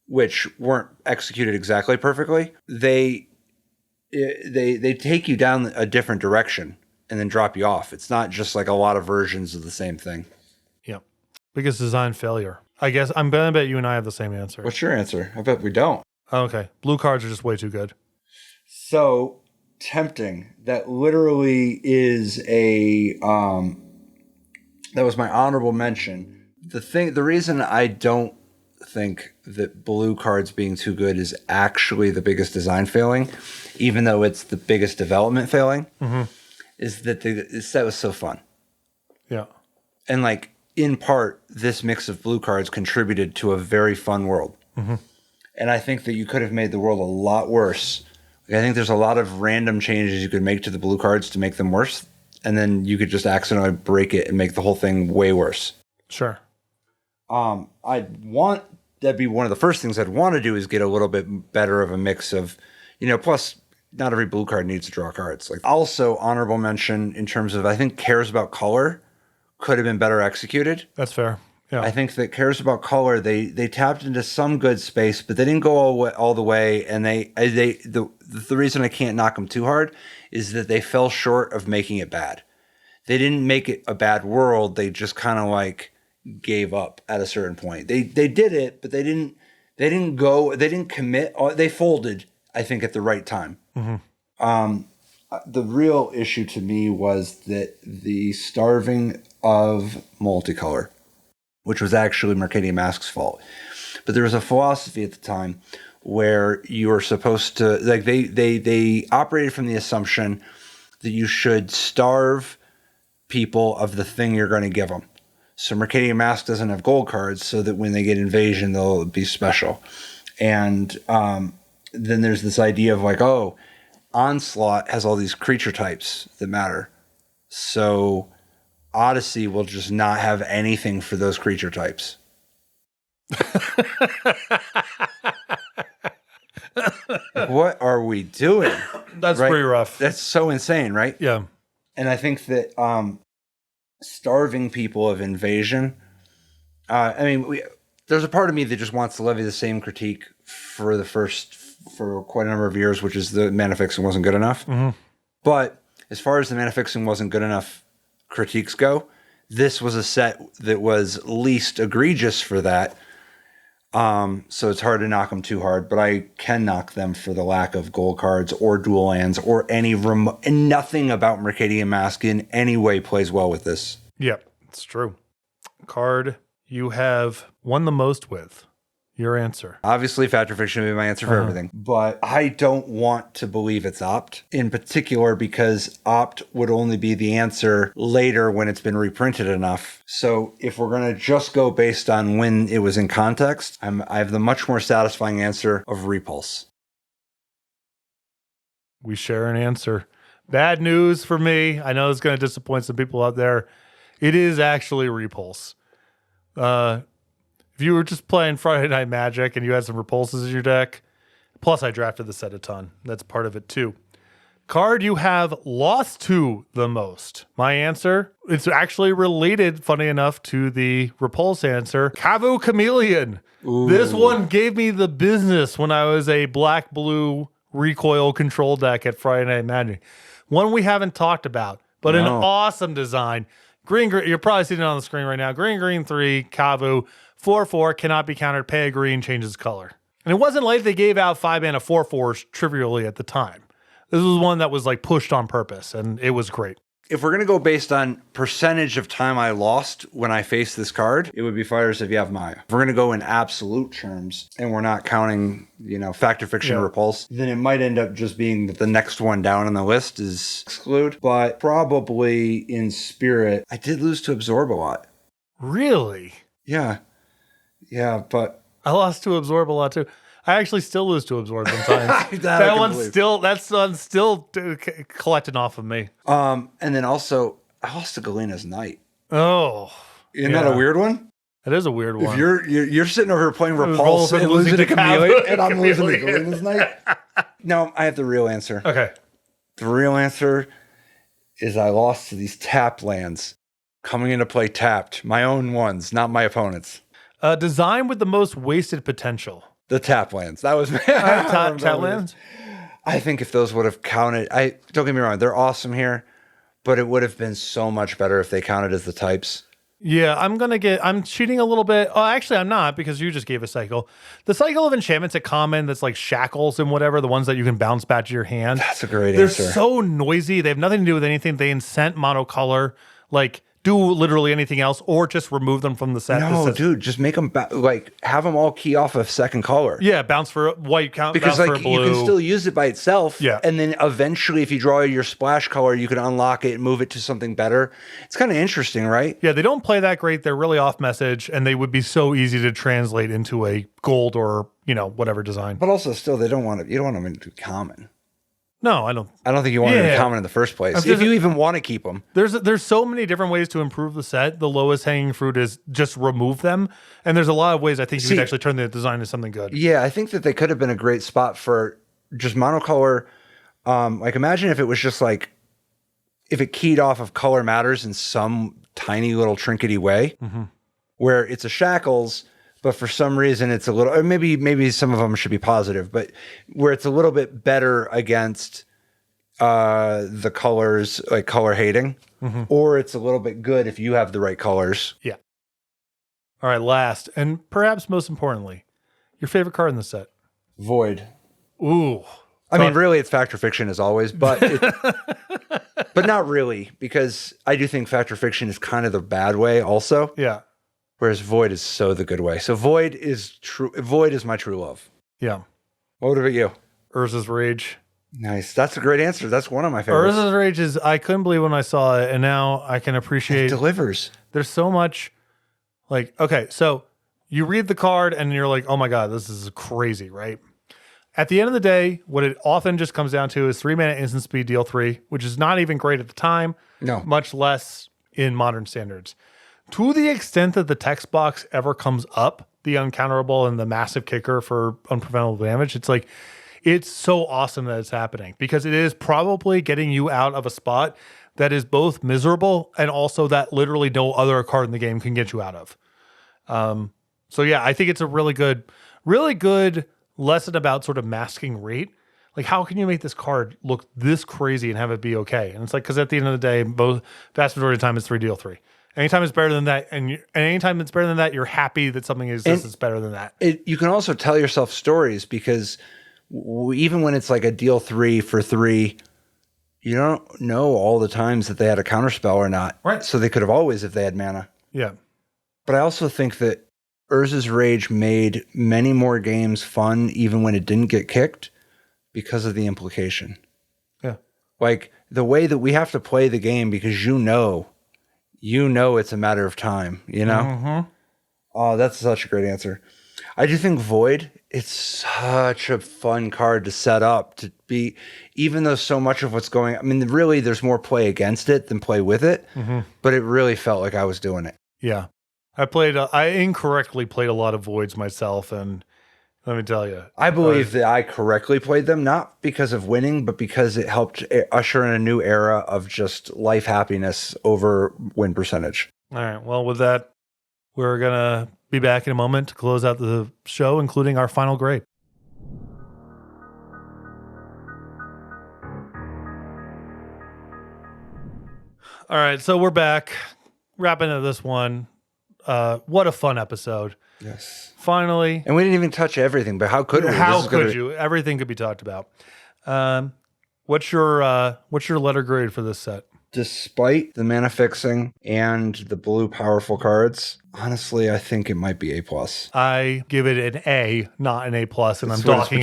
B: which weren't executed exactly perfectly, they take you down a different direction and then drop you off. It's not just like a lot of versions of the same thing.
A: Yeah. Biggest design failure. I guess I'm going to bet you and I have the same answer.
B: What's your answer? I bet we don't.
A: Okay. Blue cards are just way too good.
B: So tempting. That literally is that was my honorable mention. The reason I don't think that blue cards being too good is actually the biggest design failing, even though it's the biggest development failing, is that the set was so fun.
A: Yeah.
B: And like, in part, this mix of blue cards contributed to a very fun world. Mm-hmm. And I think that you could have made the world a lot worse. Like, I think there's a lot of random changes you could make to the blue cards to make them worse. And then you could just accidentally break it and make the whole thing way worse.
A: Sure.
B: That'd be one of the first things I'd want to do is get a little bit better of a mix of, plus not every blue card needs to draw cards. Like, also honorable mention in terms of, I think cares about color could have been better executed.
A: That's fair. Yeah.
B: I think that cares about color, they tapped into some good space, but they didn't go all the way. And the reason I can't knock them too hard is that they fell short of making it bad. They didn't make it a bad world. They just kind of like gave up at a certain point. They did it, but they didn't commit. They folded, I think, at the right time. Mm-hmm. The real issue to me was that the starving of multicolor, which was actually Mercadian Mask's fault. But there was a philosophy at the time where you were supposed to, like, they operated from the assumption that you should starve people of the thing you're going to give them. So Mercadian Mask doesn't have gold cards, so that when they get invasion, they'll be special. And then there's this idea of like, oh, Onslaught has all these creature types that matter. So Odyssey will just not have anything for those creature types. What are we doing?
A: That's pretty rough.
B: That's so insane, right?
A: Yeah.
B: And I think that starving people of invasion, there's a part of me that just wants to levy the same critique for quite a number of years, which is the mana fixing wasn't good enough. Mm-hmm. But as far as the mana fixing wasn't good enough critiques go, this was a set that was least egregious for that. So it's hard to knock them too hard, but I can knock them for the lack of gold cards or dual lands or and nothing about Mercadian Mask in any way plays well with this.
A: Yep, it's true. Card you have won the most with. Your answer.
B: Obviously, Fact or Fiction would be my answer for everything. But I don't want to believe it's Opt, in particular because Opt would only be the answer later when it's been reprinted enough. So if we're going to just go based on when it was in context, I have the much more satisfying answer of Repulse.
A: We share an answer. Bad news for me. I know it's going to disappoint some people out there. It is actually Repulse. If you were just playing Friday Night Magic and you had some Repulses in your deck, plus I drafted the set a ton. That's part of it too. Card you have lost to the most. My answer, it's actually related, funny enough, to the Repulse answer. Kavu Chameleon. Ooh. This one gave me the business when I was a black-blue recoil control deck at Friday Night Magic. One we haven't talked about, but an awesome design. Green, you're probably seeing it on the screen right now. Green, 3, Kavu, 4/4, cannot be countered, pay a green, changes color. And it wasn't like they gave out 5-mana 4/4s trivially at the time. This was one that was like pushed on purpose, and it was great.
B: If we're going to go based on percentage of time I lost when I faced this card, it would be Fires of Yavimaya. If we're going to go in absolute terms, and we're not counting, Fact or Fiction or Repulse, then it might end up just being that the next one down on the list is Exclude. But probably in spirit, I did lose to Absorb a lot.
A: Really?
B: Yeah. Yeah, but...
A: I lost to Absorb a lot too. I actually still lose to Absorb sometimes. That's still collecting off of me.
B: And then also, I lost to Galena's Knight.
A: Oh.
B: Isn't that a weird one?
A: That is a weird one.
B: If you're sitting over here playing Repulse and losing to Chameleon, and I'm losing to Galena's Knight. No, I have the real answer.
A: Okay.
B: The real answer is I lost to these tap lands. Coming into play tapped. My own ones, not my opponents.
A: Design with the most wasted potential.
B: The tap lands. That was
A: tap lands.
B: I think if those would have counted, don't get me wrong, they're awesome here, but it would have been so much better if they counted as the types.
A: Yeah, I'm cheating a little bit. Oh, actually, I'm not, because you just gave a cycle. The cycle of enchantments at common that's like shackles and whatever, the ones that you can bounce back to your hand.
B: That's a great
A: answer.
B: They're
A: so noisy. They have nothing to do with anything. They incent monocolor. Like, do literally anything else, or just remove them from the set.
B: No, dude, just make them have them all key off of second color.
A: Yeah, bounce for white,
B: because
A: bounce for blue.
B: You can still use it by itself.
A: Yeah,
B: and then eventually, if you draw your splash color, you can unlock it and move it to something better. It's kind of interesting, right?
A: Yeah, they don't play that great. They're really off message, and they would be so easy to translate into a gold or whatever design.
B: But also, still, they don't want to. You don't want them to be common.
A: No, I don't.
B: I don't think you want them to be common in the first place. If you even want to keep them.
A: There's so many different ways to improve the set. The lowest hanging fruit is just remove them. And there's a lot of ways I think you could actually turn the design into something good.
B: Yeah, I think that they could have been a great spot for just monocolor. Imagine if it was just like, if it keyed off of color matters in some tiny little trinkety way, where it's a shackles, but for some reason it's a little, or maybe some of them should be positive, but where it's a little bit better against the colors, like color hating, or it's a little bit good if you have the right colors.
A: Yeah. All right, last, and perhaps most importantly, your favorite card in the set.
B: Void.
A: Ooh.
B: I mean, really, it's Fact or Fiction as always, but but not really, because I do think Fact or Fiction is kind of the bad way also.
A: Yeah.
B: Whereas Void is so the good way. So Void is true. Void is my true love.
A: Yeah.
B: What about you?
A: Urza's Rage.
B: Nice. That's a great answer. That's one of my favorites.
A: Urza's Rage is, I couldn't believe when I saw it, and now I can appreciate.
B: It delivers.
A: There's so much, okay, so you read the card and you're like, oh my God, this is crazy, right? At the end of the day, what it often just comes down to is 3-mana instant speed, deal 3, which is not even great at the time.
B: No.
A: Much less in modern standards. To the extent that the text box ever comes up, the uncounterable and the massive kicker for unpreventable damage, it's so awesome that it's happening, because it is probably getting you out of a spot that is both miserable and also that literally no other card in the game can get you out of. So yeah, I think it's a really good lesson about sort of masking rate. Like, how can you make this card look this crazy and have it be okay? And it's like, because at the end of the day, vast majority of the time it's 3 deal 3. Anytime it's better than that, and anytime it's better than that, you're happy that something exists that's better than that.
B: You can also tell yourself stories, because even when it's like a deal 3 for 3, you don't know all the times that they had a counterspell or not.
A: Right.
B: So they could have always if they had mana.
A: Yeah.
B: But I also think that Urza's Rage made many more games fun even when it didn't get kicked because of the implication.
A: Yeah.
B: Like the way that we have to play the game, because you know it's a matter of time, you know?
A: Mm-hmm.
B: Oh, that's such a great answer. I do think Void, it's such a fun card to set up to be, even though so much of what's going, I mean, really there's more play against it than play with it, but it really felt like I was doing it.
A: Yeah. I incorrectly played a lot of Voids myself, and let me tell you.
B: I believe that I correctly played them, not because of winning, but because it helped usher in a new era of just life happiness over win percentage.
A: All right. Well, with that, we're going to be back in a moment to close out the show, including our final grade. All right. So we're back, wrapping up this one. What a fun episode.
B: Yes.
A: Finally.
B: And we didn't even touch everything, but how could we?
A: How could you? Everything could be talked about. What's your letter grade for this set?
B: Despite the mana fixing and the blue powerful cards, honestly, I think it might be A+.
A: I give it an A, not an A+, and I'm docking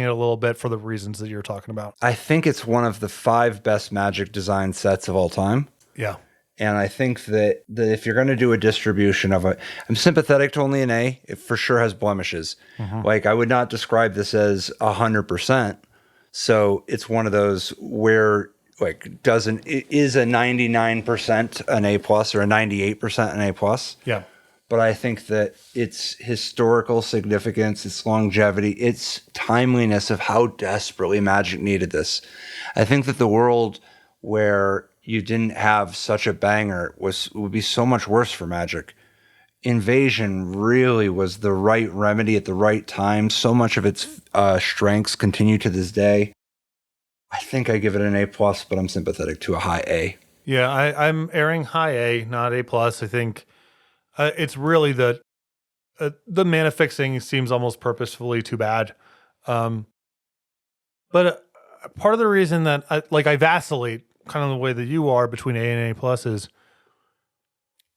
A: it a little bit for the reasons that you're talking about.
B: I think it's one of the 5 best Magic design sets of all time.
A: Yeah.
B: And I think that if you're going to do a distribution of it, I'm sympathetic to only an A. It for sure has blemishes. Like, I would not describe this as 100%. So it's one of those where, like, it is a 99% an A+ or a 98% an A+.
A: Yeah.
B: But I think that its historical significance, its longevity, its timeliness of how desperately Magic needed this. I think that the world where you didn't have such a banger would be so much worse for Magic. Invasion really was the right remedy at the right time. So much of its strengths continue to this day. I think I give it an A+, but I'm sympathetic to a high A.
A: Yeah, I'm airing high A, not A+. I think it's really the mana fixing seems almost purposefully too bad. But part of the reason that I vacillate kind of the way that you are between A and A+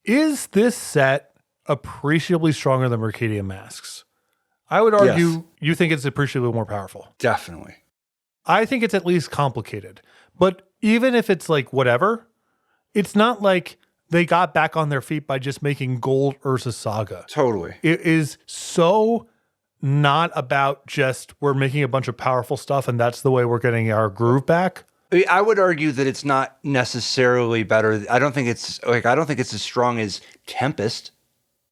A: is this set appreciably stronger than Mercadian Masks? I would argue you think it's appreciably more powerful.
B: Definitely.
A: I think it's at least complicated. But even if it's like whatever, it's not like they got back on their feet by just making Gold Urza Saga.
B: Totally.
A: It is so not about just we're making a bunch of powerful stuff and that's the way we're getting our groove back.
B: I would argue that it's not necessarily better. I don't think it's as strong as Tempest.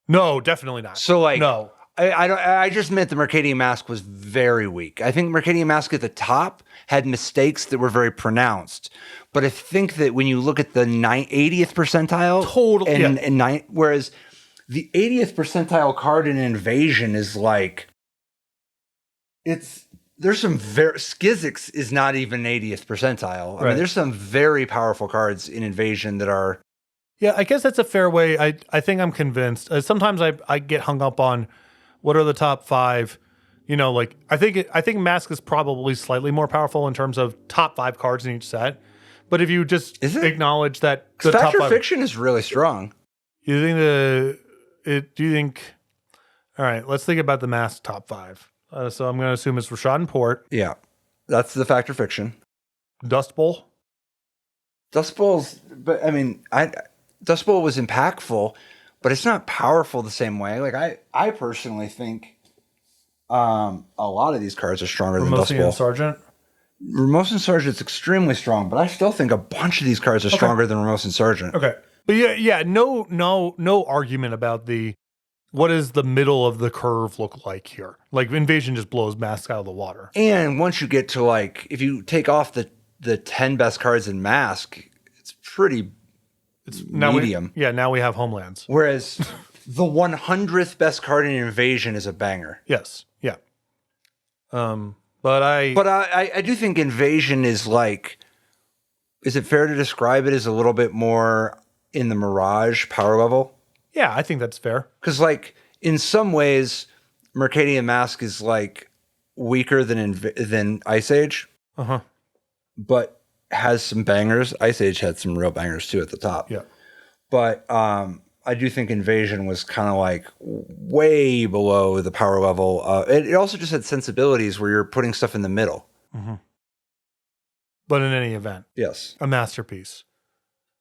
A: No, definitely not.
B: So
A: no.
B: I just meant the Mercadian Mask was very weak. I think Mercadian Mask at the top had mistakes that were very pronounced. But I think that when you look at the 80th percentile, whereas the 80th percentile card in Invasion is like, there's some Skizix is not even 80th percentile. I mean, there's some very powerful cards in Invasion that are.
A: Yeah, I guess that's a fair way. I think I'm convinced. Sometimes I get hung up on what are the top 5. You know, like I think Mask is probably slightly more powerful in terms of top 5 cards in each set. But if you just acknowledge that the top 5
B: Fiction is really strong.
A: You think do you think? All right, let's think about the Mask top 5. So I'm going to assume it's Rashad and Port.
B: Yeah, that's the Fact or Fiction.
A: Dust Bowl.
B: Dust Bowl's, but I mean, Dust Bowl was impactful, but it's not powerful the same way. Like I personally think a lot of these cards are stronger than Dust Bowl.
A: And Sergeant.
B: Ramos and Sergeant's extremely strong, but I still think a bunch of these cards are stronger than Ramos and Sergeant.
A: Okay, but no argument about what does the middle of the curve look like here? Like Invasion just blows Mask out of the water.
B: And once you get to if you take off the 10 best cards in Mask, it's pretty medium.
A: Now we have Homelands.
B: Whereas the 100th best card in Invasion is a banger.
A: Yes. Yeah. But
B: I do think Invasion is is it fair to describe it as a little bit more in the Mirage power level?
A: Yeah, I think that's fair.
B: Because in some ways, Mercadian Mask is weaker than Ice Age. But has some bangers. Ice Age had some real bangers too at the top.
A: Yeah.
B: But I do think Invasion was kind of way below the power level. It also just had sensibilities where you're putting stuff in the middle.
A: But in any event,
B: yes,
A: a masterpiece.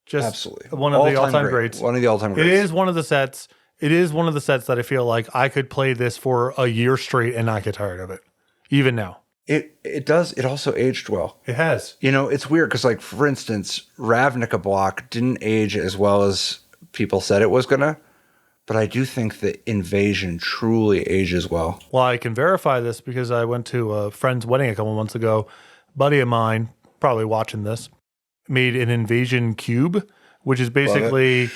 A: Just
B: absolutely
A: one of the all-time greats.
B: One of the all-time greats.
A: It is one of the sets. it is one of the sets that I feel like I could play this for a year straight and not get tired of it, even now.
B: It does. It also aged well.
A: It has.
B: You know, it's weird because, like, for instance, Ravnica block didn't age as well as people said it was gonna, but I do think that Invasion truly ages well.
A: Well, I can verify this because I went to a friend's wedding a couple months ago. A buddy of mine, probably watching this, made an Invasion cube, which is basically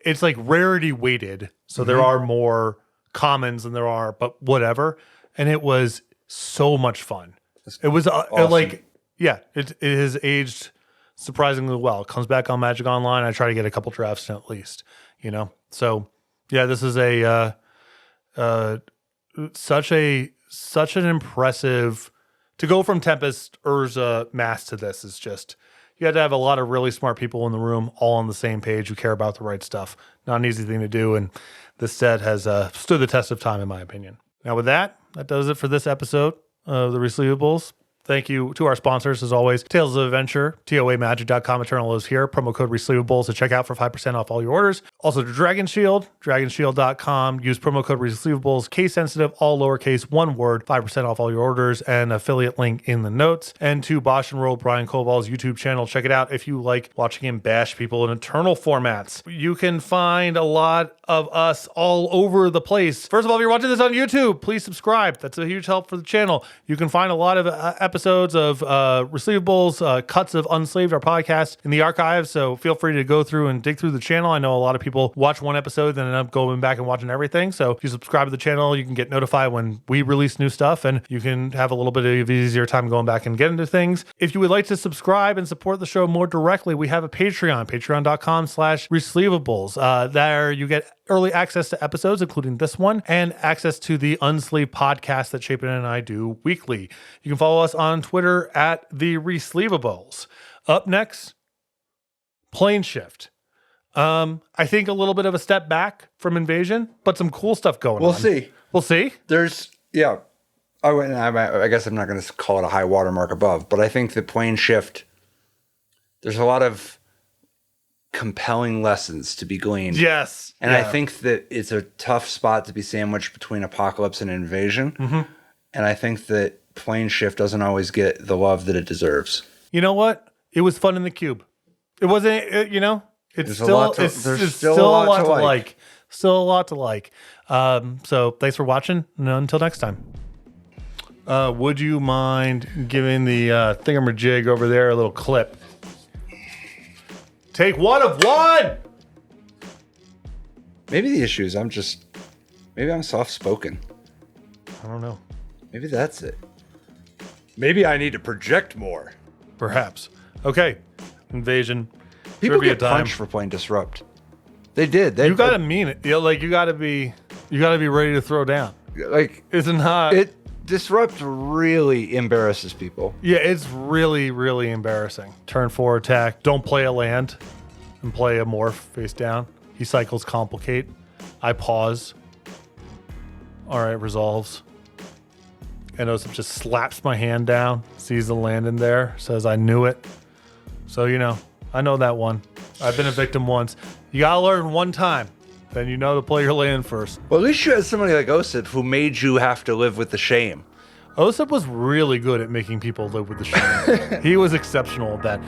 A: it's like rarity weighted, so there are more commons than there are, but whatever. And it was so much fun. It was
B: awesome.
A: it has aged surprisingly well. It comes back on Magic Online. I try to get a couple drafts in at least, you know. So yeah, this is a such an impressive to go from Tempest, Urza, Mass to this is just, you had to have a lot of really smart people in the room, all on the same page, who care about the right stuff. Not an easy thing to do, and this set has stood the test of time, in my opinion. Now with that does it for this episode of the Resleevables. Thank you to our sponsors, as always. Tales of Adventure, TOAmagic.com, Eternal is here. Promo code Resleevables to check out for 5% off all your orders. Also to Dragon Shield, dragonshield.com. Use promo code Resleevables, case sensitive, all lowercase, one word, 5% off all your orders, and affiliate link in the notes. And to Bosch and Roll, Brian Koval's YouTube channel. Check it out if you like watching him bash people in Eternal formats. You can find a lot of us all over the place. First of all, if you're watching this on YouTube, please subscribe. That's a huge help for the channel. You can find a lot of episodes of Resleevables, cuts of Unslaved, our podcast, in the archives. So feel free to go through and dig through the channel. I know a lot of people watch one episode and end up going back and watching everything. So if you subscribe to the channel, you can get notified when we release new stuff, and you can have a little bit of easier time going back and getting into things. If you would like to subscribe and support the show more directly, we have a Patreon, patreon.com/Resleevables. There you get early access to episodes, including this one, and access to the Unsleeved podcast that Chapin and I do weekly. You can follow us on Twitter at the Resleevables. Up next, Plane Shift. I think a little bit of a step back from Invasion, but some cool stuff going on.
B: We'll see.
A: We'll see.
B: I guess I'm not going to call it a high watermark above, but I think the Plane Shift, there's a lot of compelling lessons to be gleaned.
A: Yes.
B: And I think that it's a tough spot to be sandwiched between Apocalypse and Invasion. Mm-hmm. And I think that Plane Shift doesn't always get the love that it deserves.
A: You know what? It was fun in the cube. It wasn't, it's still a lot to like. Still a lot to like. So thanks for watching. And until next time. Would you mind giving the thingamajig over there a little clip? Take one of one.
B: Maybe the issue is maybe I'm soft-spoken.
A: I don't know.
B: Maybe that's it. Maybe I need to project more.
A: Perhaps. Okay. Invasion.
B: People get punched for playing Disrupt. They did.
A: You gotta mean it. You gotta be ready to throw down.
B: Like,
A: it's not.
B: Disrupt really embarrasses people.
A: Yeah, it's really, really embarrassing. Turn 4 attack. Don't play a land and play a morph face down. He cycles Complicate. I pause. All right, resolves. And Osip just slaps my hand down, sees the land in there, says, I knew it. So, I know that one. I've been a victim once. You gotta learn one time. Then you know to play your land first.
B: Well, at least you had somebody like Osip who made you have to live with the shame.
A: Osip was really good at making people live with the shame. He was exceptional at that.